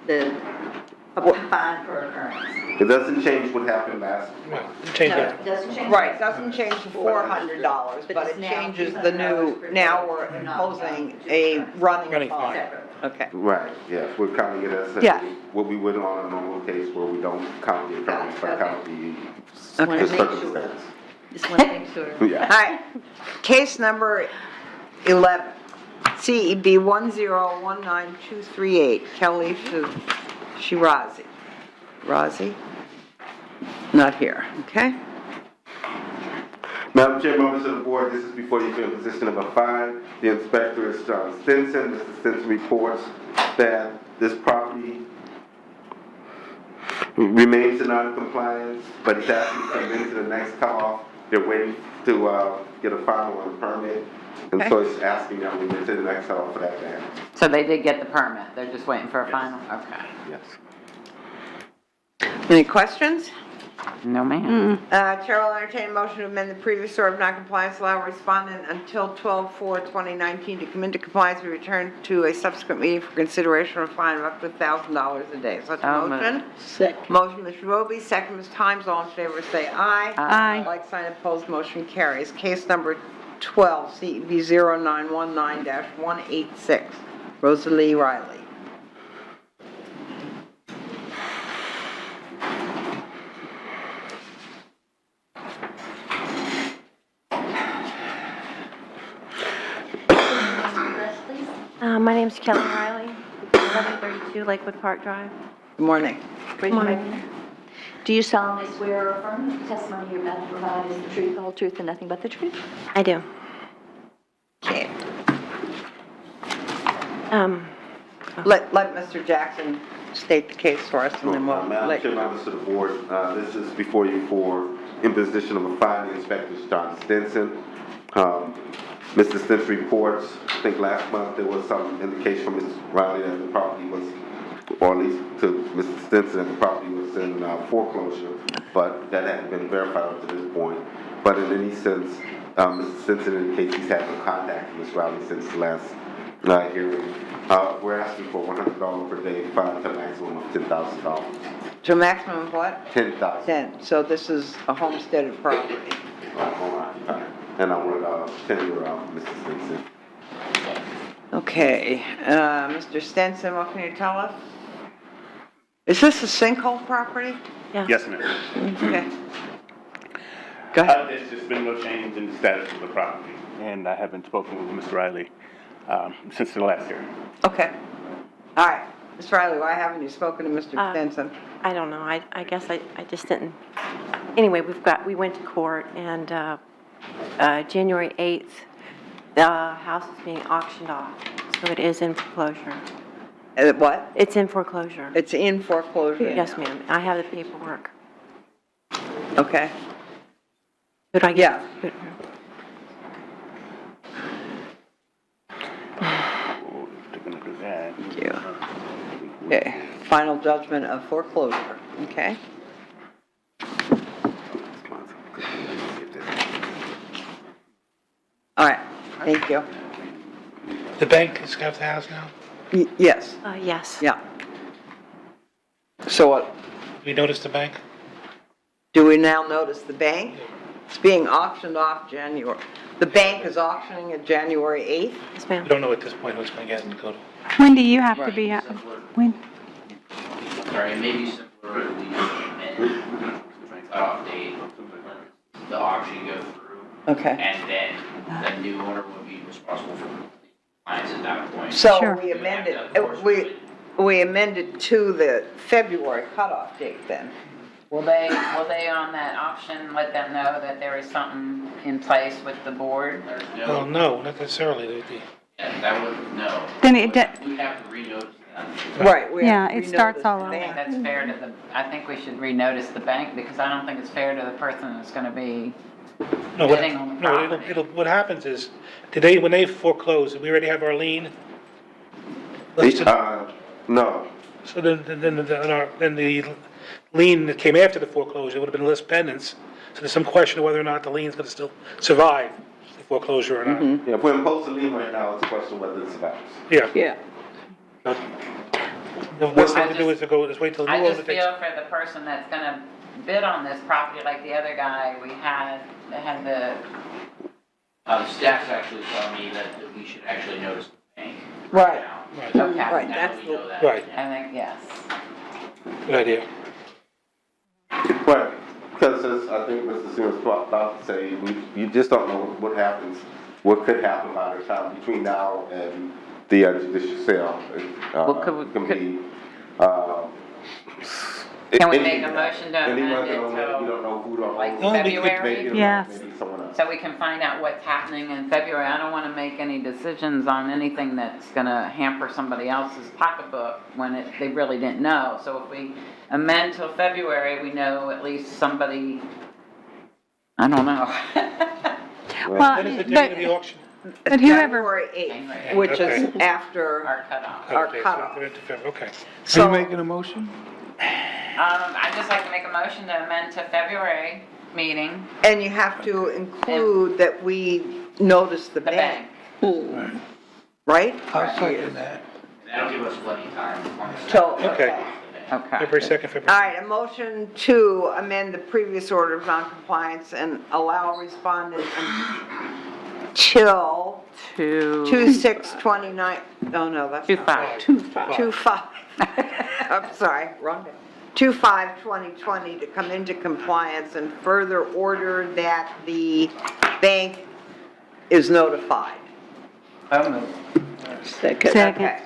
fine per occurrence. It doesn't change what happened last. Right, change No, that. it doesn't change. Right, doesn't change the $400, but it's it now changes $200 the new, per now day. we're We're not imposing counting a running Running fine. Separate. Okay, Right, yes, we're counting it as Yeah. what we would on a normal case where we don't count the occurrence, but count the Wanna the make sure. circumstance. Just want to make sure. Yeah. all right. Case number 11, CEB 1019238, Kelly Shirazi. Razi? Not here, okay? Madam Chair, members of the board, this is before you for imposition of a fine. The inspector is John Stinson. Mr. Stinson reports that this property remains in non-compliance, but he's asking to come into the next cutoff. They're waiting to get a final on permit, and so he's asking that we get to the next cutoff for that variance. So they did get the permit, they're just waiting for a final? Okay. Yes. Any questions? No, ma'am. Chair will entertain a motion to amend the previous order of noncompliance, allow respondent until 12/4/2019 to come into compliance and return to a subsequent meeting for consideration of a fine of up to $1,000 a day. Such a So moved. motion? Second. Motion, Ms. Roby, second, Ms. Times, all in favor say aye. Aye. Like sign opposed, motion carries. Case number 12, CEB 0919-186, Rosalie Riley. My name's Kelly Riley, 1132 Lakewood Park Drive. Good morning. Raise your right hand. Do you solemnly swear or affirm that the testimony you're about to provide is the truth, the whole truth, and nothing but the truth? I do. Okay. Um, Let Mr. Jackson state the case for us, and then we'll Madam let Chair, you. members of the board, this is before you for imposition of a fine. The inspector is John Stinson. Mr. Stinson reports, I think last month there was some indication from Mrs. Riley that the property was, or at least to Mr. Stinson, that the property was in foreclosure, but that hadn't been verified up to this point. But in any sense, Mr. Stinson indicates he's had no contact with Ms. Riley since the last hearing. We're asking for $100 per day, fine to a maximum of $10,000. To a maximum of what? 10,000. 10. So this is a homesteaded property. Right, all right. And I want to tell you, Mr. Stinson. Okay, Mr. Stenson, what can you tell us? Is this a sinkhole property? Yes, ma'am. Okay. Go ahead. There's just been no change in the status of the property, and I haven't spoken with Mr. Riley since the last hearing. Okay. All right. Ms. Riley, why haven't you spoken to Mr. Stenson? I don't know, I guess I just didn't. Anyway, we went to court, and January 8th, the house is being auctioned off, so it is in foreclosure. What? It's in foreclosure. It's in foreclosure? Yes, ma'am, I have the paperwork. Okay. Could I get? Yeah. They're gonna do that. Thank you. Okay, final judgment of foreclosure, okay? All right, thank you. The bank is got the house now? Yes, Yes. yeah. So what, We noticed the bank? do we now notice the bank? It's being auctioned off January, the bank is auctioning it January 8th? Yes, We ma'am. don't know at this point who's going to get it to go to. When do you have to be, when? Sorry, it may be simpler if we amend the cutoff date, the auction go through, Okay. and then the new owner would be responsible for compliance at that point. So Sure. we amended, we amended to the February cutoff date then? Will they on that auction let them know that there is something in place with the board? There's Well, no, no, not necessarily. yeah, that would, no. Then it do- We'd have to renotice them. Right. we Yeah, have to it starts renotice all the over. I think bank. that's fair to I think we should renotice the bank, because I don't think it's fair to the person that's gonna be No, bidding on the property. what happens is, when they foreclose, we already have our lien? listed? No. So then the lien that came after the foreclosure would have been list pendants. So there's some question of whether or not the lien's going to still survive the foreclosure or not. Yeah, if we're imposed a lien right now, it's a question whether it survives. Yeah. Yeah. The best thing to do is just wait till the new I owner just takes. feel for the person that's gonna bid on this property, like the other guy we had, that had the, Staff's actually telling me that we should actually notice the bank. Right, Right, okay, right, Now that's that we know the, that. Right. I think, yes. Good idea. Right, because as I think Mr. Simmons about to say, you just don't know what happens, what could happen by the time between now and the judicial sale. Well, It can be, Can we any- make a motion to anyone amend it that don't know- You to, don't know who to. like, maybe February? Yes. Maybe someone else. So we can find out what's happening in February? I don't wanna make any decisions on anything that's gonna hamper somebody else's pocketbook when they really didn't know. So if we amend till February, we know at least somebody, I don't know. Well, When is the date of the auction? but whoever, January 8th, which is Okay. after Our cutoff. our Okay, so cutoff. they're into February. Okay. Are you So, making a motion? I'd just like to make a motion to amend to February meeting, and you have to include that we notice the the bank, bank. right? I'll second that. That'll give us plenty of time. So, Okay. Okay. February 2nd, All February. right, a motion to amend the previous order of noncompliance and allow respondent until 2/6/29, oh no, that's. 2/5. 2/5. I'm sorry, wrong day. 2/5/2020 to come into compliance and further order that the bank is notified. Second. Okay.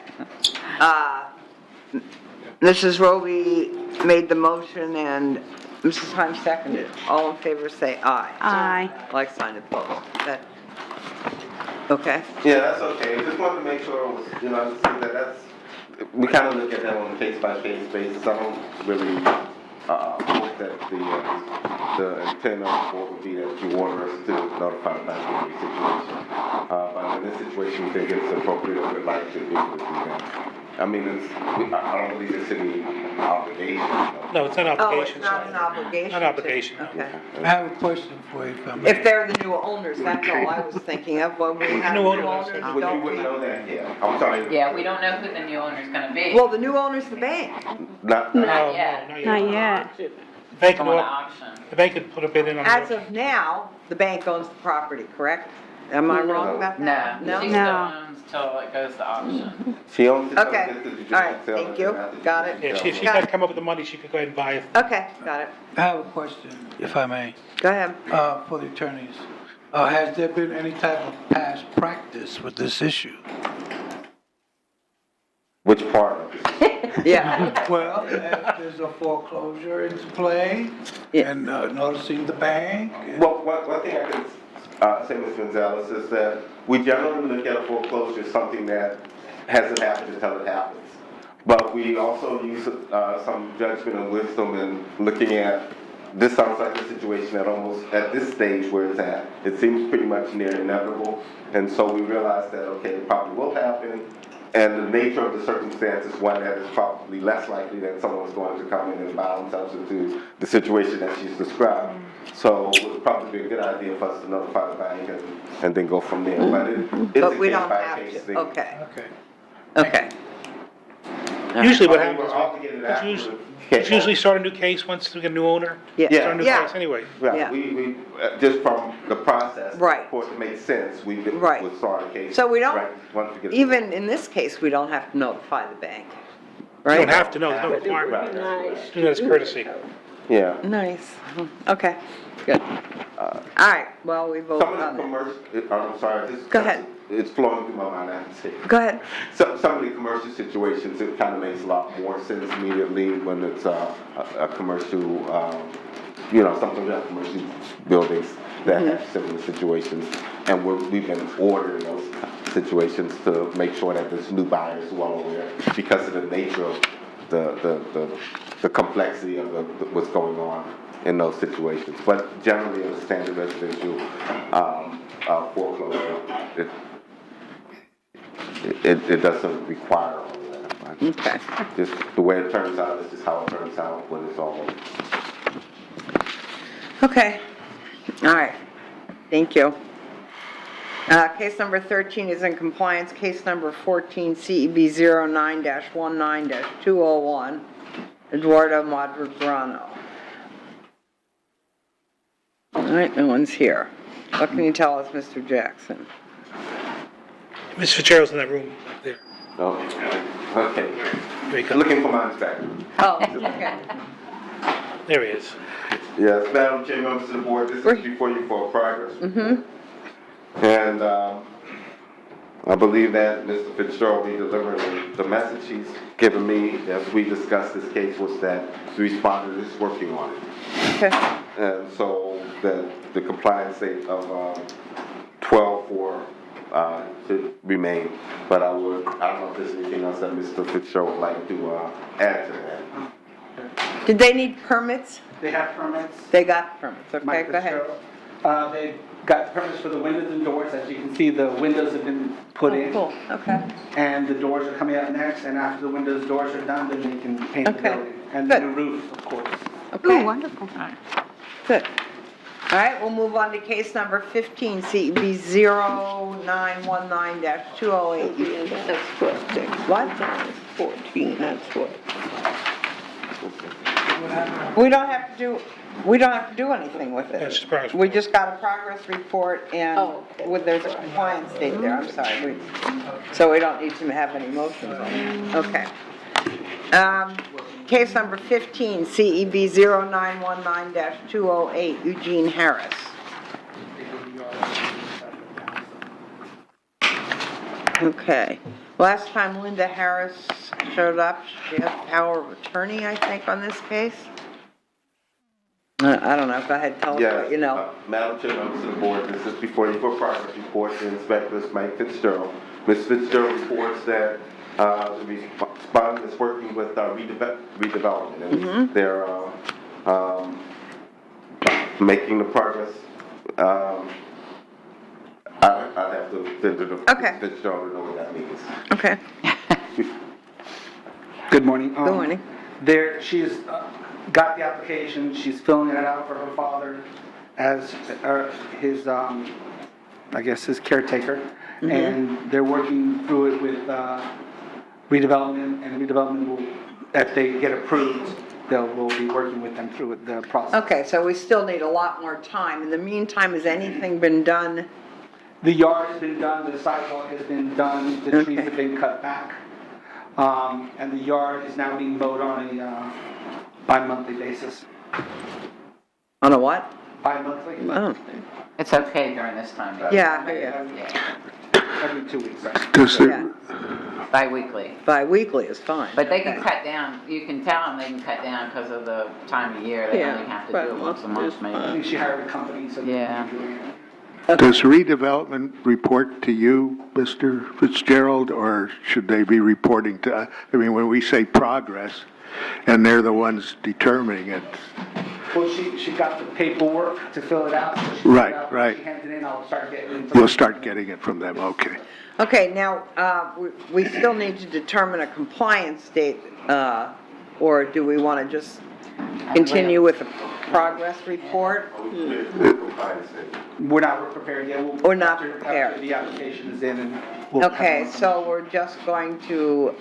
Mrs. Roby made the motion and Mrs. Heim seconded. All in favor say aye. aye. Like sign opposed. That, okay? Yeah, that's okay. Just wanted to make sure it was, that's, we kind of look at that on a case-by-case basis. I don't really, hope that the intent of the board would be that you order us to notify the bank in every situation. But in this situation, we think it's appropriate or would like to be able to do that. I mean, I don't believe it's any obligation. No, it's not an Oh, obligation. it's not an obligation? Not an obligation, no. Okay. I have a question for you, if I may. If they're the new owners, that's all I was thinking of, when we have New new owner, owners, that's- Would you don't wouldn't we? know that, yeah, I'm sorry. Yeah, we don't know who the new owner's gonna be. Well, the new owner's the bank. Not, Not yet. Not yet. The bank Going to could, auction. the bank could put a bid in on As it. of now, the bank owns the property, correct? Am I wrong about No, that? she still owns till it goes to auction. she owns it. Okay. All right, thank you. Got it. Yeah, if she's got to come up with the money, she could go ahead and buy it. Okay, got it. I have a question, if I may, Go ahead. for the attorneys. Has there been any type of past practice with this issue? Which part of it? Yeah. Well, if there's a foreclosure into play, and noticing the bank. Well, one thing I can say, Ms. Gonzalez, is that we generally look at a foreclosure as something that hasn't happened until it happens. But we also use some judgment and wisdom in looking at, this sounds like a situation that almost, at this stage where it's at, it seems pretty much near inevitable. And so we realize that, okay, it probably will happen. And the nature of the circumstance is one that is probably less likely that someone's going to come in and bow themselves into the situation that she's described. So it would probably be a good idea for us to notify the bank and then go from there. But it's But a we case don't by have case to, thing. okay, Okay. okay. Usually what We're happens, obligated it's after usually, the- it's usually start a new case once we get a new owner. Yeah. Start a new Yeah. case anyway. Yeah. Right, we, just from the process. Right. For it to make sense, we Right. would start a case. So we don't- Right, once we get. Even in this case, we don't have to notify the bank, You right? don't have to, no, there's no But it would requirement. be nice. Do that as courtesy. Yeah. Nice, okay, good. All right, well, we voted Some of on the it. commercial, I'm sorry, this. Go ahead. It's flowing through my mind, I have to say. Go ahead. Some of the commercial situations, it kind of makes a lot more sense immediately when it's a commercial, something like commercial buildings that have similar situations. And we've been ordering those situations to make sure that there's new buyers well aware because of the nature of the complexity of what's going on in those situations. But generally, in a standard residential foreclosure, it doesn't require all of that. Okay. Just the way it turns out is just how it turns out when it's all over. Okay, all right, thank you. Case number 13 is in compliance, case number 14, CEB 09-19-201, Eduardo Madragrano. All right, no one's here. What can you tell us, Mr. Jackson? Ms. Fitzgerald's in that room up there. Okay. There you go. Looking for my inspector. Oh, okay. There he is. Yes, Madam Chair, members of the board, this is before you for progress. Mm-hmm. And I believe that Mr. Fitzgerald will be delivering the message he's given me as we discussed this case was that the respondent is working on it. Okay. And so the compliance date of 12/4 should remain. But I don't know if there's anything else that Mr. Fitzgerald would like to add to that. Did they need permits? They have permits. They got permits, okay, Mike go ahead. Fitzgerald. They got permits for the windows and doors. As you can see, the windows have been put Oh, in. cool, okay. And the doors are coming out next, and after the windows, doors are done, then they can paint the Okay, building. And the good. new roof, of course. Okay. Wonderful. Good. All right, we'll move on to case number 15, CEB 0919-208. That's correct. What? 14, that's what. We don't have to do anything with it. That's just progress We just got a progress report and Oh, okay. there's a compliance date there, I'm sorry. So we don't need to have any motions on it. Okay. Case number 15, CEB 0919-208, Eugene Harris. Okay. Last time Linda Harris showed up, she has power of attorney, I think, on this case. I don't know, go ahead, tell us what you know. Madam Chair, members of the board, this is before you for progress report. The inspector is Mike Fitzgerald. Ms. Fitzgerald reports that the respondent is working with redevelopment. And they're making the progress. I'd have to send to the Okay. Fitzgerald to know what that means. Okay. Good morning. Good morning. She's got the application, she's filling it out for her father as his, I guess, his caretaker. And they're working through it with redevelopment, and redevelopment will, if they get approved, we'll be working with them through the process. Okay, so we still need a lot more time. In the meantime, has anything been done? The yard has been done, the sidewalk has been done, the trees have been cut back. And the yard is now being mowed on a bi-monthly basis. On a what? Bi-monthly? Oh. It's okay during this time. though. Yeah. Every 2 weeks. Does Yeah. Bi-weekly. Bi-weekly is fine. But they can cut down, you can tell them they can cut down because of the time of year. They only have to do it once a month I maybe. think she hired a company, so they're Yeah. doing it. Does redevelopment report to you, Mr. Fitzgerald, or should they be reporting to, I mean, when we say progress, and they're the ones determining it? Well, she got the paperwork to fill it out. So she filled it Right, out. right. She handed it in, I'll start getting it. You'll start getting it from them, okay. Okay, now, we still need to determine a compliance date, or do we want to just continue with the progress report? We're not prepared yet. We're not after prepared. The application is in and we'll. Okay, so we're just going to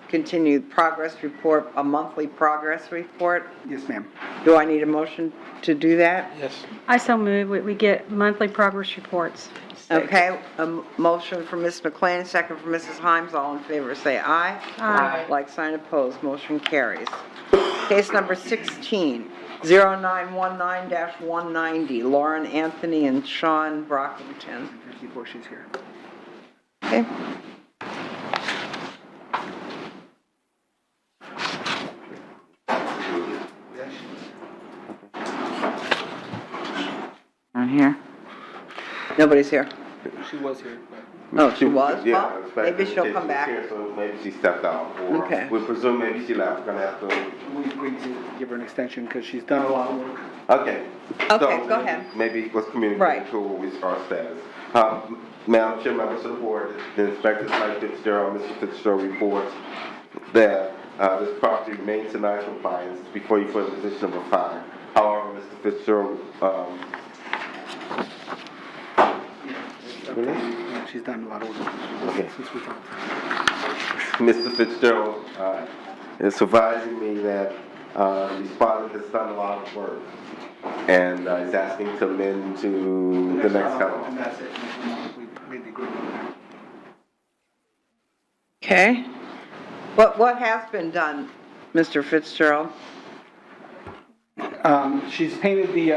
continue progress report, a monthly progress report? Yes, ma'am. Do I need a motion to do that? Yes. I so move, we get monthly progress reports. Okay, a motion from Ms. McLean, second from Mrs. Himes, all in favor say aye. Aye. Like sign opposed, motion carries. Case number 16, 0919-190, Lauren Anthony and Sean Brockington. Before she's here. Okay. On here? Nobody's here. She was here. Oh, she was? Yeah, Well, expect maybe her she'll to come take back. care, so maybe she stepped out, or Okay. we presume maybe she left, we're gonna have to, We agreed to give her an extension because she's done a lot of work. okay. Okay, So go ahead. Maybe let's communicate Right. to what we, our status. Madam Chair, members of the board, the inspector, Mike Fitzgerald, Mr. Fitzgerald reports that, this property remains in non-compliance before you put a position of a fine. However, Mr. Fitzgerald, Really? Yeah, she's done a lot of work. Okay. Since we talked. Mr. Fitzgerald, is advising me that, the respondent has done a lot of work and, is asking to amend to the next And couple. that's it. We made the agreement. Okay. What has been done, Mr. Fitzgerald? She's painted the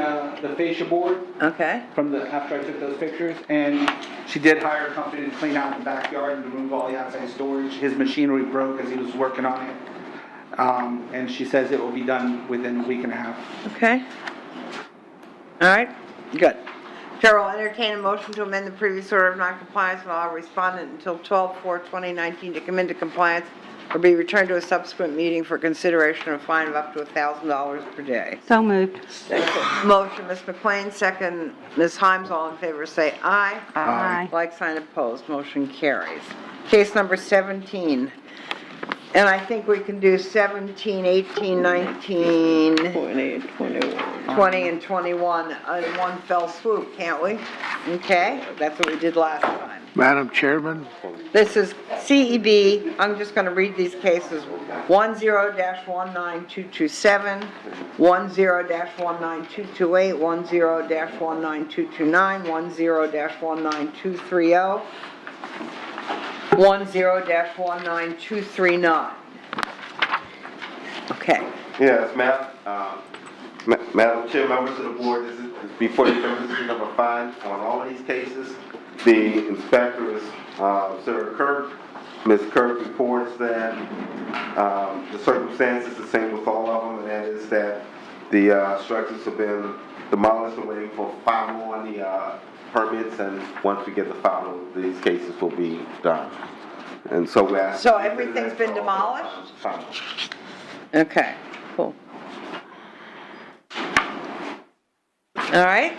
fascia board Okay. from after I took those pictures, and she did hire a company to clean out the backyard and remove all the outside storage. His machinery broke as he was working on it. And she says it will be done within a week and a half. Okay. All right, good. Chair will entertain a motion to amend the previous order of noncompliance and allow respondent until 12/4/2019 to come into compliance or be returned to a subsequent meeting for consideration of a fine of up to $1,000 per day. So moved. Motion, Ms. McLean, second, Ms. Himes, all in favor say aye. Aye. Like sign opposed, motion carries. Case number 17, and I think we can do 17, 18, 19, 20, and 21 in one fell swoop, can't we? Okay, that's what we did last time. Madam Chairman? This is CEB, I'm just going to read these cases, 10-19227, 10-19228, 10-19229, 10-19230, 10-19239. Okay. Yes, Madam Chair, members of the board, this is before the imposition of a fine on all of these cases. The inspector is, Sarah Kirk. Ms. Kirk reports that, the circumstances the same with all of them, and that is that the, structures have been demolished and waiting for final on the, permits, and once we get the final, these cases will be done. And so we ask. So everything's been demolished? Final. Okay, cool. All right,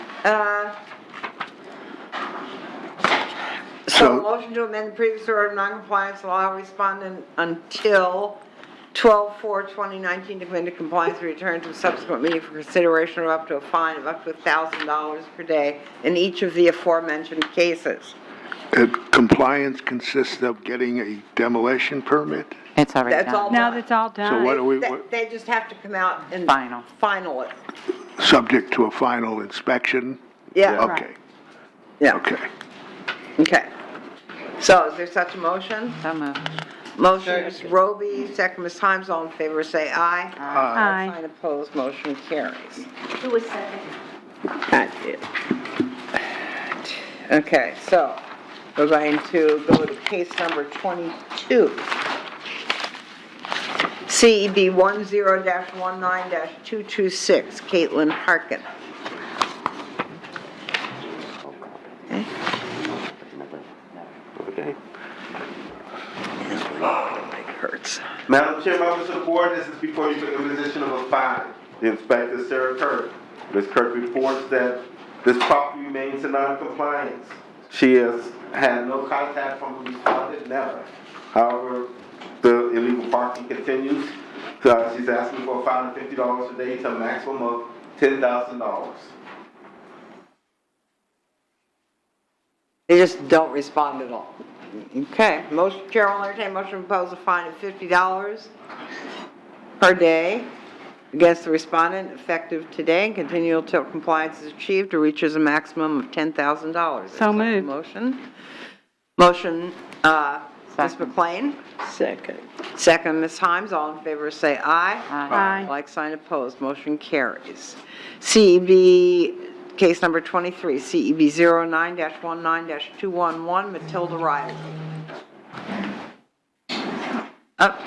so So- motion to amend the previous order of noncompliance, allow respondent until 12/4/2019 to come into compliance and return to a subsequent meeting for consideration of up to a fine of up to $1,000 per day in each of the aforementioned cases. Compliance consists of getting a demolition permit? It's already That's all done. Now done. that's all done. So what do we, They just have to come out and Final. final it. subject to a final inspection? Yeah, Okay, yeah, okay. okay. So is there such a motion? So moved. Motion, Ms. Roby, second, Ms. Himes, all in favor, say aye. Aye. Sign opposed, motion carries. Who was second? I did. Okay, so we're going to go to case number 22. CEB 10-19-226, Caitlin Harkin. Okay. Okay. It hurts. Madam Chair, members of the board, this is before you for the imposition of a fine. The inspector, Sarah Kirk. Ms. Kirk reports that this property remains in non-compliance. She has had no contact from the respondent, never. However, the illegal parking continues. She's asking for a fine of $50 a day to a maximum of $10,000. They just don't respond at all. Okay, motion, Chair will entertain a motion to impose a fine of $50 per day against the respondent effective today and continue until compliance is achieved or reaches a maximum of $10,000. So moved. Motion. Motion, Ms. McLean. Second. Second, Ms. Himes. All in favor say aye. Aye. Like sign opposed, motion carries. CEB, case number 23, CEB 09-19-211, Matilda Riley. Up.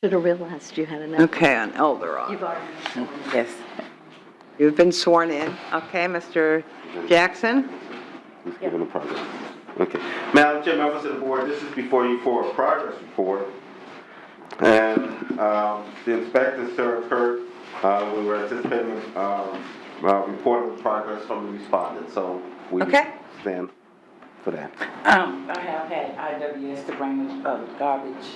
Should have realized you had enough. Okay, on Eldorado. You've already. Yes. You've been sworn in. Okay, Mr. Jackson? Who's giving the progress? Okay. Madam Chair, members of the board, this is before you for a progress report. And the inspector, Sarah Kirk, we were anticipating reporting of progress from the respondent, so we Okay. stand for that. I have had IWS to bring the garbage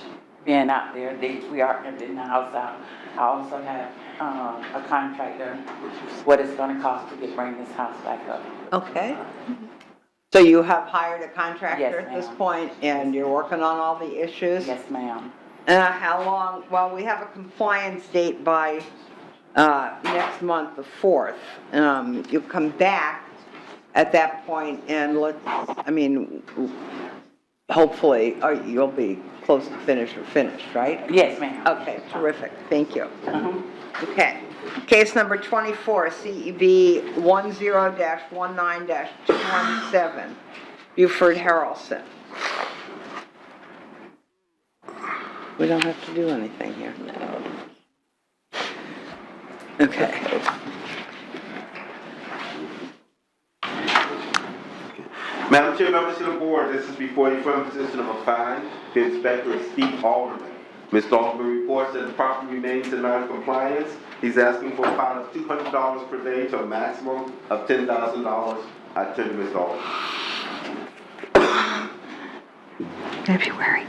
bin out there. We are emptying the house out. I also have a contractor, what it's gonna cost to bring this house back up. Okay. So you have hired a contractor Yes, at this ma'am. point, and you're working on all the issues? Yes, ma'am. How long, well, we have a compliance date by next month, the 4th. You'll come back at that point and hopefully, you'll be close to finished, right? Yes, ma'am. Okay, terrific, thank you. Okay, case number 24, CEB 10-19-217, Buford Harrelson. We don't have to do anything here. No. Okay. Madam Chair, members of the board, this is before you for imposition of a fine. The inspector is Steve Alderman. Mr. Alderman reports that the property remains in non-compliance. He's asking for a fine of $200 per day to a maximum of $10,000. I turn to Ms. Alderman. February.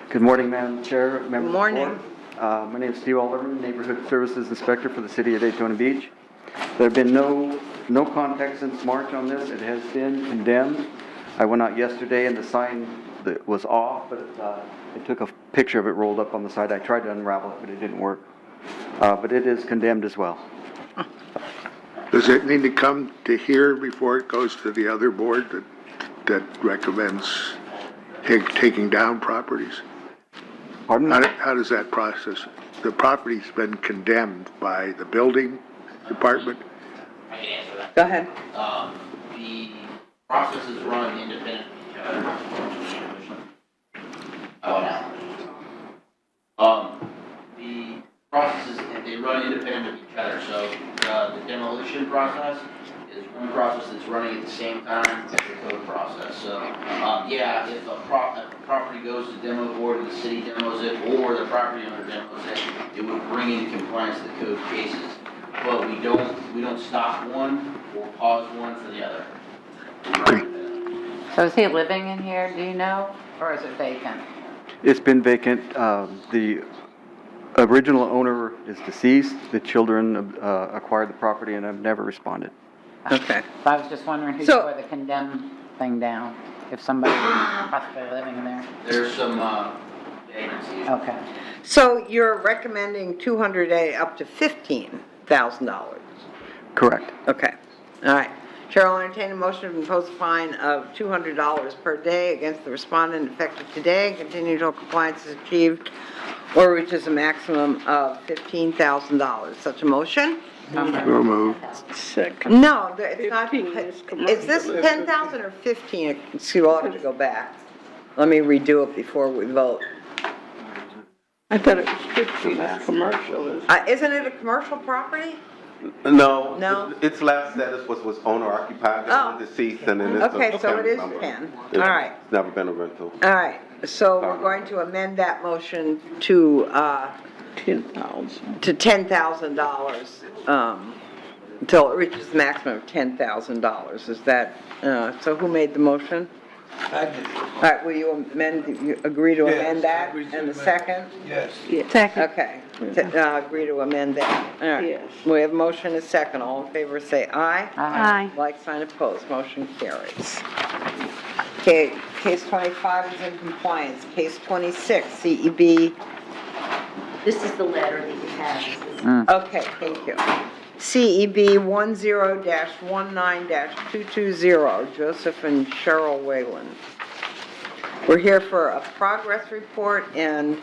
Good morning, Madam Chair, members of the Morning. board. My name is Steve Alderman, Neighborhood Services Inspector for the City of Daytona Beach. There have been no contact since March on this. It has been condemned. I went out yesterday and the sign that was off, but I took a picture of it rolled up on the side. I tried to unravel it, but it didn't work. But it is condemned as well. Does it need to come to here before it goes to the other board that recommends taking down properties? Pardon? How does that process? The property's been condemned by the building department? I can answer that. Go ahead. The process is run independent of each other. The processes, they run independent of each other, so the demolition process is one process that's running at the same time as the code process. So, yeah, if a property goes to demo board and the city demos it, or the property owner demos it, it would bring into compliance the code cases. But we don't stop one or pause one for the other. So is he living in here, do you know? or is it vacant? It's been vacant. The original owner is deceased. The children acquired the property and have never responded. Okay. I was just wondering who So- tore the condemned thing down, if somebody possibly living in there. There's some, vacancies. Okay. So you're recommending 200A up to $15,000? Correct. Okay, all right. Chair will entertain a motion to impose a fine of $200 per day against the respondent effective today and continue until compliance is achieved or reaches a maximum of $15,000. Such a motion? So moved. Second. No, it's not. 15 is Is this commercial. 10,000 or 15? See, we'll have to go back. Let me redo it before we vote. I thought it was 15, it's commercial. Isn't it a commercial property? No. No? Its last status was owner occupied, Oh. and deceased, and then it's a Okay, so it is number. 10. It's All right. never been a rental. All right, so we're going to amend that motion to, 10,000. to $10,000, until it reaches the maximum of $10,000. Is that, so who made the motion? I did. All right, will you amend, you agree to Yes, amend that? agree to And the amend. second? Yes. Second. Okay, agree to amend that. All right. Yes. We have motion and a second. All in favor, say aye. Aye. Like sign opposed, motion carries. Okay, case 25 is in compliance. Case 26, CEB. This is the letter that you have. Okay, thank you. CEB 10-19-220, Joseph and Cheryl Whalen. We're here for a progress report and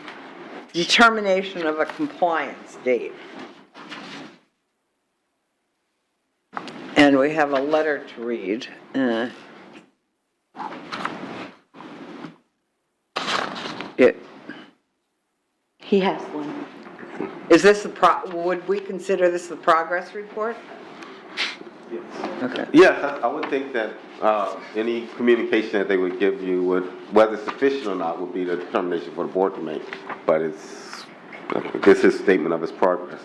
determination of a compliance date. And we have a letter to read. He has one. Is this would we consider this the progress report? Okay. Yes, I would think that any communication that they would give you would, whether sufficient or not, would be the determination for the board to make. But this is a statement of its progress.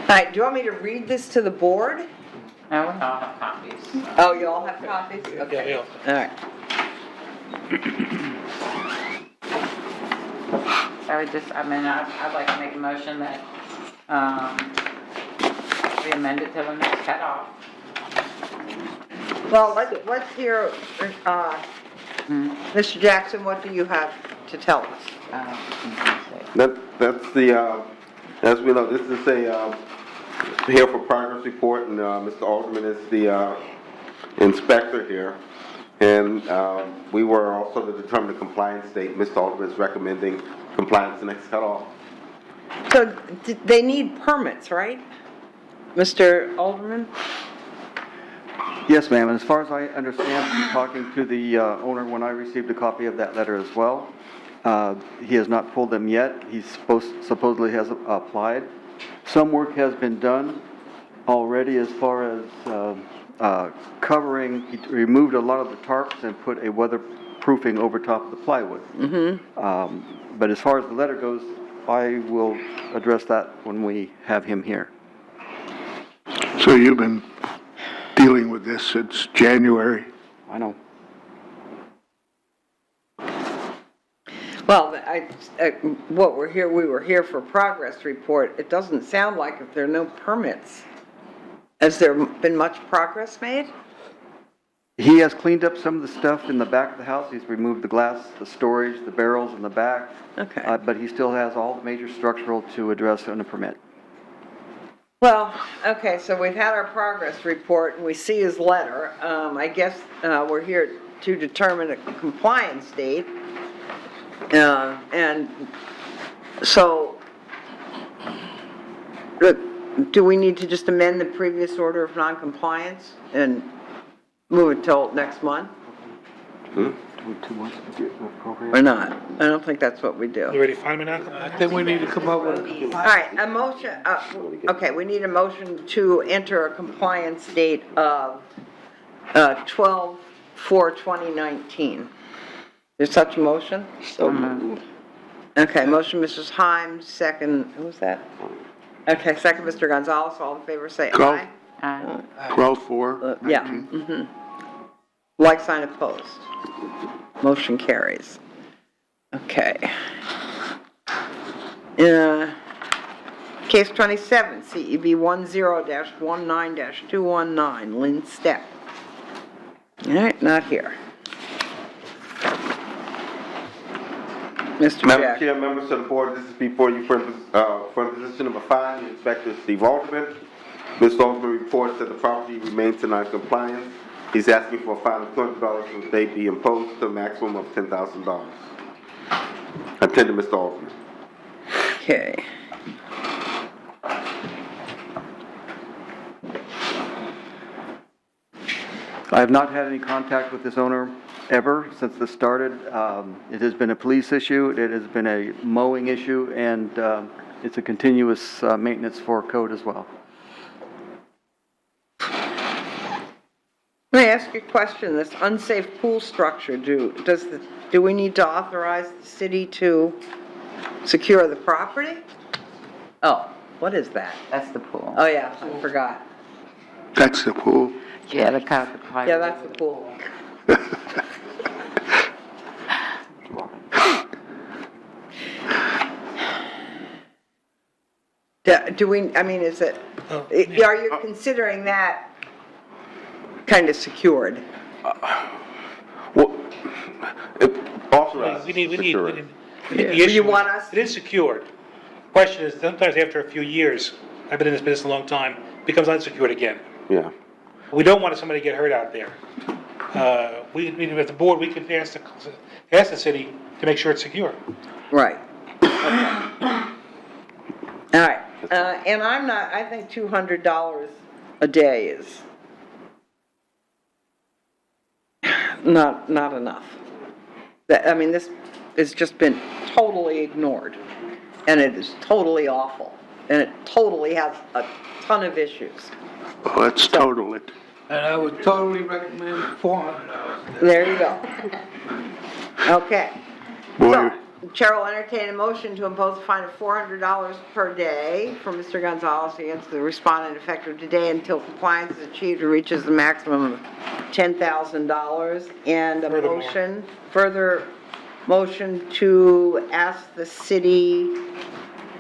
All right, do you want me to read this to the board? No, we all have copies. Oh, you all have copies? Okay. Yeah. All right. I'd like to make a motion that, we amend it to the next cutoff. Well, let's hear, Mr. Jackson, what do you have to tell us? That's the, as we know, this is a, here for progress report, and Mr. Alderman is the inspector here. And we were also to determine the compliance date. Mr. Alderman is recommending compliance the next cutoff. So they need permits, right? Mr. Alderman? Yes, ma'am. And as far as I understand from talking to the owner when I received a copy of that letter as well, he has not pulled them yet. He supposedly has applied. Some work has been done already as far as covering. He removed a lot of the tarps and put a weatherproofing over top of the plywood. Mm-hmm. But as far as the letter goes, I will address that when we have him here. So you've been dealing with this since January? I know. Well, we were here for progress report. It doesn't sound like if there are no permits. Has there been much progress made? He has cleaned up some of the stuff in the back of the house. He's removed the glass, the storage, the barrels in the back. Okay. But he still has all the major structural to address on a permit. Well, okay, so we've had our progress report and we see his letter. I guess we're here to determine a compliance date. And so, do we need to just amend the previous order of noncompliance and move it till next month? Or not? I don't think that's what we do. You ready to find me now? I think we need to come up with a All right, a motion, okay, we need a motion to enter a compliance date of 12/4/2019. Is such a motion? So moved. Okay, motion, Mrs. Himes, second, who was that? Okay, second, Mr. Gonzalez, all in favor, say Twelve. aye. Aye. 12/4. Yeah. Like sign opposed. Motion carries. Okay. Case 27, CEB 10-19-219, Lynn Stepp. All right, not here. Mr. Madam Jack. Chair, members of the board, this is before you for position number 5, the Inspector Steve Alderman. Mr. Alderman reports that the property remains in non-compliance. He's asking for a fine of $200 and they be imposed to a maximum of $10,000. Attended, Mr. Alderman. Okay. I have not had any contact with this owner ever since this started. It has been a police issue, it has been a mowing issue, and it's a continuous maintenance for code as well. Let me ask you a question. This unsafe pool structure, do we need to authorize the city to secure the property? Oh, what is that? That's the pool. Oh, yeah, I forgot. That's the pool. Yeah, the cut, the pipe. Yeah, that's the pool. Do we, I mean, is it, are you considering that kind of secured? Authorized. We need the Do issue. you want us? It is secured. Question is, sometimes after a few years, I've been in this business a long time, it becomes unsecured again. Yeah. We don't want somebody to get hurt out there. As the board, we can ask the city to make sure it's secure. Right. All right, and I think $200 a day is not enough. I mean, this has just been totally ignored, and it is totally awful, and it totally has a ton of issues. Well, let's total it. And I would totally recommend $400. There you go. Okay. Boy, So, Chair will entertain a motion to impose a fine of $400 per day for Mr. Gonzalez against the respondent effective today until compliance is achieved or reaches the maximum of $10,000. And a further motion to ask the city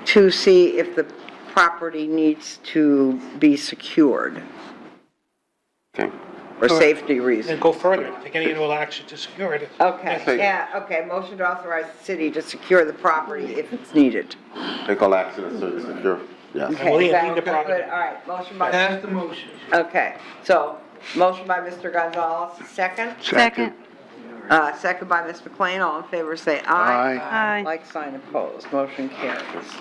to see if the property needs to be secured Okay. for safety reasons. And go further, take any individual action to secure it. Okay, yeah, okay, motion to authorize the city to secure the property if it's needed. Take all action as soon as secure. Yes. Okay, Well, is that leave the good? property. All right, motion by, Pass the motion. okay, so, motion by Mr. Gonzalez, second? Second. Second by Ms. McLean, all in favor say aye. Aye. Like sign opposed, motion carries.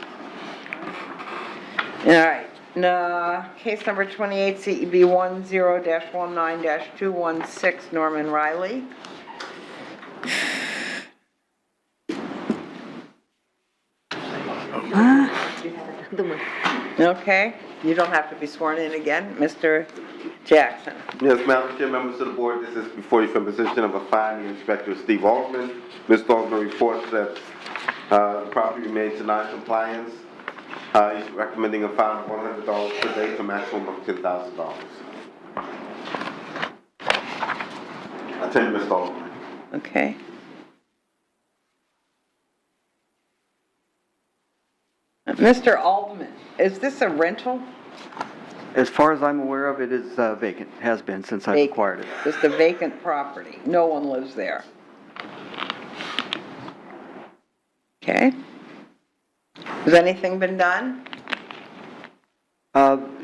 All right, now, case number 28, CEB 10-19-216, Norman Riley. Okay, you don't have to be sworn in again, Mr. Jackson. Yes, Madam Chair, members of the board, this is before you for position of a fine, the Inspector Steve Alderman. Mr. Alderman reports that the property remains in non-compliance. He's recommending a fine of $100 per day to a maximum of $10,000. I tell you, Mr. Alderman. Okay. Mr. Alderman, is this a rental? As far as I'm aware of, it is vacant, has been since I've Vacant. acquired it. Just a vacant property, no one lives there. Okay. Has anything been done?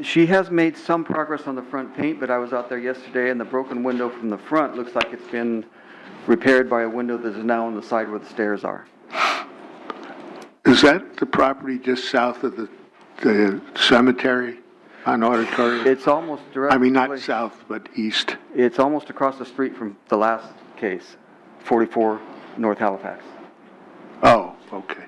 She has made some progress on the front paint, but I was out there yesterday and the broken window from the front looks like it's been repaired by a window that is now on the side where the stairs are. Is that the property just south of the cemetery on Auditorium? It's almost directly. I mean, not south, but east. It's almost across the street from the last case, 44 North Halifax. Oh, okay.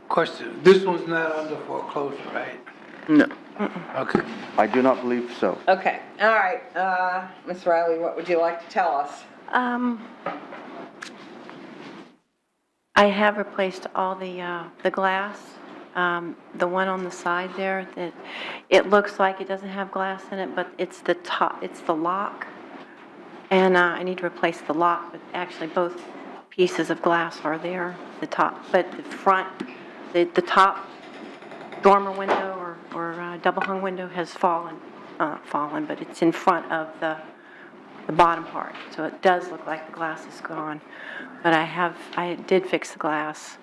Question, this one's not under foreclosure, right? No. Okay. I do not believe so. Okay, all right, Ms. Riley, what would you like to tell us? I have replaced all the glass. The one on the side there, that it looks like it doesn't have glass in it, but it's the top, it's the lock. And I need to replace the lock, but actually both pieces of glass are there, the top. But the front, the top dormer window or double hung window has fallen, but it's in front of the bottom part. So it does look like the glass is gone. But I did fix the glass.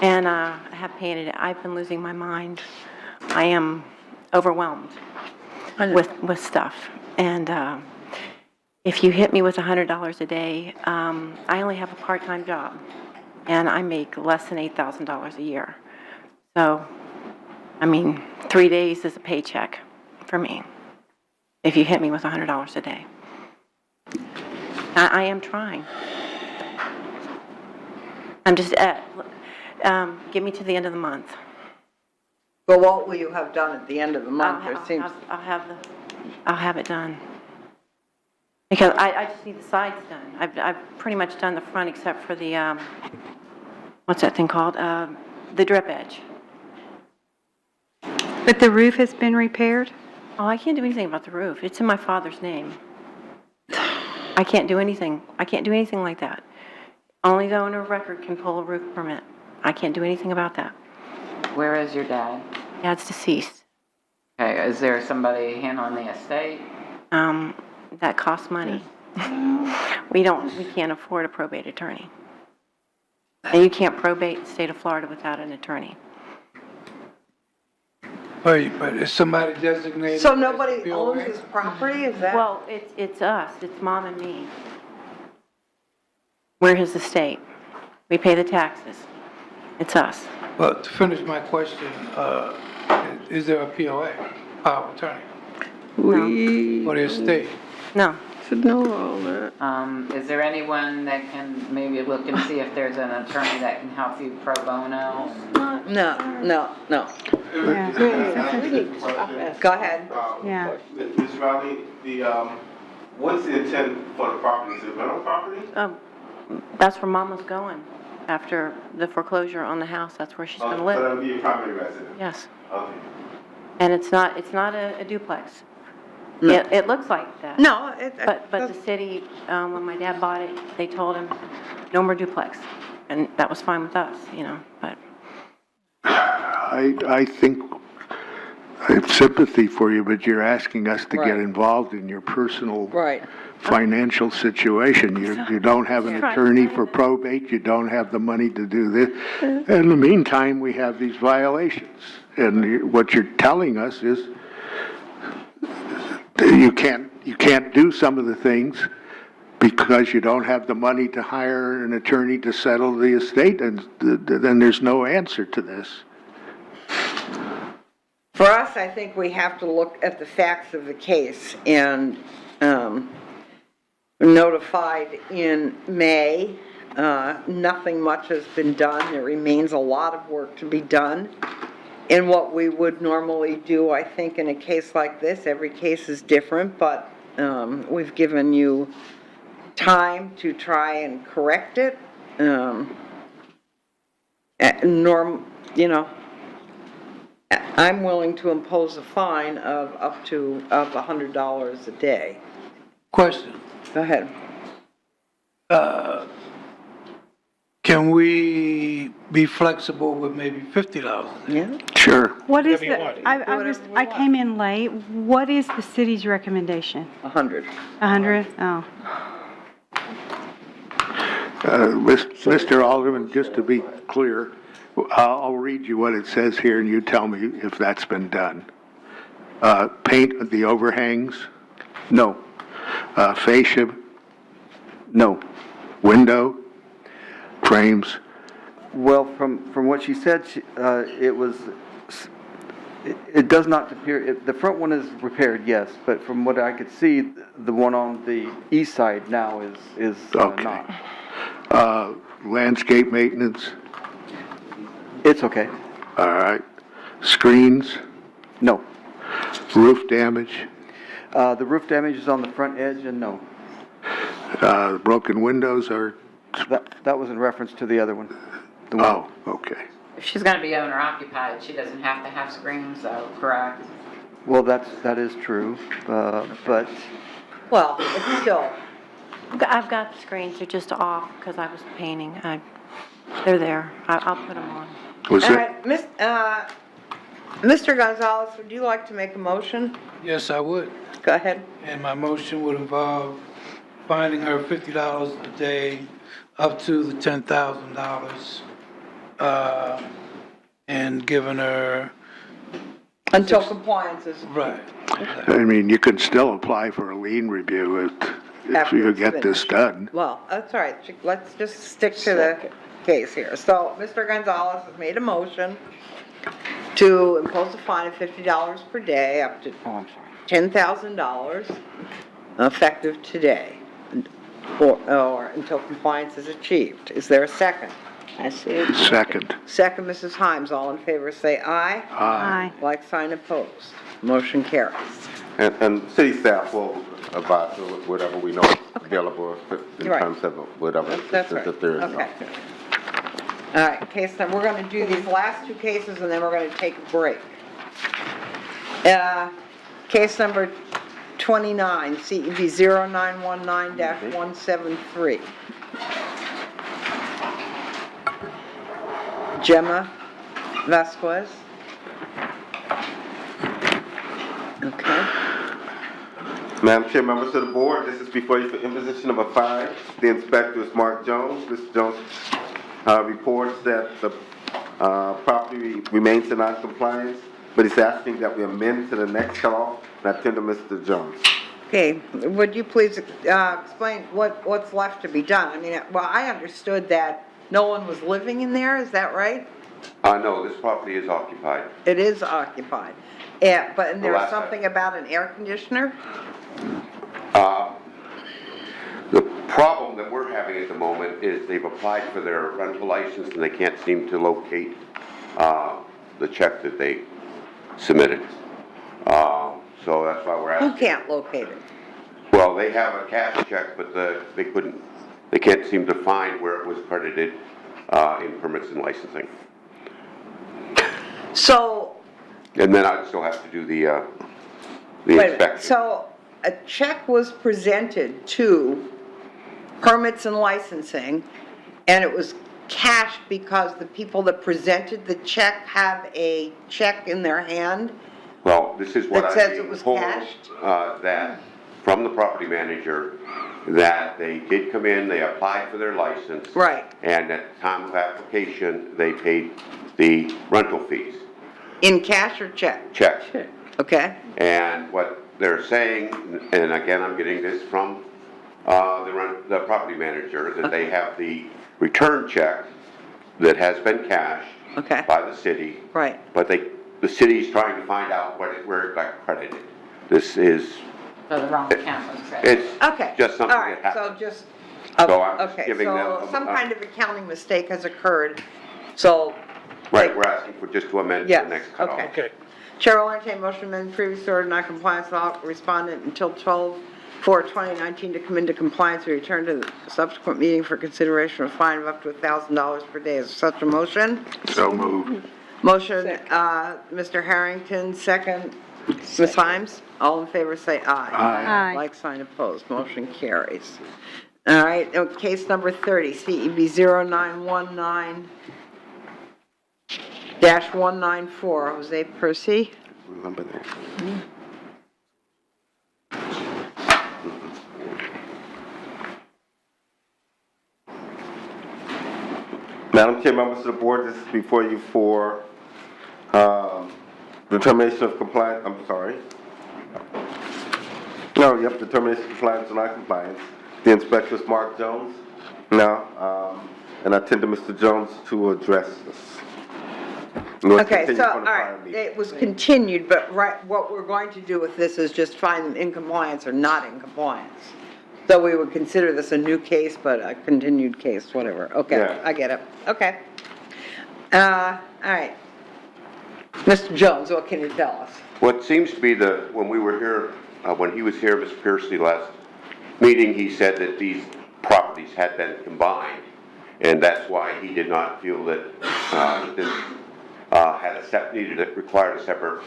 And I have painted it. I've been losing my mind. I am overwhelmed with stuff. And if you hit me with $100 a day, I only have a part-time job, and I make less than $8,000 a year. So, I mean, 3 days is a paycheck for me if you hit me with $100 a day. I am trying. I'm just get me to the end of the month. Well, what will you have done at the end of the month? I'll have it done. Because I just need the sides done. I've pretty much done the front except for the, what's that thing called? The drip edge. But the roof has been repaired? Oh, I can't do anything about the roof. It's in my father's name. I can't do anything. I can't do anything like that. Only the owner of record can pull a roof permit. I can't do anything about that. Where is your dad? Dad's deceased. Okay, is there somebody handling the estate? That costs money. We can't afford a probate attorney. And you can't probate the state of Florida without an attorney. But is somebody designated? So nobody as POA? owns this property, is that? Well, it's us. It's Mom and me. We're his estate. We pay the taxes. It's us. But to finish my question, is there a POA, power of attorney, for the estate? No. Should know all that. Is there anyone that can maybe look and see if there's an attorney that can help you pro bono? No. Yeah. Go ahead. Yeah. Ms. Riley, what's the intent for the property? Is it rental property? That's where Mom was going after the foreclosure on the house. That's where she's going to So live. that would be your primary residence? Yes. Okay. And it's not a duplex. It looks like that. No, But the city, when my dad bought it, they told him, no more duplex. And that was fine with us, but. I think I have sympathy for you, but you're asking us to get Right. involved in your personal Right. financial situation. You don't have an attorney for probate, you don't have the money to do this. In the meantime, we have these violations. And what you're telling us is you can't do some of the things because you don't have the money to hire an attorney to settle the estate, and then there's no answer to this. For us, I think we have to look at the facts of the case, and notified in May. Nothing much has been done. There remains a lot of work to be done. And what we would normally do, I think, in a case like this, every case is different, but we've given you time to try and correct it. I'm willing to impose a fine of up to $100 a day. Question. Go ahead. Can we be flexible with maybe $50? Yeah. Sure. What is Whatever you want. I came in late. What is the city's recommendation? 100. 100? Oh. Mr. Alderman, just to be clear, I'll read you what it says here, and you tell me if that's been done. Paint the overhangs? No. Fascia? No. Window? Frames? Well, from what she said, it does not appear, the front one is repaired, yes, but from what I could see, the one on the east side now is Okay. not. Landscape maintenance? It's okay. All right. Screens? No. Roof damage? The roof damage is on the front edge, and no. Broken windows are, That was in reference to the other one. oh, okay. If she's gonna be owner occupied, she doesn't have to have screens, though, correct? Well, that is true, but Well, it's still, I've got the screens, they're just off because I was painting. They're there. I'll put them on. Was all it, right, Mr. Gonzalez, would you like to make a motion? Yes, I would. Go ahead. And my motion would involve finding her $50 a day up to the $10,000, and giving her, Until compliance is. right. I mean, you could still apply for a lien review if After you it's get this finished. done. Well, that's all right. Let's just stick to the case here. So Mr. Gonzalez has made a motion to impose a fine of $50 per day up to $10,000 effective today or until compliance is achieved. Is there a second? I said. Second. Second, Mrs. Himes. All in favor, say aye. Aye. Like sign opposed. Motion carries. And city staff will advise whatever we know available in Right. terms of whatever. That's right. if there is Okay. All right, case number, we're going to do these last two cases and then we're going to take a break. Case number 29, CEB 0919-173. Gemma Vasquez. Okay. Madam Chair, members of the board, this is before you for imposition number 5. The inspector is Mark Jones. Mr. Jones reports that the property remains in non-compliance, but he's asking that we amend to the next call. And I tend to Mr. Jones. Okay, would you please explain what's left to be done? I mean, well, I understood that no one was living in there, is that right? No, this property is occupied. It is occupied. Yeah, but and there's last time. something about an air conditioner? The problem that we're having at the moment is they've applied for their rental license and they can't seem to locate the check that they submitted. So that's why we're Who asking. can't locate it? Well, they have a cash check, but they can't seem to find where it was credited in permits and licensing. So, And then I still have to do the wait a minute, inspection. so a check was presented to permits and licensing, and it was cashed because the people that presented the check have a check in their hand? Well, this is what That I'm says it being was told, cashed? that from the property manager, that they did come in, they applied for their license. Right. And at the time of application, they paid the rental fees, In cash or check? check. Okay, And what they're saying, and again, I'm getting this from the property manager, that they have the return check that has been cashed okay, by the city, right. but the city's trying to find out where it got credited. This is, So the wrong account was credited. it's Okay. just something All that right, happened. so just, So I'm just okay, giving so them some kind of accounting mistake has occurred, so, Right, we're asking for just to amend to Yes, the next cutoff. okay. Okay. Chair will entertain motion to amend previous order non-compliance law respondent until 12/4/2019 to come into compliance or return to the subsequent meeting for consideration of a fine of up to $1,000 per day. Is there such a motion? So moved. Motion, Mr. Harrington, second. Ms. Himes, all in favor say aye. Aye. Aye. Like sign opposed, motion carries. All right, case number 30, CEB 0919-194, Jose Percy. Remember that. Madam Chair, members of the board, this is before you for determination of compliance, I'm sorry. No, yep, determination of compliance or non-compliance. The inspector is Mark Jones. Now, and I tend to Mr. Jones to address this. And let's Okay, continue so, all from the prior right, meeting. it was continued, but right, what we're going to do with this is just find them in compliance or not in compliance. So we would consider this a new case, but a continued case, whatever. Okay, Yeah. I get it. Okay. All right. Mr. Jones, what can you tell us? What seems to be when we were here, when he was here, Mr. Piercy, last meeting, he said that these properties had been combined, and that's why he did not feel that this required a separate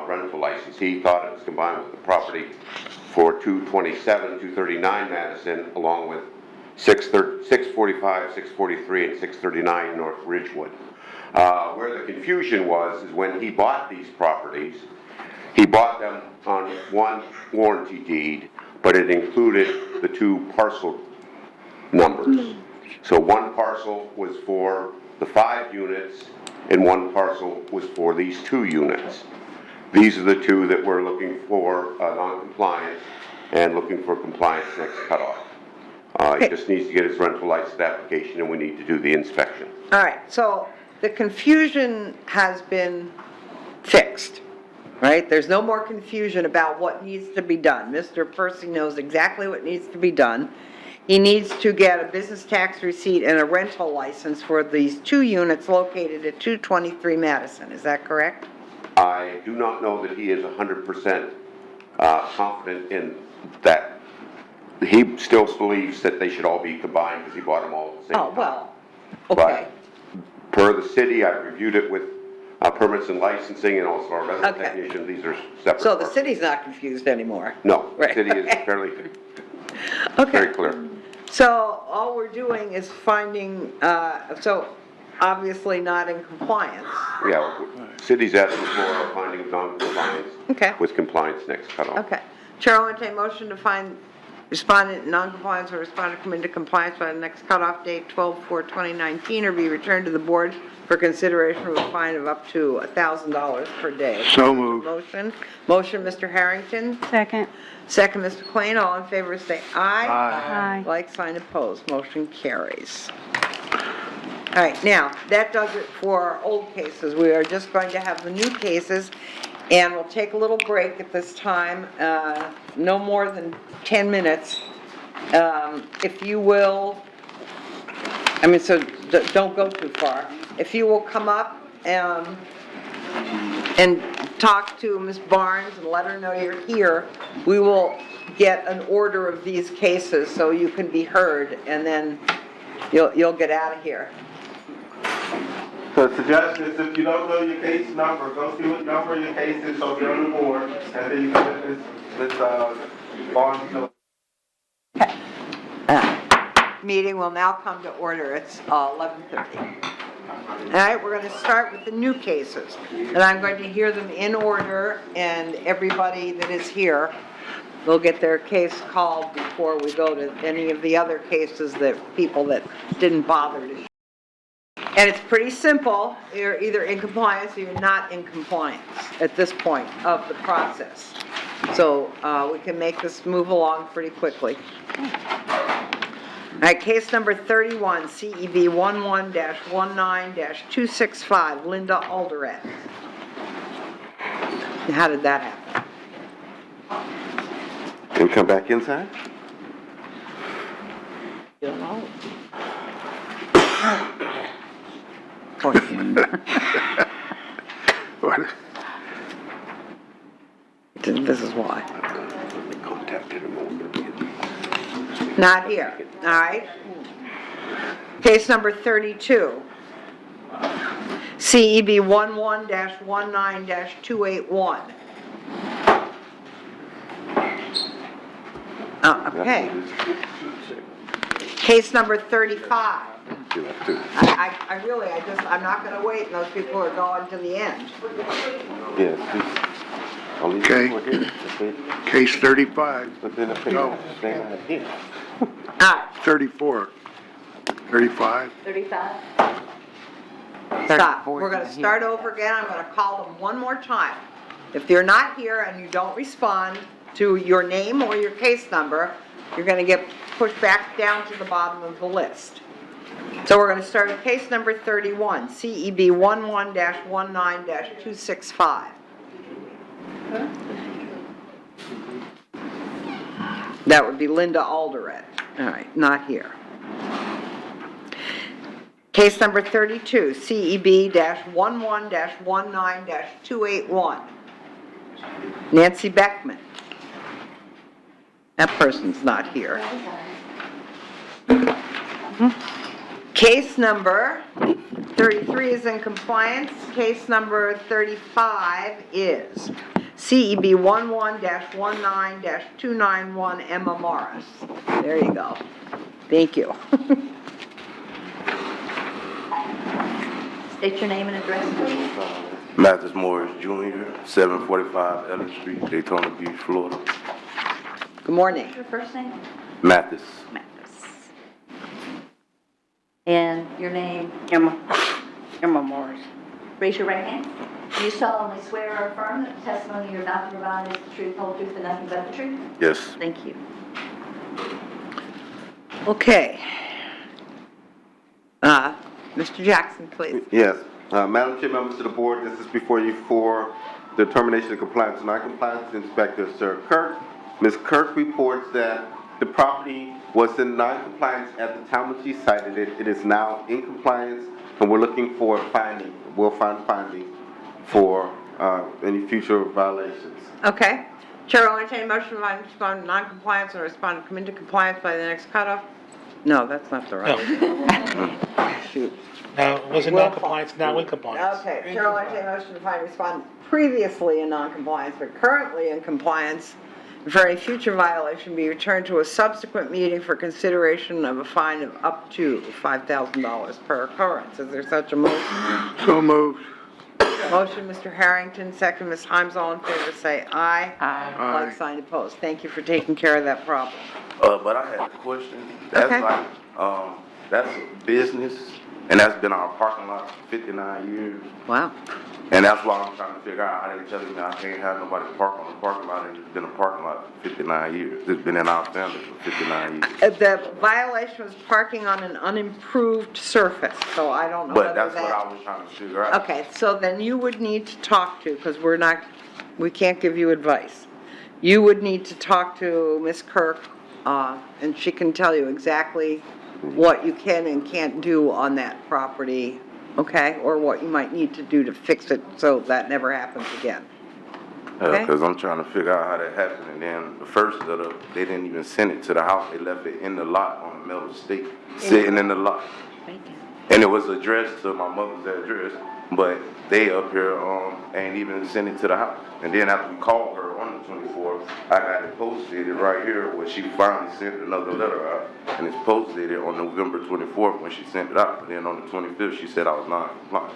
rental license. He thought it was combined with the property for 227, 239 Madison, along with 645, 643, and 639 North Ridgewood. Where the confusion was is when he bought these properties, he bought them on one warranty deed, but it included the two parcel numbers. So one parcel was for the 5 units, and one parcel was for these 2 units. These are the 2 that we're looking for non-compliance and looking for compliance next cutoff. He just needs to get his rental license application, and we need to do the inspection. All right, so the confusion has been fixed, right? There's no more confusion about what needs to be done. Mr. Percy knows exactly what needs to be done. He needs to get a business tax receipt and a rental license for these 2 units located at 223 Madison. Is that correct? I do not know that he is 100% confident in that. He still believes that they should all be combined because he bought them all at the same time. Oh, well, okay. But per the city, I reviewed it with permits and licensing and also our resident Okay. technician. These are separate. So the parcels. city's not confused anymore? No, the Right. city is fairly, Okay. very clear. So all we're doing is finding, so obviously not in compliance. Yeah, city's asking for a finding of non-compliance Okay. with compliance next cutoff. Okay. Chair will entertain a motion to find respondent in non-compliance or respondent come into compliance by the next cutoff date, 12/4/2019, or be returned to the board for consideration of a fine of up to $1,000 per day. So moved. Motion, Mr. Harrington. Second. Second, Mr. Quinn. All in favor, say aye. Aye. Like sign opposed, motion carries. All right, now, that does it for our old cases. We are just going to have the new cases, and we'll take a little break at this time, no more than 10 minutes. If you will, so don't go too far. If you will come up and talk to Ms. Barnes and let her know you're here, we will get an order of these cases so you can be heard, and then you'll get out of here. The suggestion is if you don't know your case number, go see what number your case is so you're on the board, and then you can let this Barnes know. Meeting will now come to order. It's 11:30. All right, we're going to start with the new cases, and I'm going to hear them in order, and everybody that is here will get their case called before we go to any of the other cases that people that didn't bother to. And it's pretty simple. You're either in compliance or you're not in compliance at this point of the process. So we can make this move along pretty quickly. All right, case number 31, CEB 11-19-265, Linda Alderette. How did that happen? Can we come back inside? Don't know. What? This is why. Not here, all right? Case number 32, CEB 11-19-281. Okay. Case number 35. I'm not going to wait, and those people are going to the end. Yes. Okay. Case 35. No. 34. 35. 35? Stop. We're going to start over again. I'm going to call them one more time. If you're not here and you don't respond to your name or your case number, you're going to get pushed back down to the bottom of the list. So we're going to start with case number 31, CEB 11-19-265. That would be Linda Alderette. All right, not here. Case number 32, CEB-11-19-281. Nancy Beckman. That person's not here. Case number 33 is in compliance. Case number 35 is CEB 11-19-291 Emma Morris. There you go. Thank you. State your name and address, please. Mathis Morris Jr., 745 Ellis Street, Daytona Beach, Florida. Good morning. Your first name? Mathis. And your name? Emma Morris. Raise your right hand. Do you solemnly swear or affirm that the testimony you're about to provide is the truth, whole truth, and nothing but the truth? Yes. Thank you. Okay. Mr. Jackson, please. Yes. Madam Chair, members of the board, this is before you for the determination of compliance and non-compliance. Inspector Sir Kirk. Ms. Kirk reports that the property was in non-compliance at the time when she cited it. It is now in compliance, and we're looking for a finding. We'll find finding for any future violations. Okay. Chair will entertain a motion to respond to non-compliance and respond to come into compliance by the next cutoff. No, that's not the right. Shoot. Now, it was in non-compliance, now in compliance. Okay. Chair will entertain a motion to find respondent previously in non-compliance but currently in compliance, and for any future violation be returned to a subsequent meeting for consideration of a fine of up to $5,000 per occurrence. Is there such a motion? So moved. Motion, Mr. Harrington, second, Ms. Himes, all in favor, say aye. Aye. Like sign opposed. Thank you for taking care of that problem. But I had a question. That's Okay. like, that's a business, and that's been our parking lot for 59 years. Wow. And that's why I'm trying to figure out how they telling me I can't have nobody park on the parking lot, and it's been a parking lot for 59 years. It's been in our family for 59 years. The violation was parking on an unimproved surface, so I don't know whether But that... that's what I was trying to figure out. Okay, so then you would need to talk to, because we can't give you advice. You would need to talk to Ms. Kirk, and she can tell you exactly what you can and can't do on that property, okay? Or what you might need to do to fix it so that never happens again. Okay. Because I'm trying to figure out how that happened. And then the first they didn't even send it to the house. They left it in the lot on a metal stick, sitting in the lot. And it was addressed to my mother's address, but they up here ain't even sent it to the house. And then after we called her on the 24th, I got it posted right here where she finally sent another letter out. And it's posted on November 24th when she sent it out. And then on the 25th, she said I was non-compliant.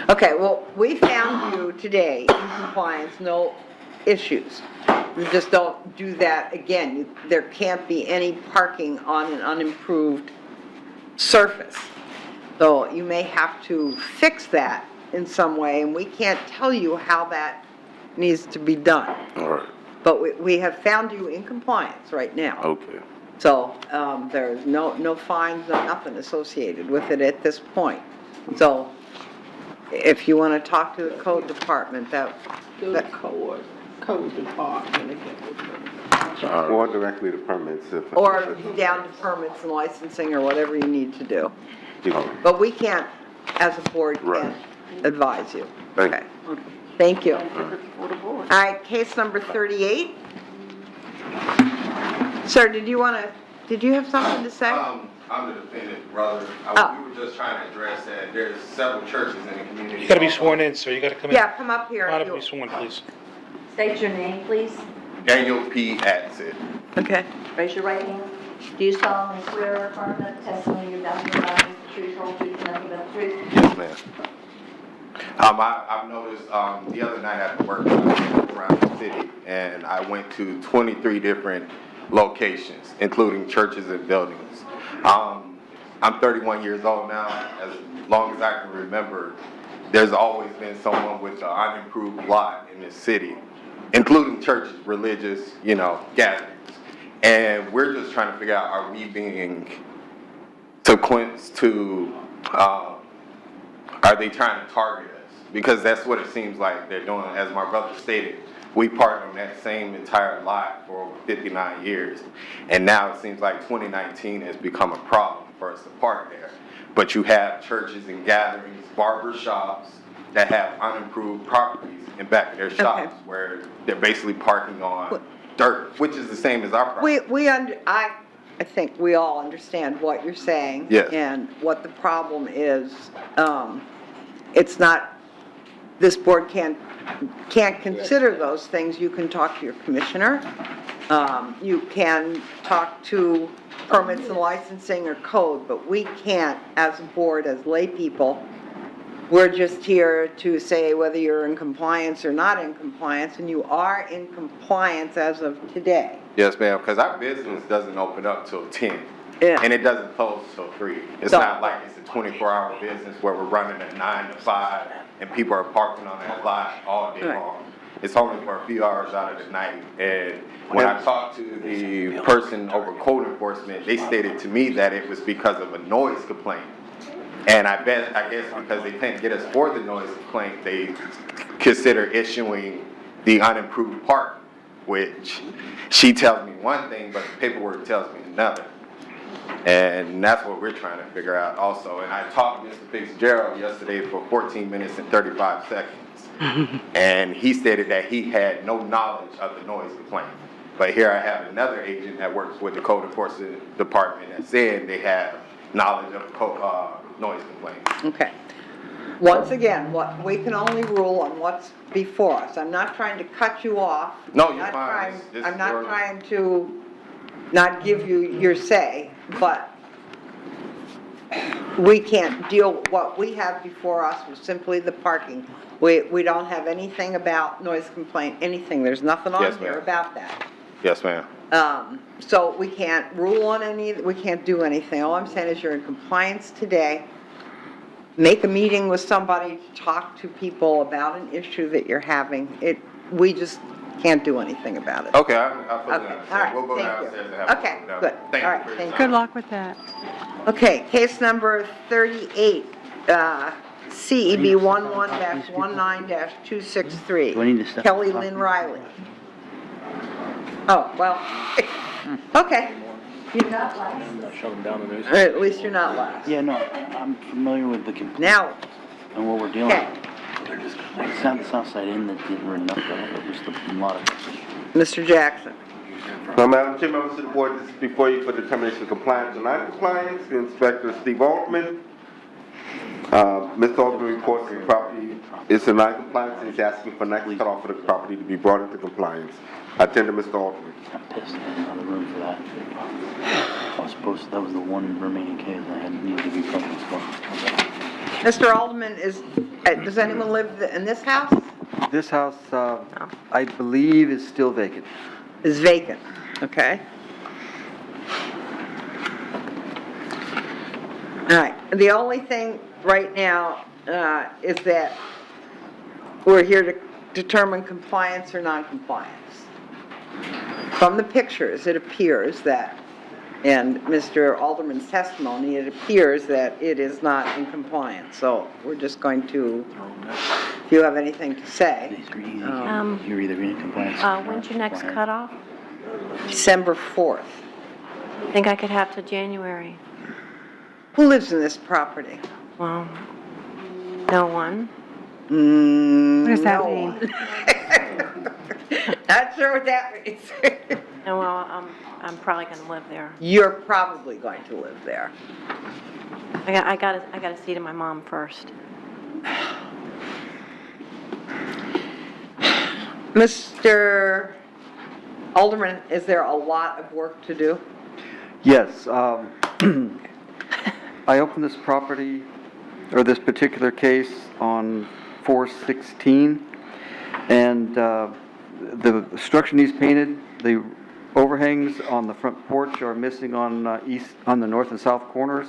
Okay, well, we found you today in compliance, no issues. You just don't do that again. There can't be any parking on an unimproved surface. So you may have to fix that in some way, and we can't tell you how that needs to be done. All right. But we have found you in compliance right now. Okay. So there's no fines, no nothing associated with it at this point. So if you want to talk to the code department, The code department again. Or directly to permits if... or down to permits and licensing or whatever you need to do. Okay. But we can't, as a board, Right. can't advise you. Thank Okay. Thank you. All right, case number 38. Sir, did you have something to say? I'm the defendant, brother. Oh. We were just trying to address that there's several churches in the community. You gotta be sworn in, sir, you gotta come in. Yeah, come up here. Come on if up and you- be sworn, please. State your name, please. Daniel P. Atson. Okay. Raise your right hand. Do you solemnly swear or affirm that the testimony you're about to provide is the truth, whole truth, and nothing but the truth? Yes, ma'am. I've noticed, the other night after work, I went around the city and I went to 23 different locations, including churches and buildings. I'm 31 years old now. As long as I can remember, there's always been someone with an unimproved lot in this city, including churches, religious, gatherings. And we're just trying to figure out, are we being sequenced to, are they trying to target us? Because that's what it seems like they're doing. As my brother stated, we parked on that same entire lot for over 59 years. And now it seems like 2019 has become a problem for us to park there. But you have churches and gatherings, barber shops, that have unimproved properties in back of their shops where they're basically parking on dirt, which is the same as our property. I think we all understand what you're saying. Yes. And what the problem is. It's not, this board can't consider those things. You can talk to your commissioner. You can talk to permits and licensing or code, but we can't, as a board, as lay people, we're just here to say whether you're in compliance or not in compliance, and you are in compliance as of today. Yes, ma'am, because our business doesn't open up till 10. Yeah. And it doesn't close till 3. It's not like it's a 24-hour business where we're running at 9 to 5 and people are parking on that lot all day long. It's only for a few hours out of the night. And when I talked to the person over code enforcement, they stated to me that it was because of a noise complaint. And I guess because they couldn't get us for the noise complaint, they consider issuing the unimproved part, which she tells me one thing, but the paperwork tells me another. And that's what we're trying to figure out also. And I talked to Mr. Fitzgerald yesterday for 14 minutes and 35 seconds. And he stated that he had no knowledge of the noise complaint. But here I have another agent that works with the code enforcement department that said they have knowledge of the noise complaint. Okay. Once again, we can only rule on what's before us. I'm not trying to cut you off. No, you're fine. I'm not trying to not give you your say, but we can't deal, what we have before us was simply the parking. We don't have anything about noise complaint, anything. There's nothing on Yes, here ma'am. about that. Yes, ma'am. So we can't rule on we can't do anything. All I'm saying is you're in compliance today. Make a meeting with somebody to talk to people about an issue that you're having. We just can't do anything about it. Okay, I fully Okay, understand. all right, We'll go thank you. downstairs and have a Okay, look down. good. Thank All you right, for your thank time. Good luck with that. Okay, case number 38, CEB 11-19-263. Do I need to step Kelly up? Lynn Riley. Oh, well, okay. You're not licensed. Shut them down the news. At least you're not last. Yeah, no, I'm familiar with the complaint Now, and what we're dealing okay, with. It's not the Southside Inn that didn't run up there, it was a lot of. Mr. Jackson. Now, Madam Chair, members of the board, this is before you for determination of compliance or non-compliance. The Inspector Steve Altman. Mr. Altman reports the property is in non-compliance and he's asking for next cutoff for the property to be brought into compliance. I attend to Mr. Altman. I'm pissed, I had another room for that. I was supposed to, that was the one remaining case I had needed to be present for. Mr. Alderman, does anyone live in this house? This house, I believe, is still vacant. Is vacant, okay? All right, the only thing right now is that we're here to determine compliance or non-compliance. From the pictures, it appears that, and Mr. Alderman's testimony, it appears that it is not in compliance. So we're just going to, if you have anything to say. You're either in compliance. When's your next cutoff? December 4th. I think I could have to January. Who lives in this property? Well, no one. What does that No mean? one. Not sure what that means. No, well, I'm probably gonna live there. You're probably going to live there. I gotta see to my mom first. Mr. Alderman, is there a lot of work to do? Yes, I opened this property, or this particular case, on 4/16, and the structure needs painted. The overhangs on the front porch are missing on the north and south corners.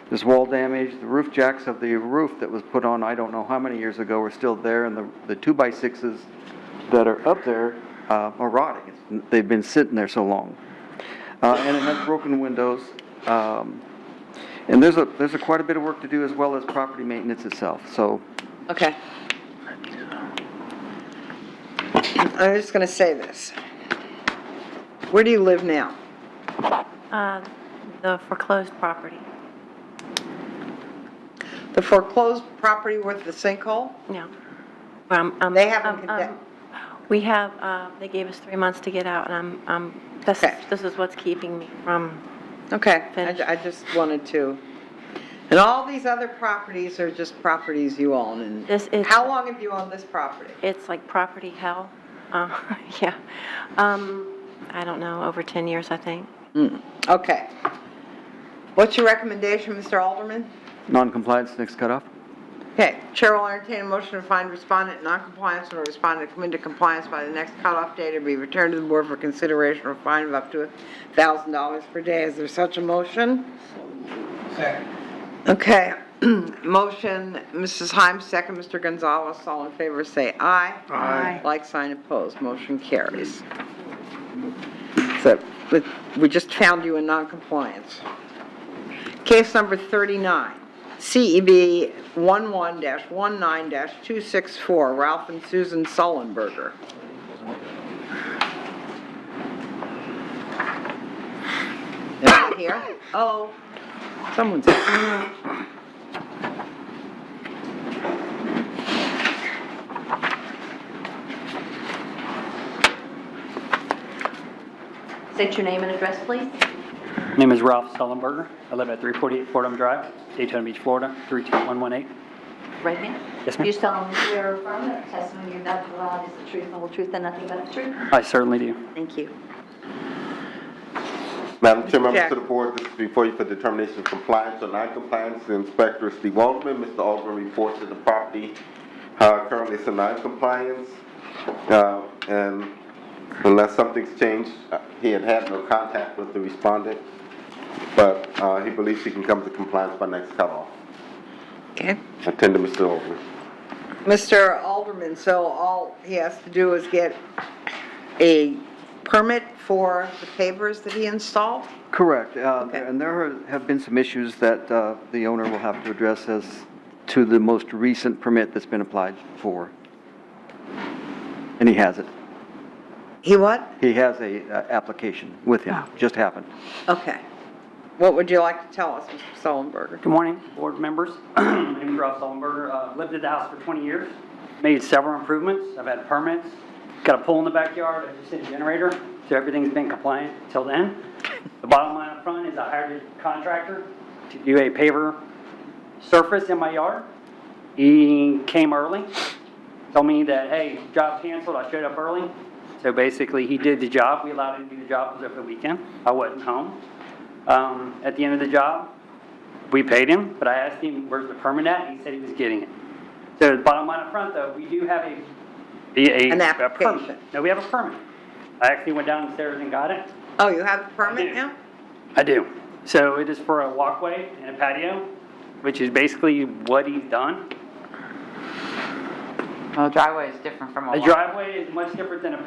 There's wall damage. The roof jacks of the roof that was put on I don't know how many years ago are still there, and the 2x6s that are up there are rotting. They've been sitting there so long. And it has broken windows. And there's quite a bit of work to do, as well as property maintenance itself, so. Okay. I'm just going to say this. Where do you live now? The foreclosed property. The foreclosed property with the sinkhole? Yeah. They haven't condemned. We have, they gave us 3 months to get out, and this is what's keeping me from. Okay, Finish. I just wanted to. And all these other properties are just properties you own, and how long have you owned this property? It's like property hell. Yeah. I don't know, over 10 years, I think. Okay. What's your recommendation, Mr. Alderman? Non-compliance, next cutoff. Okay, Chair will entertain a motion to find respondent in noncompliance or respondent come into compliance by the next cutoff date or be returned to the board for consideration or fine of up to $1,000 per day. Is there such a motion? Second. Okay, motion, Mrs. Himes, second, Mr. Gonzalez, all in favor say aye. Aye. Like sign opposed, motion carries. So, we just found you in noncompliance. Case number 39, CEB 11-19-264, Ralph and Susan Sullenberger. Anyone here? Oh, someone's here. State your name and address, please. My name is Ralph Sullenberger. I live at 348 Fordham Drive, Daytona Beach, Florida, 32118. Right hand. Yes, ma'am. Do you solemnly swear or affirm that the testimony you're about to provide is the truth, the whole truth, and nothing but the truth? I certainly do. Thank you. Madam Chair, members Jack. of the board, this is before you for determination of compliance or non-compliance. The Inspector Steve Alderman, Mr. Alderman reports that the property currently is in non-compliance. And unless something's changed, he had no contact with the respondent, but he believes he can come to compliance by next cutoff. Okay. Attend to Mr. Alderman. Mr. Alderman, so all he has to do is get a permit for the pavers that he installed? Correct, and there have been some issues that the owner will have to address as to the most recent permit that's been applied for. And he has it. He what? He has a application with him, just happened. Okay. What would you like to tell us, Mr. Sullenberger? Good morning, board members. My name is Ralph Sullenberger. Lived at the house for 20 years. Made several improvements. I've had permits. Got a pool in the backyard. I just hit a generator. So everything's been compliant till then. The bottom line up front is I hired a contractor to do a paver surface in my yard. He came early. Told me that, hey, job canceled. I showed up early. So basically, he did the job. We allowed him to do the job. It was over the weekend. I wasn't home. At the end of the job, we paid him, but I asked him, where's the permit at? He said he was getting it. So the bottom line up front, though, we do have An a application. permit. No, we have a permit. I actually went downstairs and got it. Oh, you have the permit now? I do. So it is for a walkway and a patio, which is basically what he's done. Well, a driveway is different from a A walk. driveway is much different than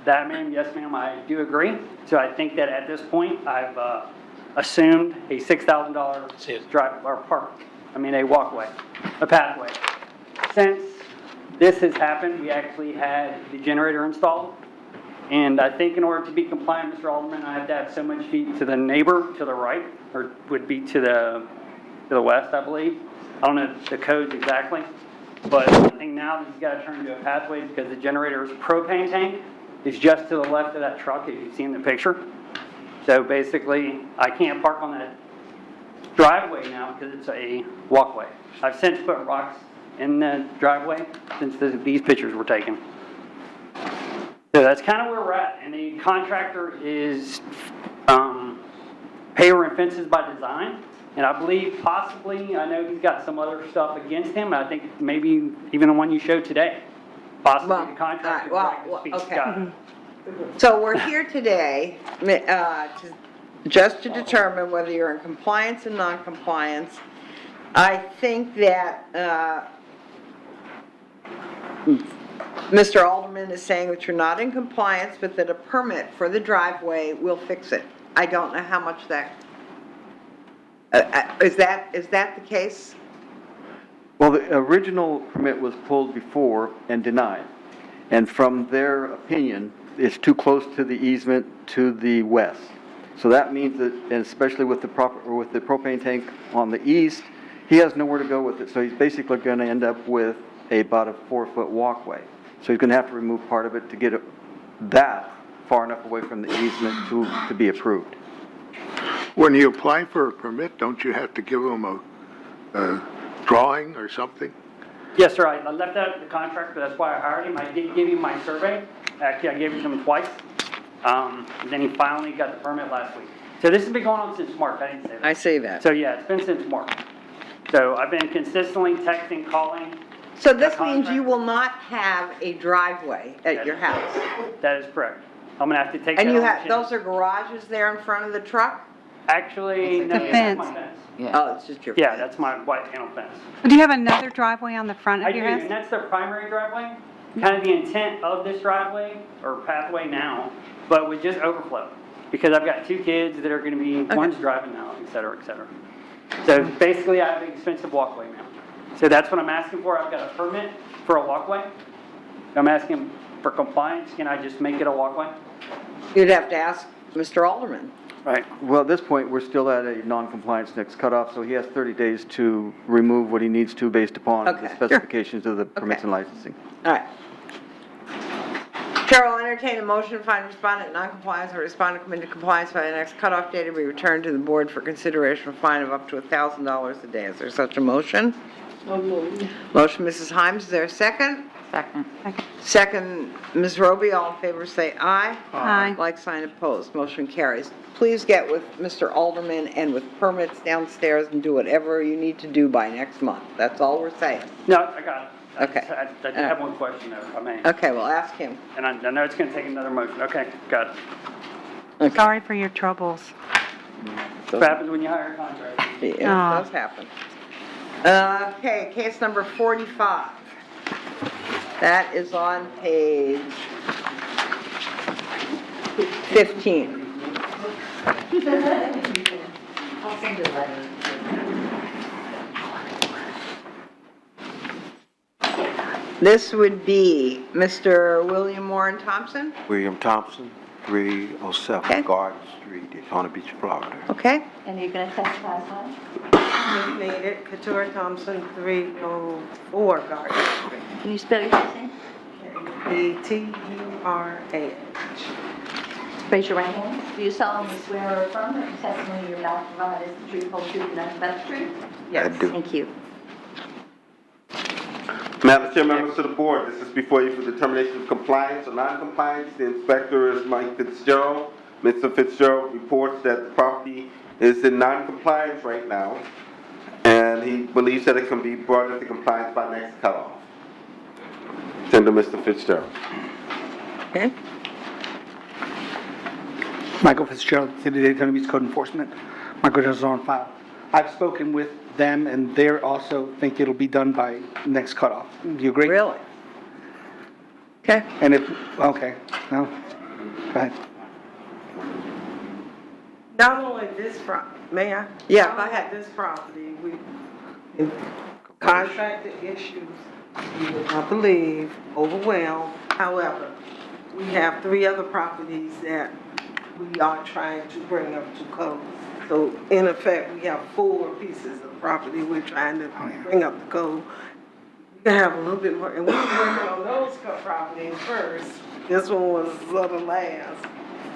that, ma'am. Yes, ma'am, I do agree. So I think that at this point, I've assumed a $6,000 drive or a walkway, a pathway. Since this has happened, we actually had the generator installed. And I think in order to be compliant, Mr. Alderman, I have to have so much feet to the neighbor to the right, or would be to the west, I believe. I don't know the codes exactly. But I think now that he's got to turn into a pathway because the generator's propane tank is just to the left of that truck, if you see in the picture. So basically, I can't park on that driveway now because it's a walkway. I've since put rocks in the driveway since these pictures were taken. So that's kind of where we're at. And the contractor is paver and fences by design. And I believe possibly, I know he's got some other stuff against him. I think maybe even the one you showed today. Possibly the contractor. Okay. So we're here today just to determine whether you're in compliance and non-compliance. I think that Mr. Alderman is saying that you're not in compliance, but that a permit for the driveway will fix it. I don't know how much that, is that the case? Well, the original permit was pulled before and denied. And from their opinion, it's too close to the easement to the west. So that means that, and especially with the propane tank on the east, He has nowhere to go with it, so he's basically gonna end up with about a 4-foot walkway. So he's gonna have to remove part of it to get it that far enough away from the easement to be approved. When you apply for a permit, don't you have to give them a drawing or something? Yes, sir, I left out the contract, but that's why I hired him. I did give him my survey. Actually, I gave it to him twice. Then he finally got the permit last week. So this has been going on since March, I didn't say that. I see that. So yeah, it's been since March. So I've been consistently texting, calling. So this means you will not have a driveway at your house? That is correct. I'm gonna have to take that And on you the have, chin. those are garages there in front of the truck? Actually, no, The that's fence. my fence. Oh, it's just your. Yeah, that's my white panel fence. Do you have another driveway on the front I of do, your and house? that's their primary driveway. Kind of the intent of this driveway, or pathway now, but with just overflow. Because I've got 2 kids that are gonna be, one's driving now, et cetera, et cetera. So basically, I have an expensive walkway now. So that's what I'm asking for. I've got a permit for a walkway. I'm asking for compliance. Can I just make it a walkway? You'd have to ask Mr. Alderman. Right. Well, at this point, we're still at a non-compliance next cutoff, so he has 30 days to remove what he needs to based upon Okay, the sure. specifications of the permits Okay. and licensing. All right. Chair will entertain a motion to find respondent in noncompliance or respondent come into compliance by the next cutoff date and be returned to the board for consideration of a fine of up to $1,000 a day. Is there such a motion? So moved. Motion, Mrs. Hyams, is there a second? Second. Second, Ms. Roby, all in favor say aye. Aye. Like sign opposed, motion carries. Please get with Mr. Alderman and with permits downstairs and do whatever you need to do by next month. That's all we're saying. No, I got it. Okay. I did have one question though, if I may. Okay, well, ask him. And I know it's gonna take another motion. Okay, got it. Sorry for your troubles. That's what happens when you hire a contractor. Yeah, it Aw. does happen. Okay, case number 45. That is on page 15. I'll send you a letter. This would be Mr. William Warren Thompson, William Thompson, 307 Okay. Garden Street, Daytona Beach, Florida. okay? And you're gonna testify as well? Made it, Couture Thompson, 304 Garden Street. Can you spell your last name? K-E-T-U-R-A-H. Raise your right hand. Do you solemnly swear or affirm that the testimony you're about to provide is the truth, whole truth, and nothing but the truth? Yes. do. Thank you. Madam Chair, members of the board, this is before you for determination of compliance or non-compliance. The inspector is Mike Fitzgerald. Mr. Fitzgerald reports that the property is in non-compliance right now, and he believes that it can be brought into compliance by next cutoff. Send to Mr. Fitzgerald. Okay? Michael Fitzgerald, City of Daytona Beach Code Enforcement. My credentials are on file. I've spoken with them, and they also think it'll be done by next cutoff. Do you agree? Really? Okay. And if, okay, no, go ahead. Not only this may I? Yeah, Not go only ahead. This property, we, contractor issues, we would not believe, overwhelmed. However, we have 3 other properties that we are trying to bring up to code. So in effect, we have 4 pieces of property we're trying to bring up to code. We can have a little bit more, and we were working on those properties first. This one was sort of last,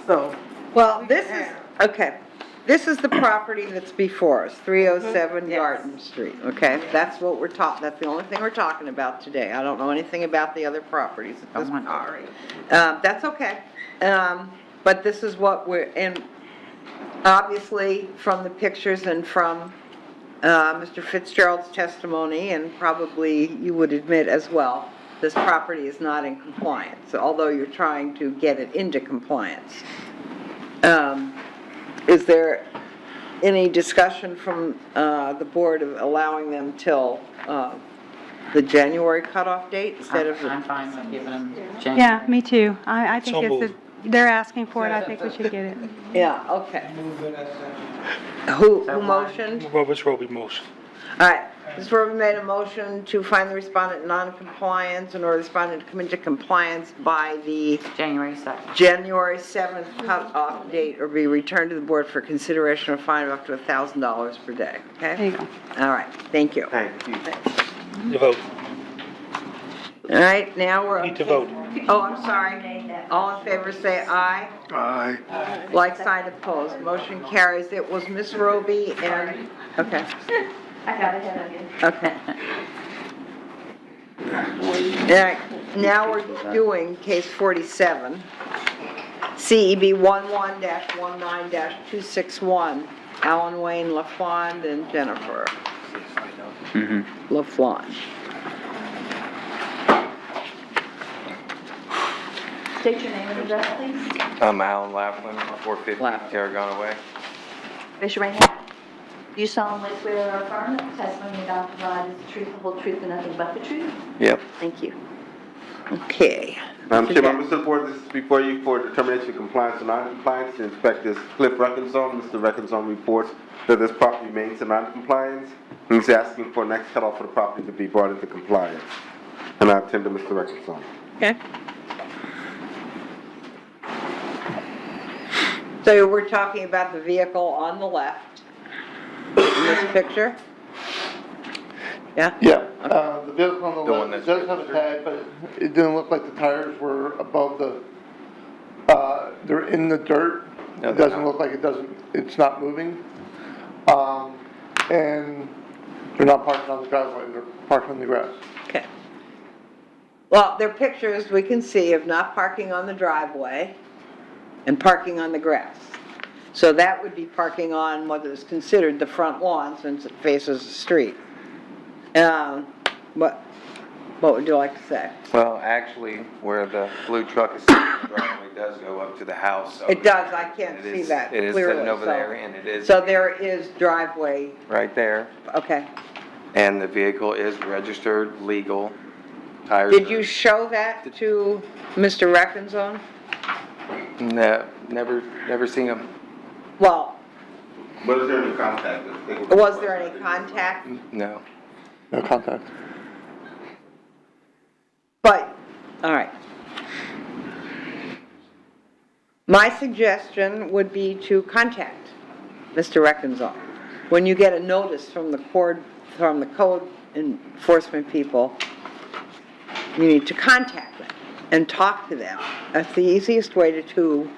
so. Well, this is, okay, this is the property that's before us, 307 Yes. Garden Street, okay? That's what we're that's the only thing we're talking about today. I don't know anything about the other properties at this point. Sorry. That's okay. But this is what and obviously from the pictures and from Mr. Fitzgerald's testimony, and probably you would admit as well, this property is not in compliance, although you're trying to get it into compliance. Is there any discussion from the board of allowing them till the January cutoff date instead of? I'm fine with giving them January. Yeah, me too. I think So it's, they're asking for it, I think we should get it. Yeah, okay. Who motioned? Robert's Roby motion. All right, Ms. Rubin made a motion to find the respondent in non-compliance in order for the respondent to come into compliance by the January 2nd. January 7th cutoff date or be returned to the board for consideration of a fine of up to $1,000 per day, okay? There you go. All right, thank you. Thank you. You vote. All right, now we're. Need to vote. Oh, I'm sorry. All in favor, say aye. Aye. Like sign opposed. Motion carries. It was Ms. Roby and, okay, I got ahead of you. okay. All right, now we're doing case 47, CEB 11-19-261, Alan Wayne LaFond and Jennifer LaFond. State your name and address, please. I'm Alan Laughlin, 450 Laughlin. Tarragona Way. Raise your right hand. Do you solemnly swear or affirm that the testimony you're about to provide is the truth, the whole truth, and nothing but the truth? Yep. Thank you. Okay. Madam Chair, members of the board, this is before you for determination of compliance or non-compliance. The inspector is Cliff Reckenzone. Mr. Reckenzone reports that this property remains in non-compliance. He's asking for next cutoff for the property to be brought into compliance. And I attend to Mr. Reckenzone. Okay. So we're talking about the vehicle on the left in this picture? Yeah? Yeah, the vehicle on The the one left that's does have a tag, but it didn't look like the tires were above the, they're in the dirt. No, It they're doesn't not. look like it's not moving. And they're not parked on the driveway, they're parked on the grass. Okay. Well, there are pictures we can see of not parking on the driveway and parking on the grass. So that would be parking on what is considered the front lawn since it faces the street. What would you like to say? Well, actually, where the blue truck is sitting, the driveway does go up to the house. so It does, I can't it see is- that It is clearly. sitting over so- there, and it is So there is driveway, right there, okay. and the vehicle is registered, legal. Tires Did are- you show that to Mr. Reckenzone? No, never seen them. Well, Was there any contact? was there any contact? No. No contact. But, all right. My suggestion would be to contact Mr. Reckenzone. When you get a notice from the code enforcement people, you need to contact them and talk to them. That's the easiest way to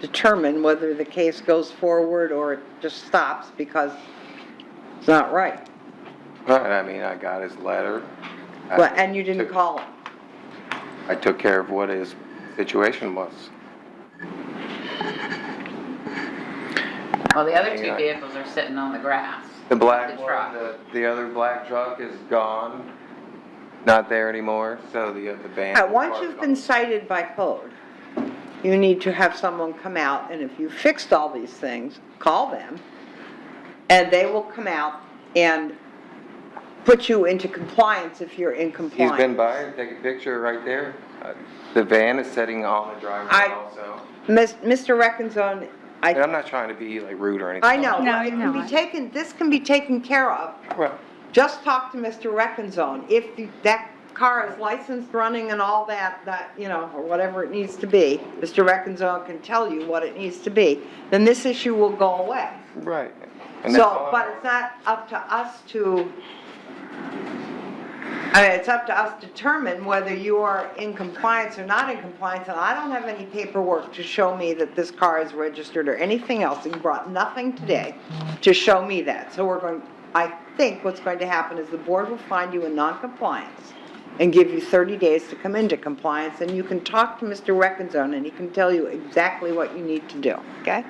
determine whether the case goes forward or it just stops because it's not right. But, I mean, I got his letter. Well, and you didn't call him. I took care of what his situation was. Well, the other two Yeah. vehicles are sitting on the grass. The black The truck. one, the other black truck is gone, not there anymore, so the van. Once you've been cited by code, you need to have someone come out, and if you fixed all these things, call them, and they will come out and put you into compliance if you're in He's compliance. been by and take a picture right there. The van is sitting on the driveway also. Mr. Reckenzone, And I'm not trying to be like rude or anything. I know, No, it you're can be not. taken, this can be taken care of. Well, Just talk to Mr. Reckenzone. If that car is licensed, running and all that, or whatever it needs to be, Mr. Reckenzone can tell you what it needs to be, then this issue will go away. right. And that's So, all but it's not up to us to, it's up to us to determine whether you are in compliance or not in compliance, and I don't have any paperwork to show me that this car is registered or anything else. You brought nothing today to show me that. So I think what's going to happen is the board will find you in non-compliance and give you 30 days to come into compliance, and you can talk to Mr. Reckenzone, and he can tell you exactly what you need to do, okay?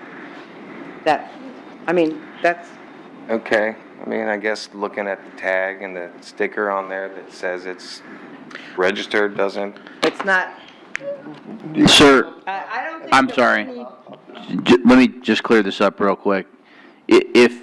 That's, Okay, I mean, I guess looking at the tag and the sticker on there that says it's registered doesn't, it's not, Sir, I don't think. I'm that we sorry. need- Let me just clear this up real quick. If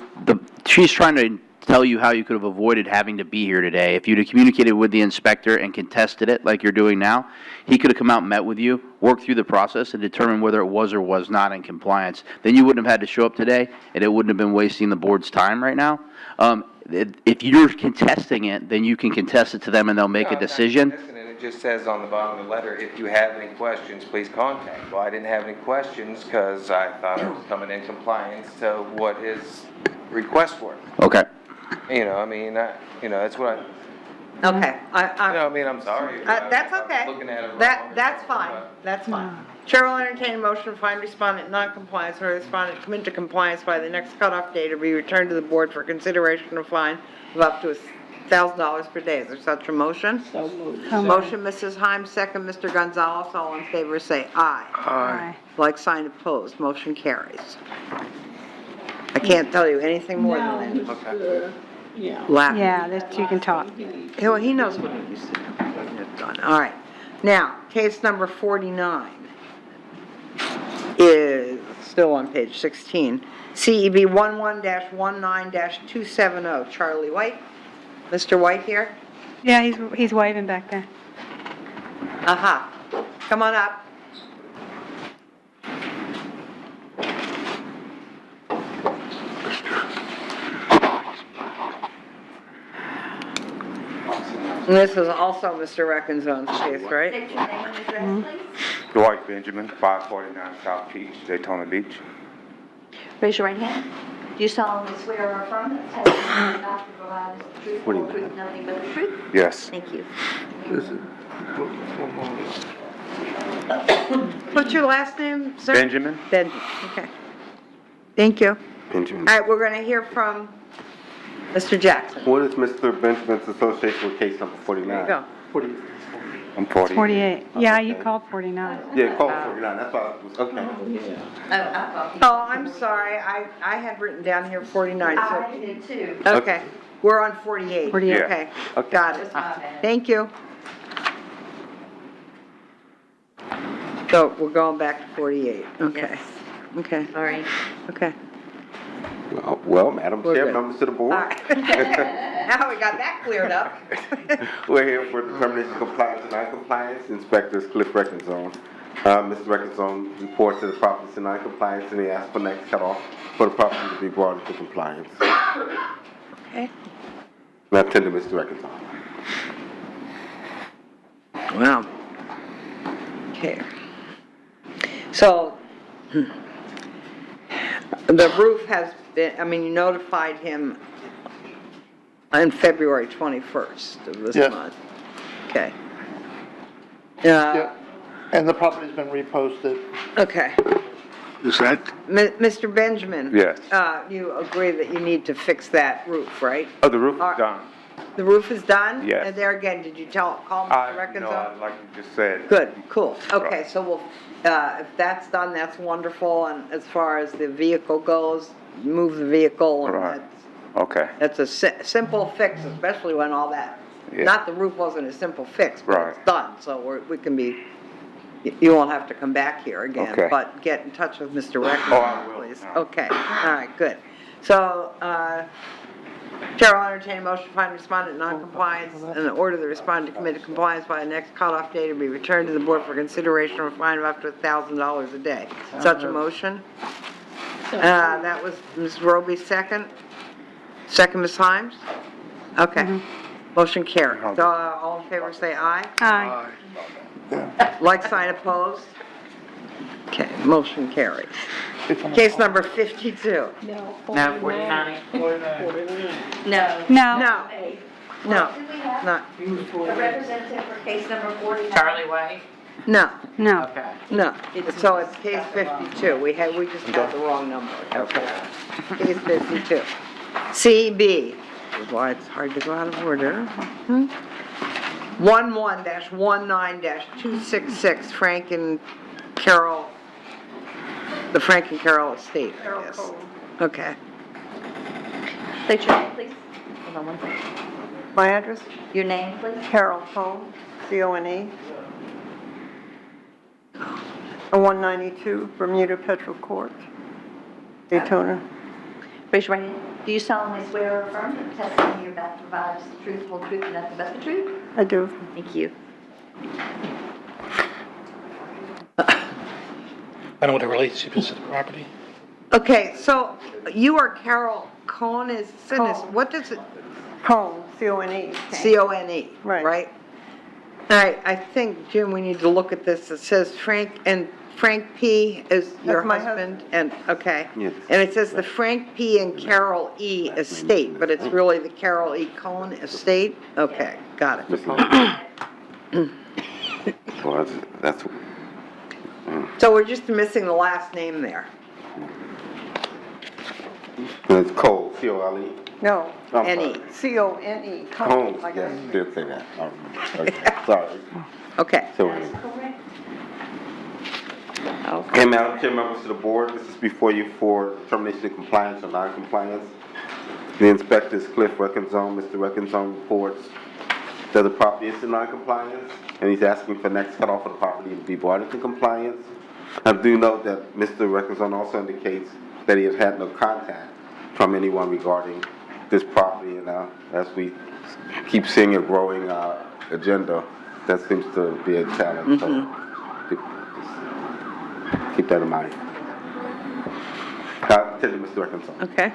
she's trying to tell you how you could have avoided having to be here today. If you'd have communicated with the inspector and contested it like you're doing now, he could have come out and met with you, worked through the process, and determined whether it was or was not in compliance. Then you wouldn't have had to show up today, and it wouldn't have been wasting the board's time right now. If you're contesting it, then you can contest it to them and they'll make a decision. And it just says on the bottom of the letter, if you have any questions, please contact. Well, I didn't have any questions because I thought I was coming in compliance to what his request were. Okay. You know, I mean, that's what Okay, I'm sorry. that's okay. Looking at it wrong. That's fine, that's fine. Chair will entertain a motion to find respondent non-compliance or respondent come into compliance by the next cutoff date or be returned to the board for consideration of fine of up to $1,000 per day. Is there such a motion? So moved. Motion, Mrs. Himes, second, Mr. Gonzalez. All in favor, say aye. Aye. Like sign opposed, motion carries. I can't tell you anything more Now, than Mr. Yeah. laughing. Yeah, that you can talk. Well, he knows what he used to do. It's done. All right. Now, case number 49 is still on page 16. CEB 11-19-270, Charlie White. Mr. White here? Yeah, he's waving back there. Aha. Come on up. And this is also Mr. Reckonzone's case, right? State your name and address, please. Dwight Benjamin, 549 South Peach, Daytona Beach. Raise your right hand. Do you solemnly swear or affirm that the testimony you're about to provide is the truth, the whole truth, nothing but the truth? Yes. Thank you. What's your last name, sir? Benjamin. Benjamin, okay. Thank you. Benjamin. All right, we're going to hear from Mr. Jackson. What is Mr. Benjamin's association with case number 49? There you go. I'm 40. 48. Yeah, you called 49. Yeah, call it 49, that's why I was, okay. Oh, I'm sorry, I had written down here 49, I so, did too. okay. We're on 48. 48. Okay, Okay. got it. That's my bad. Thank you. So we're going back to 48, okay. Yes. Okay, Sorry. okay. Well, Madam We're Chair, good. members of the All board, right. Now we got that cleared up. we're here for determination of compliance and non-compliance. Inspector Cliff Reckenzone. Mr. Reckenzone reports that the property is in non-compliance and he asked for next cutoff for the property to be brought into compliance. Okay. Now, tend to Mr. Reckenzone. Wow. Okay. So, the roof has been, you notified him on February 21st of this Yes. month. Okay. Yeah, and the property's been reposted. Okay. Is that, Mr. Benjamin? Yes. You agree that you need to fix that roof, right? Oh, the roof All is right. done. The roof is done? Yes. And there again, did you call Mr. No, Reckenzone? like you just said. Good, cool. Okay, so we'll, if that's done, that's wonderful, and as far as the vehicle goes, move the vehicle, and Right. that's, Okay. that's a simple fix, especially when all that, Yeah. not the roof wasn't a simple fix, but it's Right. done, so we can be, you won't have to come back here again. Okay. But get in touch with Mr. Oh, I Reckenzone, will. please. All right. Okay, all right, good. So, Chair will entertain a motion to find respondent non-compliance and order the respondent to commit to compliance by the next cutoff date and be returned to the board for consideration of a fine of up to $1,000 a day. Such a motion? That was Ms. Roby's second. Second, Ms. Himes? Okay. Motion carried. So, all in favor, say aye. Aye. Like sign opposed? Okay, motion carried. Case number 52. No. No, 49. 49. No. No. No, Hey, no, do we have not, a representative for case number 49? Charlie Way? no, No. Okay. no. So it's case 52. We just had the wrong number. Okay. Case 52. CB, this is why it's hard to go out of order. 11-19-266 Frank and Carol, the Frank and Carol estate, I guess. Okay. State your name, please. Hold on one second. My address, Your name, please. Carol Cole, C-O-N-E. 192 Bermuda Petrol Court, Daytona. Raise your right hand. Do you solemnly swear or affirm that the testimony you're about to provide is the truth, whole truth, and nothing but the truth? I do. Thank you. I don't know what the relationship is to the property. Okay, so you are Carol Cohn, Cohn. what does it, Cone, C-O-N-E. C-O-N-E, Right. right? All right, I think, Jim, we need to look at this. It says Frank P. is your my husband? And, okay. Yes. And it says the Frank P. and Carol E. estate, but it's really the Carol E. Cohn estate? Okay, got it. Well, that's, So we're just missing the last name there. it's Cole, C-O-L-E. No, I'm N-E. sorry. C-O-N-E. Combs, Like yes, I- did say that. I remember. Okay, sorry. Okay. So, That is correct. okay, Madam Chair, members of the board, this is before you for determination of compliance or non-compliance. The inspector is Cliff Reckenzone. Mr. Reckenzone reports that the property is in non-compliance, and he's asking for next cutoff of the property to be brought into compliance. I do note that Mr. Reckenzone also indicates that he has had no contact from anyone regarding this property, and as we keep seeing a growing agenda, that seems to be a challenge. So keep that in mind. Tell you, Mr. Reckenzone. Okay.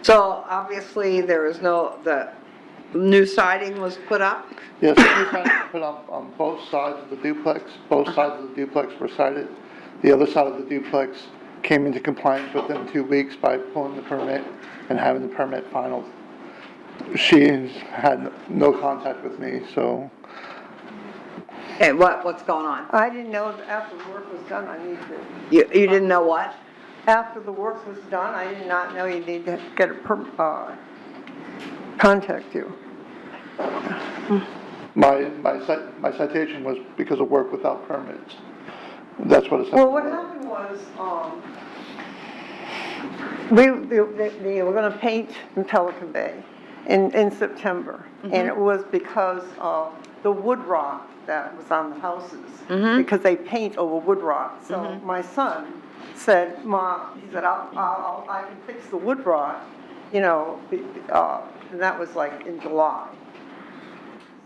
So obviously, there is the new siding was put up? Yes, we put up on both sides of the duplex. Both sides of the duplex were sided. The other side of the duplex came into compliance within 2 weeks by pulling the permit and having the permit finalized. She had no contact with me, so. Okay, what's going on? I didn't know that after the work was done, I needed to. You didn't know what? After the work was done, I did not know you need to get contact you. My citation was because of work without permits. That's what it said. Well, what happened was, they were gonna paint in Pelican Bay in September. And it was because of the wood rot that was on the houses. Because they paint over wood rot. So my son said, Mom, he said, I can fix the wood rot, and that was like in July.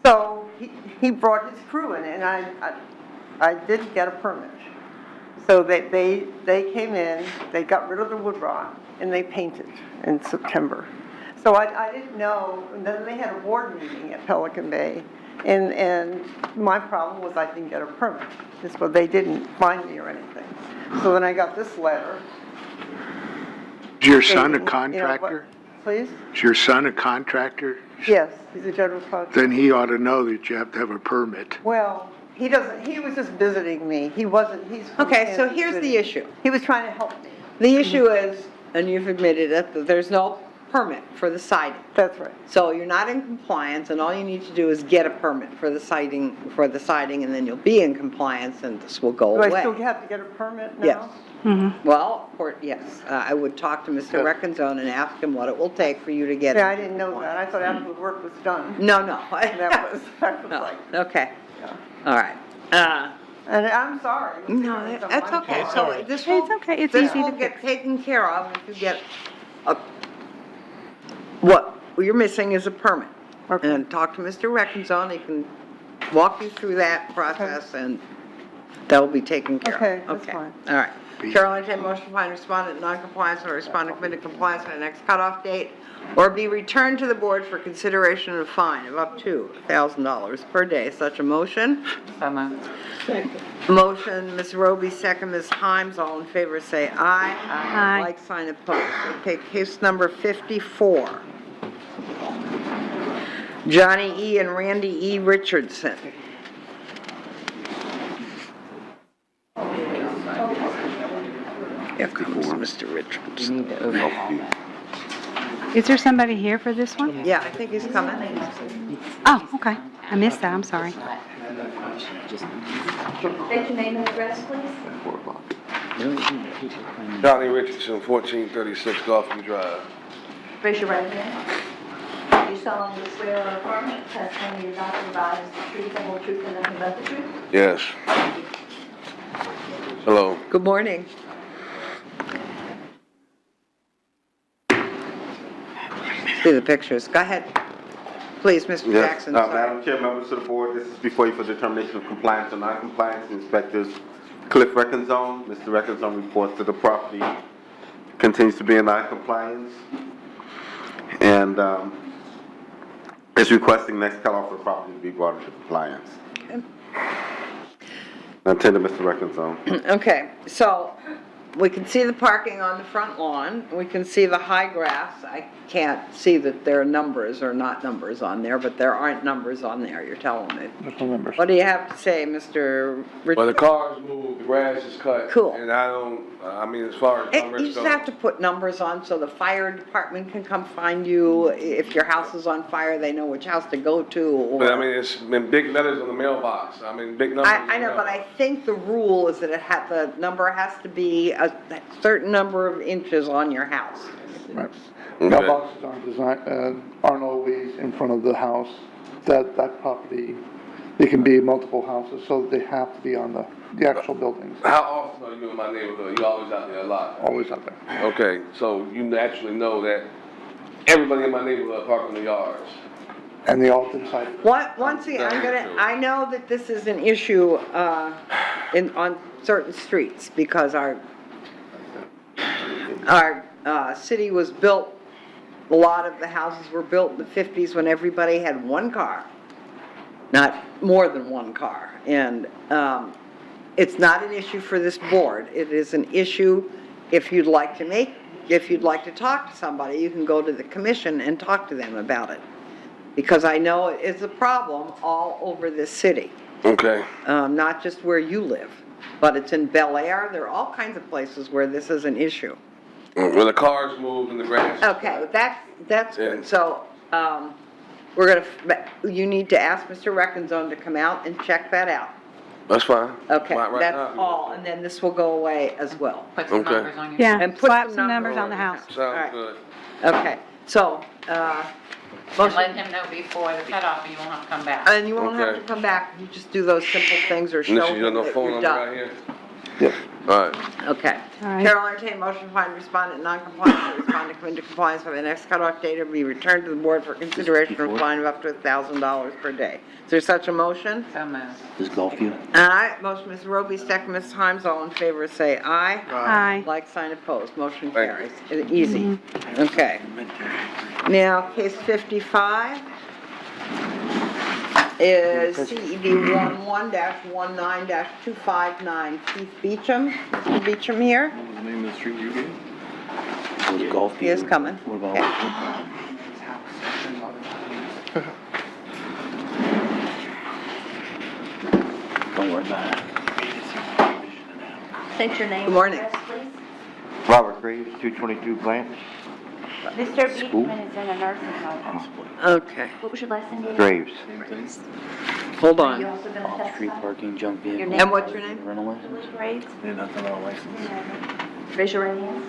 So he brought his crew in, and I didn't get a permit. So they came in, they got rid of the wood rot, and they painted in September. So I didn't know, and then they had a board meeting at Pelican Bay, and my problem was I didn't get a permit. So they didn't find me or anything. So then I got this letter. Is your son a stating, contractor? Please? Is your son a contractor? Yes, he's a general contractor. Then he ought to know that you have to have a permit. Well, he doesn't, he was just visiting me. He wasn't, he's. from Okay, so Kansas here's City. the issue. He was trying to help me. The issue is, and you've admitted it, that there's no permit for the siding. That's right. So you're not in compliance, and all you need to do is get a permit for the siding, and then you'll be in compliance, and this will go Do away. I still have to get a permit now? Yes. Well, yes, I would talk to Mr. Reckenzone and ask him what it will take for you to get it. Yeah, I didn't know that. I thought after the work was done. No. That was No, like, okay, all right. and I'm sorry. No, that's okay. It's all right. This will, It's okay. It's this easy will to get taken care of if you get what you're missing is a permit. And talk to Mr. Reckenzone, he can walk you through that process, and that'll be taken care of. Okay, that's fine. All right. Chair will entertain a motion to find respondent in non-compliance or respondent committed compliance on the next cutoff date, or be returned to the board for consideration of a fine of up to $1,000 per day. Such a motion? So moved. Motion, Ms. Roby, second, Ms. Himes, all in favor say aye. Aye. Like sign opposed. Okay, case number 54. Johnny E. and Randy E. Richardson. Here comes Mr. Richardson. Is there somebody here for this one? Yeah, I think he's coming. Oh, okay. I missed that, I'm sorry. State your name and address, please. Johnny Richardson, 1436 Golfview Drive. Raise your right hand. Do you solemnly swear or affirm that the testimony you're about to provide is the truth, the whole truth, and nothing but the truth? Yes. Hello. Good morning. See the pictures. Go ahead. Please, Mr. Yes, Jackson. sorry. Madam Chair, members of the board, this is before you for determination of compliance or non-compliance. Inspectors Cliff Reckenzone, Mr. Reckenzone reports that the property continues to be in non-compliance and is requesting next cutoff for the property to be brought into compliance. Attendant, Mr. Reckenzone. Okay, so we can see the parking on the front lawn. We can see the high grass. I can't see that there are numbers or not numbers on there, but there aren't numbers on there, you're telling me. There's no members. What do you have to say, Mr. Well, the Richard? cars moved, the grass is cut. Cool. And I don't, I mean, as far as You numbers just go. have to put numbers on so the fire department can come find you. If your house is on fire, they know which house to go to or. But I mean, it's been big letters on the mailbox. I mean, big numbers. I know, but I think the rule is that the number has to be a certain number of inches on your house. Right. Okay. Mailboxes aren't always in front of the house. That property, it can be multiple houses, so they have to be on the actual buildings. How often are you in my neighborhood? You always out there a lot? Always out there. Okay, so you naturally know that everybody in my neighborhood park in the yards. And they all decide. Once again, I know that this is an issue, on certain streets because our city was built, a lot of the houses were built in the 50s when everybody had one car, not more than one car. And it's not an issue for this board. It is an issue if you'd like to talk to somebody, you can go to the commission and talk to them about it. Because I know it's a problem all over this city, Okay. not just where you live, but it's in Bel Air. There are all kinds of places where this is an issue. Well, the cars moved and the grass. Okay, that's good. Yeah. So, you need to ask Mr. Reckenzone to come out and check that out. That's fine. Okay, Right that's now. all, and then this will go away as well. Put some Okay. numbers on your. Yeah, And put slap some some numbers numbers on the house. All right. Sounds good. Okay, so, And motion, let him know before the cutoff, you won't have to come back. and you won't have Okay. to come back, you just do those simple things or And show this is him your no that phone you're number right done. here? Yes. All right. Okay. All right. Chair will entertain a motion to find respondent non-compliant, the respondent come into compliance by the next cutoff date or be returned to the board for consideration for a fine of up to $1,000 per day. Is there such a motion? So moved. Does Golfview? Aye. Motion, Ms. Roby, second, Ms. Himes, all in favor, say aye. Aye. Like sign opposed, motion Thank carries. Easy. Okay. Now, case 55 is CED 11-19-259, Keith Beecham. Mr. Beecham here? What was the name of the street you gave? Was Golfview? He is coming. What about? Don't worry about it. State your name Good morning. and address, please. Robert Graves, 222 Blanche. Mr. Beekman is in a nursing home. Okay, What was your last name? Graves. hold Are you on. also going to Off-street testify? parking, junk Your vehicle. name? And what's your name? Rental license? Graves? Yeah, nothing on license. Raise your right hand.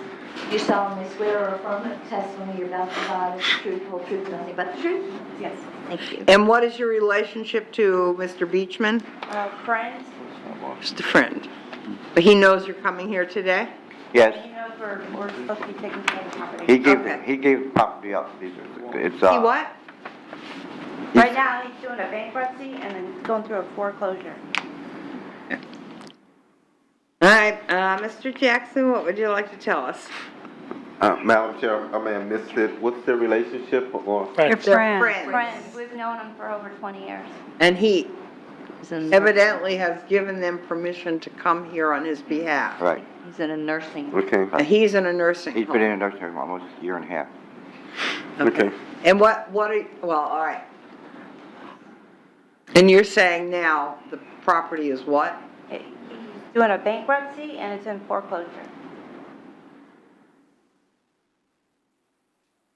You solemnly swear or affirm that the testimony you're about to provide is the truth, whole truth, and nothing but the truth? Yes. Thank you. And what is your relationship to Mr. Beechman? Friends, Just a friend. But he knows you're coming here today? Yes, he knows we're supposed to be taking care of the property. he gave, Okay. he gave the property up. These are, it's, He what? Right now, he's doing a bankruptcy and then going through a foreclosure. All right, Mr. Jackson, what would you like to tell us? Madam Chair, I may have missed it. What's their relationship or? Your They're friend. Friends, we've known him for over 20 years. And he evidently has given them permission to come here on his behalf. right. He's in a nursing. Okay, He's in a nursing He's been home. in a nursing home almost a year and a half. okay. And well, all right. And you're saying now the property is what? He's doing a bankruptcy and it's in foreclosure.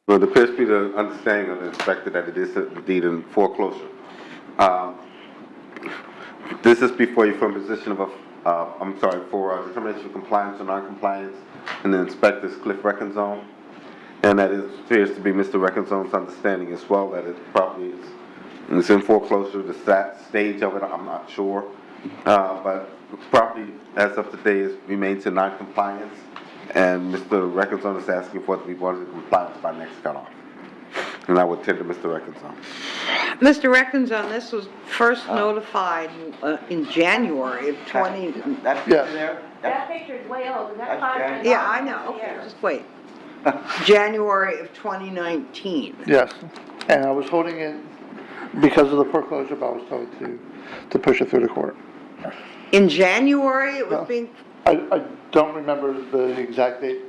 Well, it appears to be the understanding of the inspector that it is indeed in foreclosure. This is before you from a position of for determination of compliance or non-compliance, and the inspector's Cliff Reckenzone. And that appears to be Mr. Reckenzone's understanding as well, that his property is in foreclosure. The stage of it, I'm not sure. but property as of today remains in non-compliance, and Mr. Reckons is asking for it to be brought into compliance by next cutoff. And I would tender Mr. Reckons. Mr. Reckons, this was first notified in January of 20, Yes. That picture's way old, is that five? yeah, I know, okay, just wait. January of 2019. Yes, and I was holding it because of the foreclosure, but I was told to push it through the court. In January, it was being, I don't remember the exact date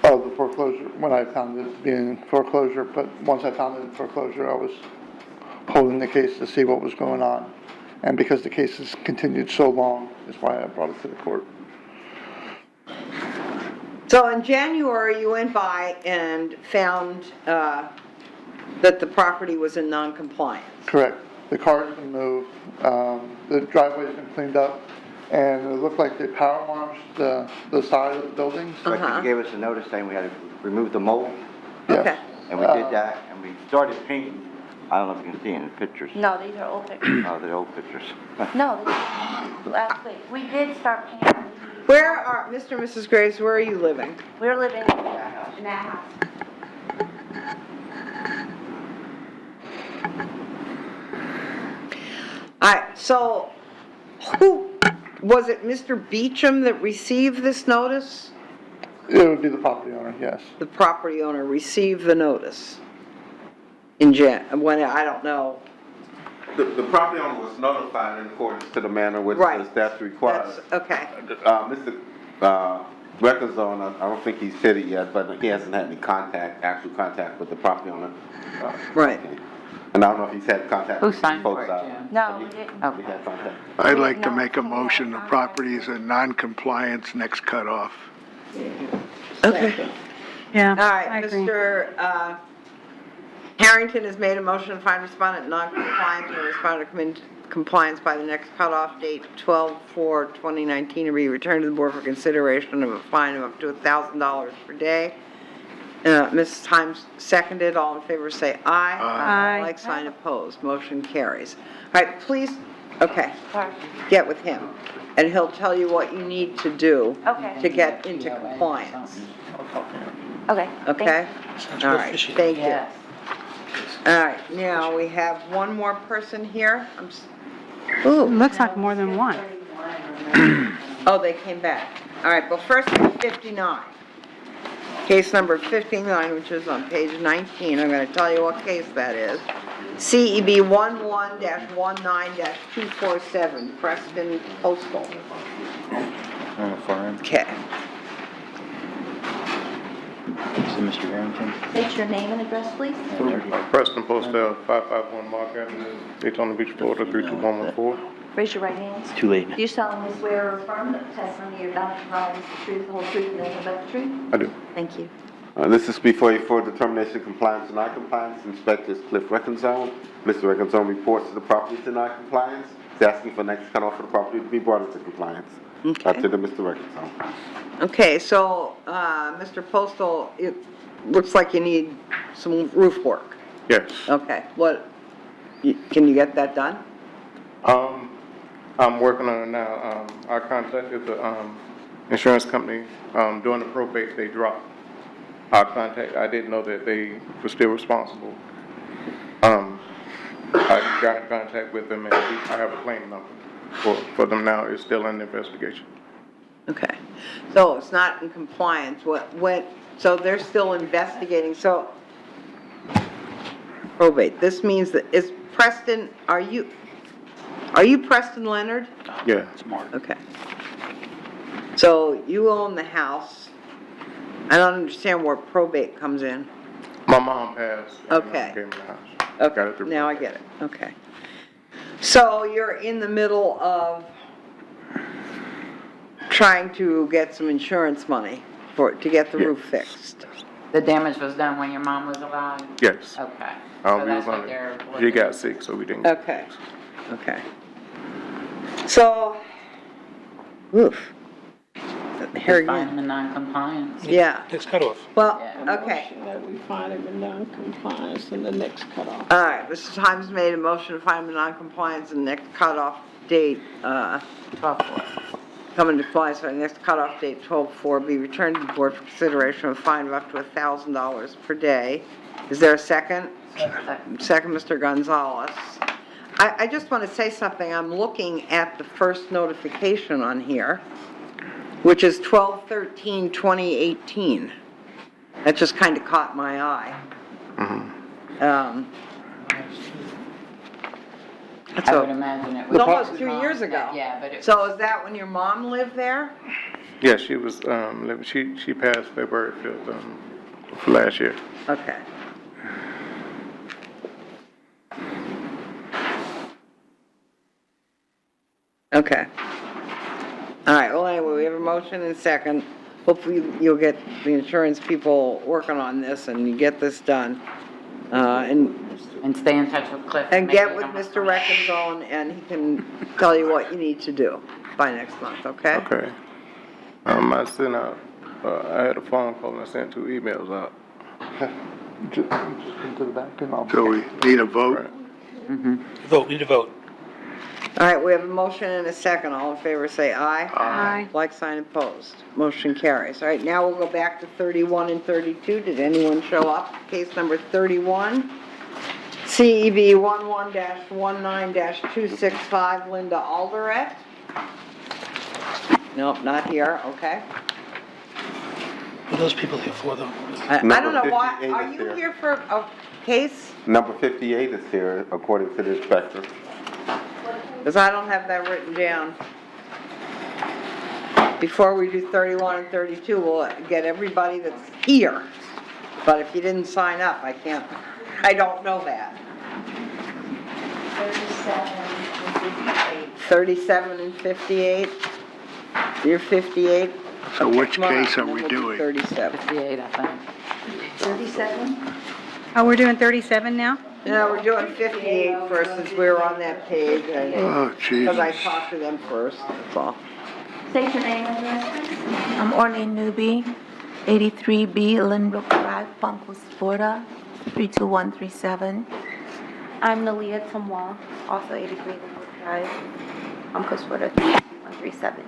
of the foreclosure, when I found it being in foreclosure, but once I found it in foreclosure, I was holding the case to see what was going on. And because the case has continued so long, is why I brought it to the court. so in January, you went by and found that the property was in non-compliance. Correct. The car's been moved, the driveway's been cleaned up, and it looked like they power washed the side of the buildings. Uh-huh. They gave us a notice saying we had to remove the mold, Okay. and we did that, and we started painting. I don't know if you can see in the pictures. No, these are old pictures. Oh, the old pictures. No, last week. We did start painting. Where are, Mr. and Mrs. Graves, where are you living? We're living in that house. All right, so who, was it Mr. Beecham that received this notice? It would be the property owner, yes. The property owner received the notice when, I don't know. The property owner was notified in accordance to the manner which Right. the statute requires. Okay, Mr. Records owner, I don't think he said it yet, but he hasn't had any actual contact with the property owner. right. And I don't know if he's had contact Who with signed folks for it, out. Jim? No, we didn't. He had contact. I'd like to make a motion, the property is in non-compliance, next cutoff. Okay. Yeah, All right, I agree. Mr. Harrington has made a motion to find respondent non-compliant and the respondent come into compliance by the next cutoff date, 12/4/2019, to be returned to the board for consideration of a fine of up to $1,000 per day. Mrs. Himes seconded. All in favor say aye. Aye. Like sign opposed. Motion carries. All right, please, okay, Sorry. get with him, and he'll tell you what you need to do Okay. to get into compliance. Okay. Okay? Sounds All real right, fishy. thank you. All right, now we have one more person here. It looks like more than one. Oh, they came back. All right, well, first, 59. Case number 59, which is on page 19. I'm going to tell you what case that is. CEB 11-19-247, Preston Postal. On the far end. Okay. Is it Mr. Harrington? State your name and address, please. Preston Postel, 551 Mark Avenue, Daytona Beach, Florida, 32114. Raise your right hand. Too late. Do you solemnly swear or affirm that the testimony you're about to provide is the truth, the whole truth, and nothing but the truth? I do. Thank you. This is before you for determination of compliance or non-compliance. Inspector is Cliff Reckenzone. Mr. Reckenzone reports to the property to non-compliance. He's asking for next cutoff for the property to be brought into compliance. Okay. To the Mr. Reckenzone. Okay, so, Mr. Postal, it looks like you need some roof work. Yes. Okay, can you get that done? I'm working on it now. I contacted the insurance company. During the probate, they dropped our contact. I didn't know that they were still responsible. I got in contact with them, and I have a claim number for them now. It's still in the investigation. Okay, so it's not in compliance, so they're still investigating, so, probate, this means that, is Preston, are you Preston Leonard? Yeah. Smart. Okay. So you own the house, I don't understand where probate comes in. My mom passed. and Okay. Gave me the house. Got it Okay, through now I get it, okay. So you're in the middle of trying to get some insurance money to get the roof fixed. The damage was done when your mom was alive? Yes. Okay. We So was that's on what they're it. She looking got at. sick, so we didn't. Okay, okay. So, oof. Here Just find again, them in non-compliance. yeah, Next cutoff. well, Yeah. okay. Motion that we find him in non-compliance in the next cutoff. All right, Mrs. Himes made a motion to find him in non-compliance and next cutoff date, come into compliance by the next cutoff date, 12/4, be returned to the board for consideration of a fine of up to $1,000 per day. Is there a second? Second, Mr. Gonzalez. I just want to say something. I'm looking at the first notification on here, which is 12/13/2018. That just kind of caught my eye. I would imagine it was. It's almost 2 years ago. Yeah, but it. So is that when your mom lived there? Yeah, she was, she passed February 5th, of last year. Okay. Okay. All right, well, anyway, we have a motion and second. Hopefully you'll get the insurance people working on this and you get this done. And stay in touch with Cliff. And maybe get with don't- Mr. Reckenzone and he can tell you what you need to do by next month, okay? Okay. I sent out, I had a phone call and I sent 2 emails out. Just into the back and I'll. So we need a vote? Vote, need to vote. All right, we have a motion and a second. All in favor, say aye. Aye. Like sign opposed. Motion carries. All right, now we'll go back to 31 and 32. Did anyone show up? Case number 31, CEV 11-19-265, Linda Alderet. Nope, not here, okay. What are those people here for, though? I don't know Number why, 58 are is you here. here for a case? Number 58 is here, according to the inspector. Because I don't have that written down. Before we do 31 and 32, we'll get everybody that's here. But if you didn't sign up, I don't know that. 37 and 58. You're 58? So which Come on up, case are and then we we'll do doing? 37. 58, I think. 37? Oh, we're doing 37 now? No, we're doing 58 first since we were on that page. Oh, Because I Jesus. talked to them first, that's all. State your name and address, please. I'm Orlene Newby, 83B Lynbrook Drive, Bunkers, Florida, 32137. I'm Nalia Tamwa, also 83 Linwood Drive, Bunkers, Florida, 32137.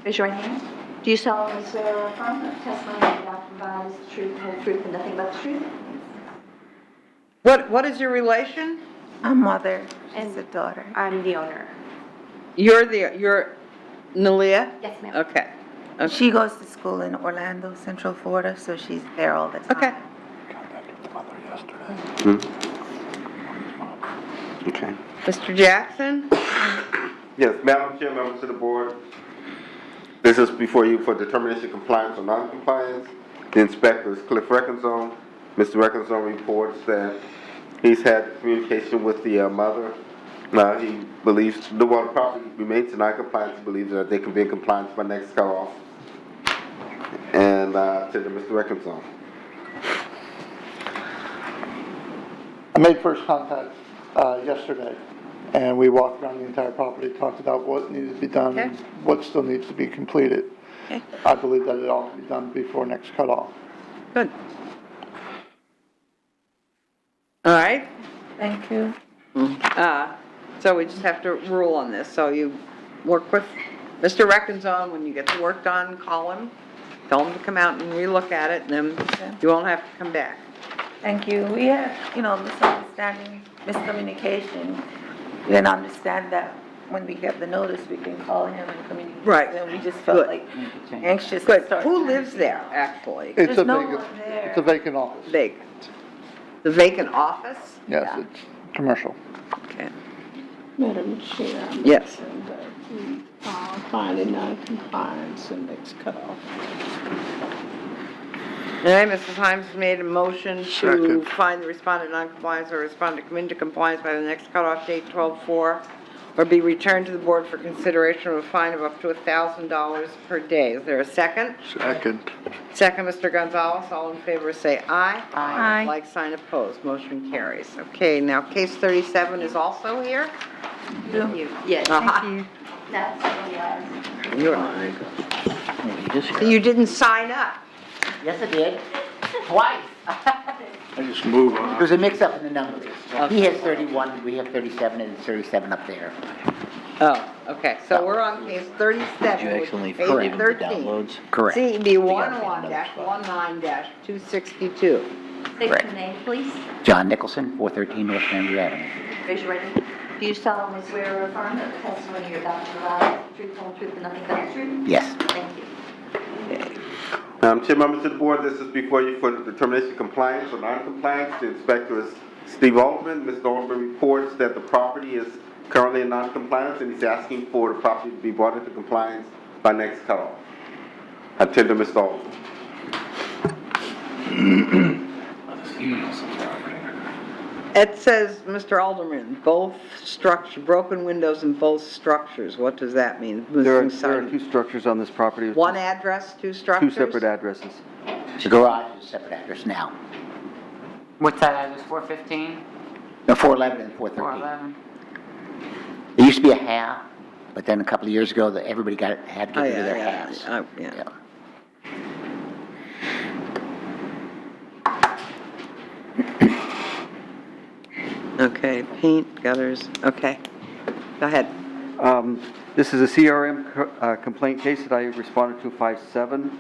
Raise your right hand. Do you solemnly swear or affirm that the testimony you're about to provide is the truth, the whole truth, and nothing but the truth? What is your relation? I'm mother, and a daughter. I'm the owner. You're Nalia? Yes, ma'am. Okay. She goes to school in Orlando, Central Florida, so she's there all the time. Okay. Okay. Mr. Jackson? Yes, Madam Chair, members of the board, this is before you for determination of compliance or non-compliance. The inspector is Cliff Reckenzone. Mr. Reckenzone reports that he's had communication with the mother. He believes the water property remains in non-compliance. He believes that they can be in compliance by next cutoff. And to Mr. Reckenzone. I made first contact yesterday, and we walked around the entire property, talked about what needed to be done and what still needs to be completed. Okay. I believe that it ought to be done before next cutoff. Good. All right. Thank you. So we just have to rule on this. So you work with Mr. Reckenzone. When you get the work done, call him. Tell him to come out and relook at it, and then you won't have to come back. Thank you. We had, misunderstanding, miscommunication. We didn't understand that when we get the notice, we can call him and communicate. Right. And we just felt Good. like anxious to Good. start. Who lives there, actually? It's a no vacant, one there. it's a vacant office. Vacant. The vacant office? Yes, it's commercial. Okay. Madam Chair. I Yes. motion that we, find a non-compliance and next cutoff. All right, Mrs. Himes has made a motion to Second. find the respondent non-compliance or respondent come into compliance by the next cutoff date, 12/4, or be returned to the board for consideration of a fine of up to $1,000 per day. Is there a second? Second. Second, Mr. Gonzalez. All in favor, say aye. Aye. Like sign opposed. Motion carries. Okay, now case 37 is also here? Thank you. Yes. Uh-huh. Thank you. That's what we are. You didn't sign up. Yes, I did. Twice. I just move on. There's a mix-up in the numbers. He has 31, we have 37, and it's 37 up there. Oh, okay, so we're on case 37, Did you which actually is page correct the 13. downloads? Correct. CEB 11-19-262. State your name, please. John Nicholson, 413 North Grandview Avenue. Raise your right hand. Do you solemnly swear or affirm that the testimony you're about to provide is the truth, whole truth, and nothing but the truth? Yes. Thank you. Chair, members of the board, this is before you for the determination of compliance or non-compliance. The inspector is Steve Altman. Mr. Altman reports that the property is currently in non-compliance, and he's asking for the property to be brought into compliance by next cutoff. I tender Mr. Altman. It says, Mr. Alderman, both structure, broken windows in both structures. What does that mean? There are Missing two siding. structures on this property. One address, two Two structures? separate addresses. The garage is a separate address now. What's that address, 415? No, 411 and 413. 411? There used to be a half, but then a couple of years ago, everybody had to Oh, get rid of their yeah, halves. yeah. Okay, paint, gutters, okay. Go ahead. This is a CRM complaint case that I responded to 5/7.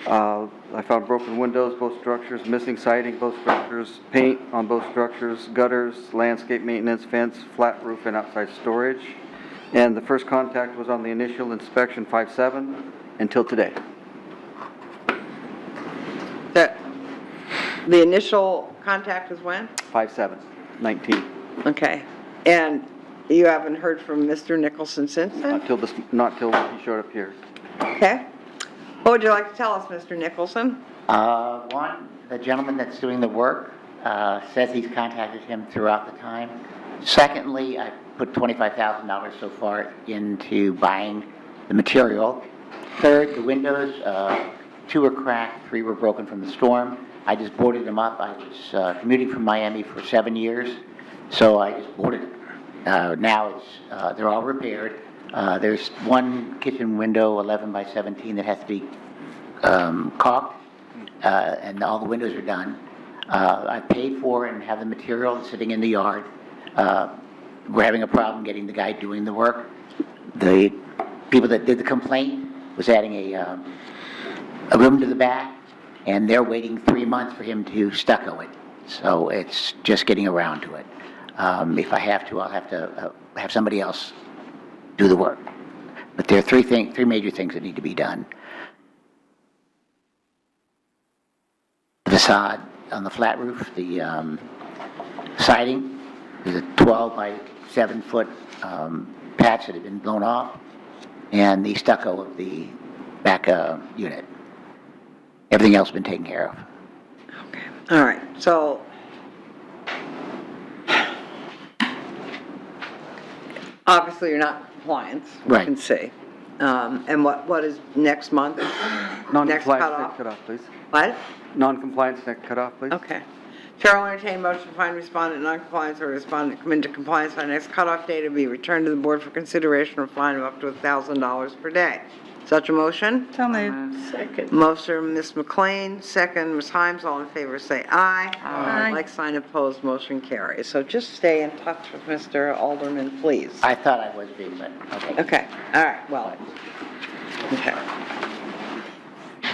I found broken windows, both structures, missing siding, both structures, paint on both structures, gutters, landscape maintenance, fence, flat roof, and outside storage. And the first contact was on the initial inspection 5/7 until today. The initial contact was when? 5/7/19. Okay. And you haven't heard from Mr. Nicholson since then? Not till he showed up here. Okay. What would you like to tell us, Mr. Nicholson? One, the gentleman that's doing the work says he's contacted him throughout the time. Secondly, I put $25,000 so far into buying the material. Third, the windows, 2 were cracked, 3 were broken from the storm. I just boarded them up. I was commuting from Miami for 7 years, so I just boarded them. Now they're all repaired. There's one kitchen window, 11 by 17, that has to be caulked, and all the windows are done. I paid for and have the material sitting in the yard. We're having a problem getting the guy doing the work. The people that did the complaint was adding a room to the back, and they're waiting 3 months for him to stucco it. So it's just getting around to it. If I have to, I'll have to have somebody else do the work. But there are three major things that need to be done. The facade on the flat roof, the siding, there's a 12 by 7 foot patch that had been blown off, and the stucco of the back unit. Everything else has been taken care of. All right, so obviously you're not in compliance, we Right. can see. And what is next month? Next Non-compliance, cutoff? next cutoff, please. What? Non-compliance, next cutoff, please. Okay. Chair will entertain motion to find respondent non-compliance or respondent come into compliance by next cutoff date and be returned to the board for consideration of a fine of up to $1,000 per day. Such a motion? So moved. Second. Motion, Ms. McLean, second, Ms. Himes, all in favor say aye. Aye. Like sign opposed, motion carries. So just stay in touch with Mr. Alderman, please. I thought I was being, but okay. Okay, all right, well, okay.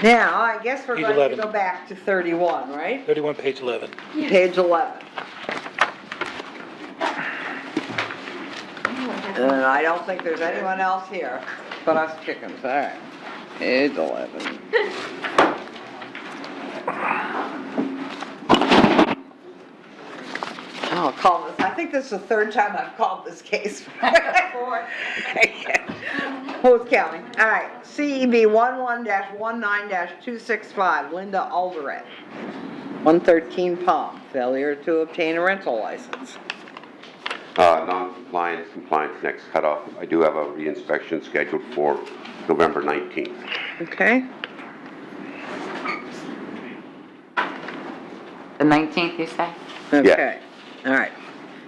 Now, I guess we're Page going to 11. go back to 31, right? 31, page 11. Page 11. And I don't think there's anyone else here but us chickens, all right. Page 11. I'll call this, I think this is the third time I've called this case. Okay. Who's counting? All right, CEB 11-19-265, Linda Alderet, 113 Palm, failure to obtain a rental license. Non-compliance, compliance, next cutoff. I do have a reinspection scheduled for November 19th. Okay, The 19th, you say? okay, all right.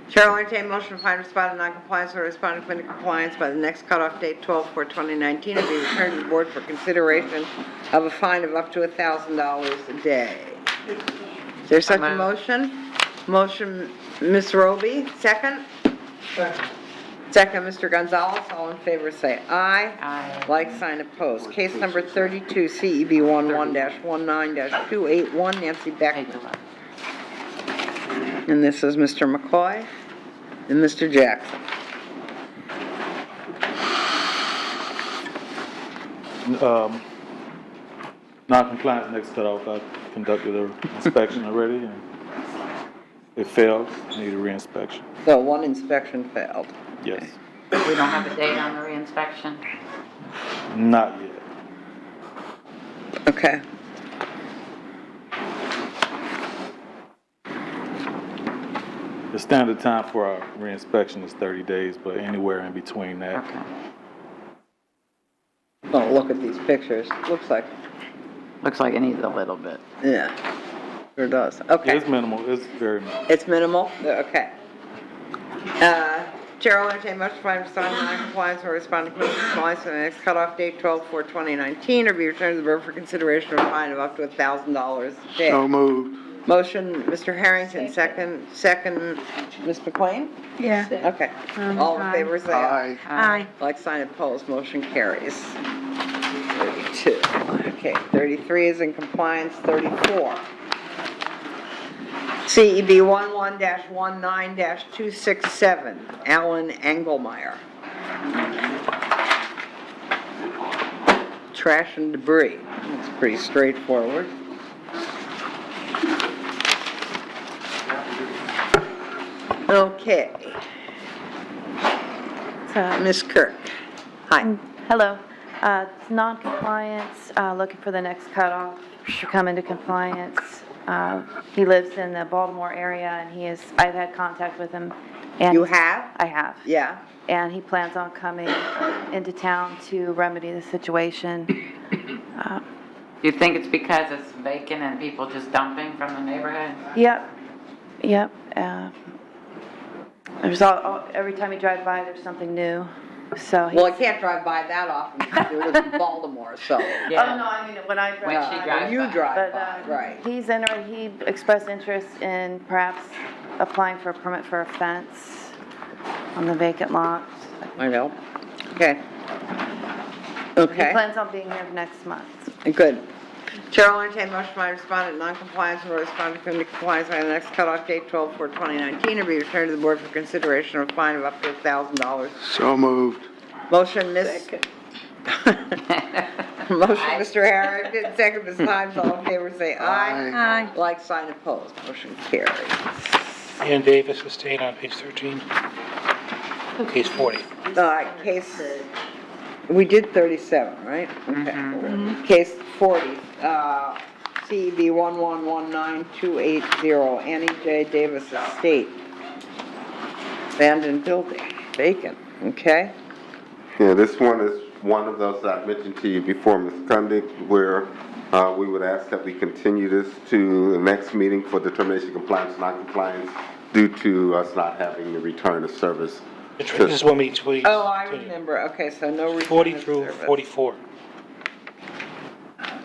Chair will entertain motion to find respondent non-compliance or respondent come into compliance by the next cutoff date, 12/4/2019, and be returned to the board for consideration of a fine of up to $1,000 a day. Is there such a motion? Motion, Ms. Roby, second? Second, Mr. Gonzalez, all in favor say aye. Aye. Like sign opposed. Case number 32, CEB 11-19-281, Nancy Beckman. And this is Mr. McCoy and Mr. Jackson. Non-compliance next cutoff, I conducted an inspection already, and it failed, need a reinspection. So one inspection failed. Yes, We don't have a date on the reinspection? not yet. Okay. The standard time for our reinspection is 30 days, but anywhere in between that. Okay. Oh, look at these pictures. Looks like, Looks like it needs a little bit. yeah, sure does. Okay. It's minimal, it's very minimal. It's minimal? Okay. Chair will entertain motion for responding to non-compliance or responding to compliance with the next cutoff date, 12/4/2019, or be returned to the borough for consideration of a fine of up to $1,000 a day. So moved. Motion, Mr. Harrington, second, Ms. McLean? Yeah. Okay. All in favor, say aye. Aye. Like sign opposed, motion carries. 32. Okay, 33 is in compliance, 34. CEB 11-19-267, Alan Engelmeyer. Trash and debris. It's pretty straightforward. Okay. Ms. Kirk. Hi. Hello. It's non-compliance, looking for the next cutoff to come into compliance. He lives in the Baltimore area, and I've had contact with him. And You have? I have. Yeah. And he plans on coming into town to remedy the situation. You think it's because it's vacant and people just dumping from the neighborhood? Yep, there's every time you drive by, there's something new, so. Well, I can't drive by that often because you live in Baltimore, so. Oh, no, I mean, when I drive. When she drives You by. drive But, by, right. he expressed interest in perhaps applying for a permit for a fence on the vacant lot. I know. Okay. He Okay, plans on being here next month. good. Chair will entertain motion by respondent non-compliance or respondent come into compliance by the next cutoff date, 12/4/2019, or be returned to the board for consideration of a fine of up to $1,000. So moved. Motion, Miss. Motion, Mr. Harrington, second, Ms. Himes, all in favor, say aye. Aye. Like sign opposed, motion carries. Ann Davis was staying on page 13. Case 40. Case, we did 37, right? Okay. Case 40, CEB 11-19-280, Annie J. Davis Estate. Abandoned building, vacant, okay? Yeah, this one is one of those that I mentioned to you before, Ms. Kundig, where we would ask that we continue this to the next meeting for determination of compliance, non-compliance, due to us not having the return of service. This is when we. Oh, I remember, okay, so no return 40 of through service. 44.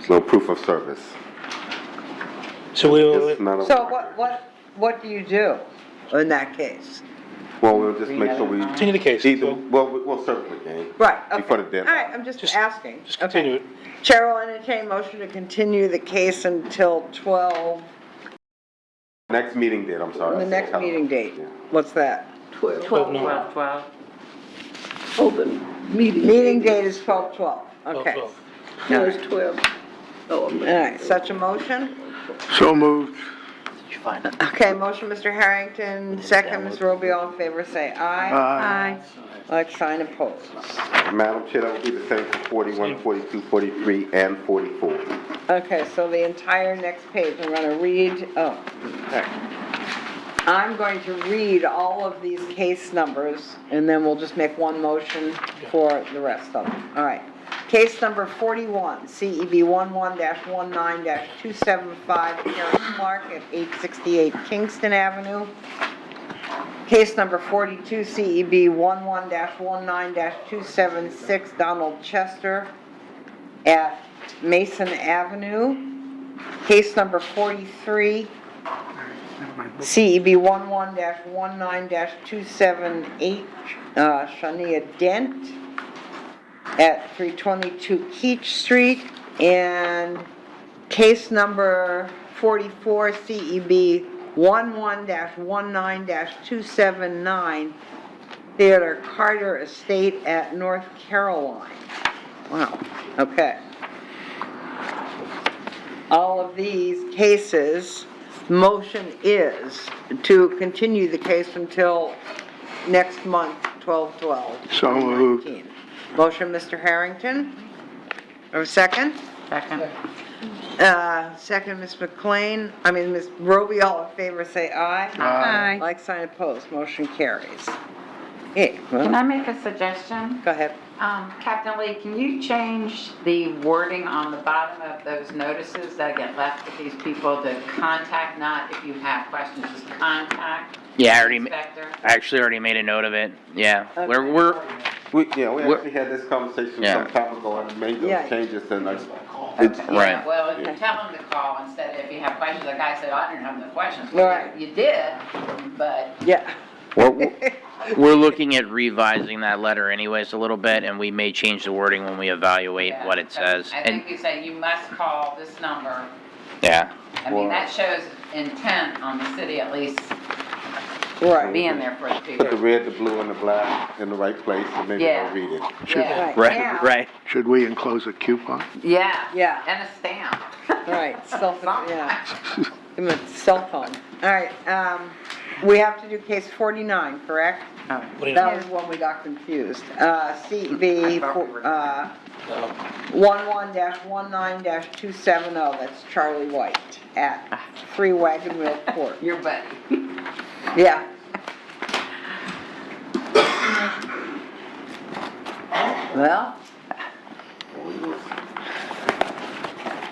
No proof of service. So we will, It's not a- So what do you do in that case? Well, we'll just make sure we. Continue the case. Either, well, we'll serve it again. Right, okay. Before the All deadline. right, I'm just asking. just continue it. Chair will entertain motion to continue the case until 12, Next meeting date, I'm sorry. the next meeting date. Yeah. What's that? 12. 12. Open meeting. Meeting date is 12/12, okay. 12. No, it's 12. Oh, All right, such a motion? So moved. Okay, motion, Mr. Harrington, second, Ms. Rubio, all in favor, say aye. Aye. Like sign opposed. Madam Chair, that will be the same for 41, 42, 43, and 44. Okay, so the entire next page, I'm gonna read, sorry. I'm going to read all of these case numbers, and then we'll just make one motion for the rest of them. All right. Case number 41, CEB 11-19-275, Karen Clark at 868 Kingston Avenue. Case number 42, CEB 11-19-276, Donald Chester at Mason Avenue. Case number 43, CEB 11-19-278, Shania Dent at 322 Keach Street, and case number 44, CEB 11-19-279, Theodore Carter Estate at North Caroline. Wow, okay. All of these cases, motion is to continue the case until next month, 12/12. So moved. 2019. Motion, Mr. Harrington. Or second? Second. Second, Ms. McLean, Ms. Roby, all in favor, say aye. Aye. Like, sign, opposed, motion carries. Okay, Can I well, make a suggestion? go ahead. Captain Lee, can you change the wording on the bottom of those notices that get left with these people to contact, not if you have questions, just contact Yeah, the inspector? I actually already made a note of it. Yeah, Okay. We We're- actually had this conversation Yeah. some time ago and made Yeah. those changes and it's, Right. Well, if you tell them to call instead, if you have questions, the guy said, I didn't have no questions. Right. You did, but Yeah. We're looking at revising that letter anyways a little bit, and we may change the wording when we evaluate what it says. I And, think you say you must call this number. yeah, That shows intent on the city at least Right. being there for the put the people. red, the blue, and the black in the right place and maybe Yeah. they'll read it. Yeah, Right. right. Should we enclose a coupon? yeah, Yeah, and a stamp. right, yeah. Give him a cell phone. All right, we have to do case 49, correct? That was when we got confused. CB, 11-19-270, that's Charlie White at 3 Wagon Wheel Court. Your buddy. Yeah. Well,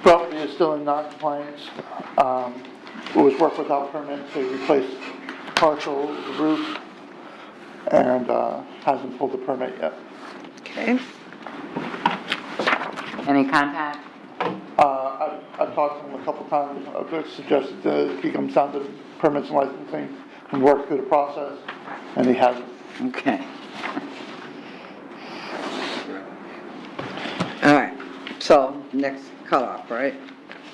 Property is still in non-compliance. It was work without permit to replace partial roof and hasn't pulled the permit yet. okay. Any contact? I've talked to him a couple times. I've suggested that he comes down to permits and licensing and work through the process, and he hasn't. Okay. All right, so next cutoff, right?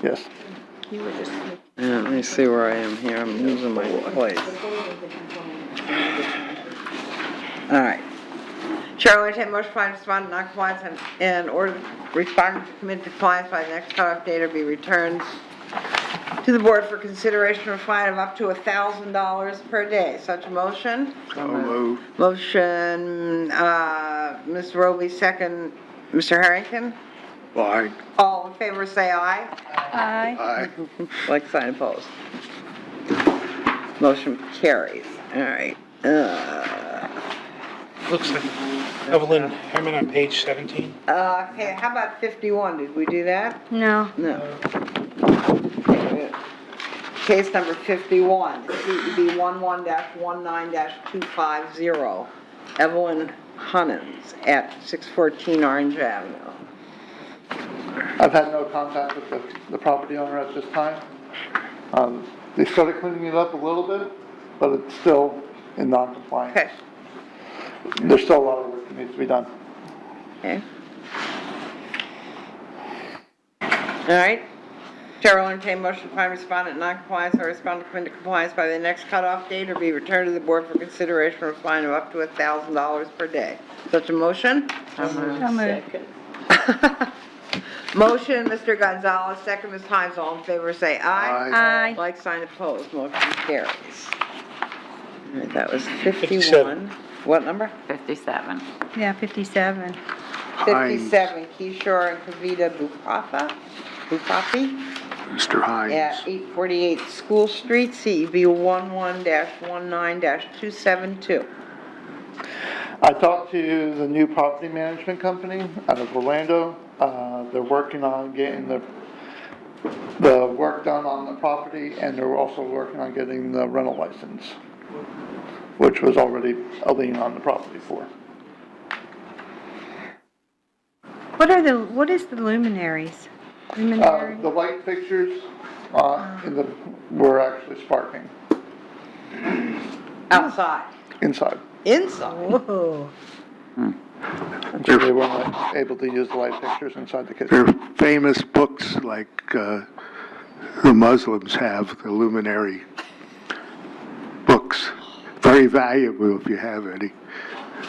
Yes. Yeah, let me see where I am here, I'm losing my place. All right. Chair will entertain a motion to find respondent non-compliance and order respondent to commit to compliance by the next cutoff date or be returned to the board for consideration of a fine of up to $1,000 per day. Such a motion? So moved. Motion, Ms. Roby, second, Mr. Harrington? Aye. All in favor, say aye. Aye. Aye. Like, sign, opposed. Motion carries. All right. Looks like Evelyn Herman on page 17. Okay, how about 51? Did we do that? No. No. Case number 51, CEB 11-19-250, Evelyn Hunnins at 614 Orange Avenue. I've had no contact with the property owner at this time. They started cleaning it up a little bit, but it's still in non-compliance. Okay. There's still a lot of work that needs to be done. Okay. All right. Chair will entertain motion to find respondent in non-compliance or respondent come into compliance by the next cutoff date or be returned to the board for consideration of a fine of up to $1,000 per day. Such a motion? So moved. Motion, Mr. Gonzalez, second, Ms. Himes, all in favor, say aye. Aye. Like, sign, opposed, motion carries. All right, that was 51. 57. What number? 57. Yeah, 57. 57, Kishore and Kavita Bupapi Mr. Hines. at 848 School Street, CEB 11-19-272. I talked to the new property management company out of Orlando. They're working on getting the work done on the property, and they're also working on getting the rental license, which was already a lien on the property for. What is the luminaries? Luminary? The light fixtures were actually sparking. Outside? inside. Inside? Whoa. Until they weren't able to use the light fixtures inside the There kitchen. are famous books like the Muslims have, the luminary books. Very valuable if you have any.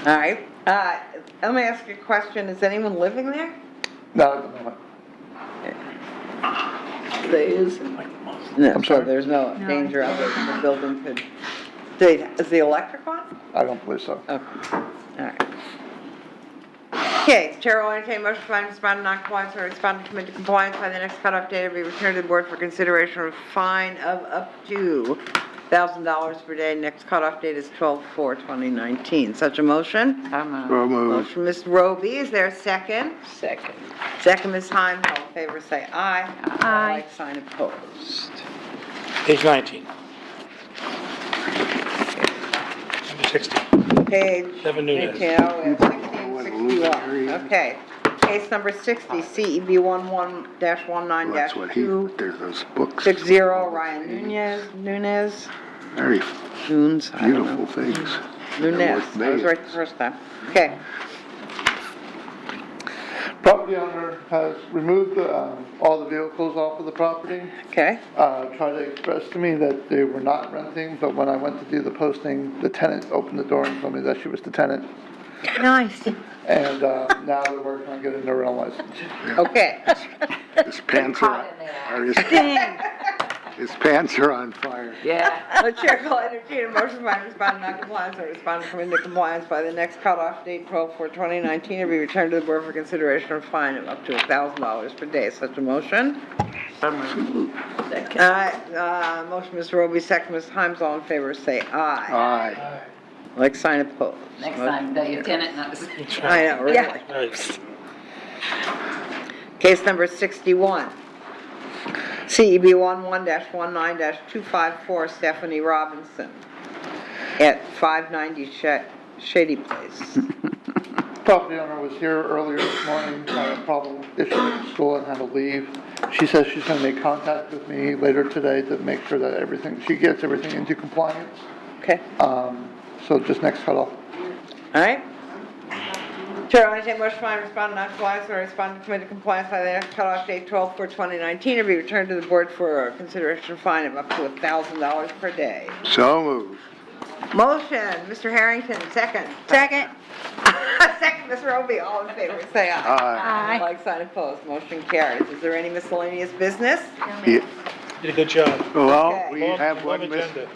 All right, let me ask you a question. Is anyone living there? Not at the moment. There is, No, I'm so sorry? there's no danger of the building could, is the electric on? I don't believe so. Okay, all right. Okay, Chair will entertain motion to find respondent non-compliance or respondent to commit to compliance by the next cutoff date and be returned to the board for consideration of a fine of up to $1,000 per day. Next cutoff date is 12/4/2019. Such a motion? Uh, So moved. Motion, Ms. Roby, is there a second? second. Second, Ms. Hyman, all in favor say aye. Aye. Like sign opposed. Page 19. Number 60. Page Seven Nunez. 18, oh, we have 16, 61. Okay. Case number 60, CEB 11-19-2. That's what there's those books. 60, Ryan Nunez, Very Nunes, I don't know. beautiful things. Nunez, I was made. right the first time. Okay, Property owner has removed all the vehicles off of the property. okay, Tried to express to me that they were not renting, but when I went to do the posting, the tenant opened the door and told me that she was the tenant. Nice. And now they're working on getting their rental license. okay. His pants are on fire. Yeah. The chair will entertain a motion by respondent non-compliance or respondent come into compliance by the next cutoff date, 12/4/2019, and be returned to the board for consideration of fine of up to $1,000 per day. Such a motion? Motion, Ms. Roby, second, Ms. Hymes, all in favor, say aye. Aye. Like sign opposed. Next time, tell your tenant not to say. I know, really. Right. Case number 61, CEB 11-19-254, Stephanie Robinson at 590 Shady Place. Property owner was here earlier this morning, had a problem issuing at school and had to leave. She says she's gonna make contact with me later today to make sure that she gets everything into compliance. Okay, So just next cutoff. all right. Chair, I entertain motion by respondent non-compliance or respondent committed to compliance by the next cutoff date, 12/4/2019, or be returned to the board for a consideration of fine of up to $1,000 per day. So moved. Motion, Mr. Harrington, second. Second. Second, Ms. Roby, all in favor, say aye. Aye. Like sign opposed, motion carries. Is there any miscellaneous business? Yeah. Did a good job. Well, Okay. we have Long one agenda.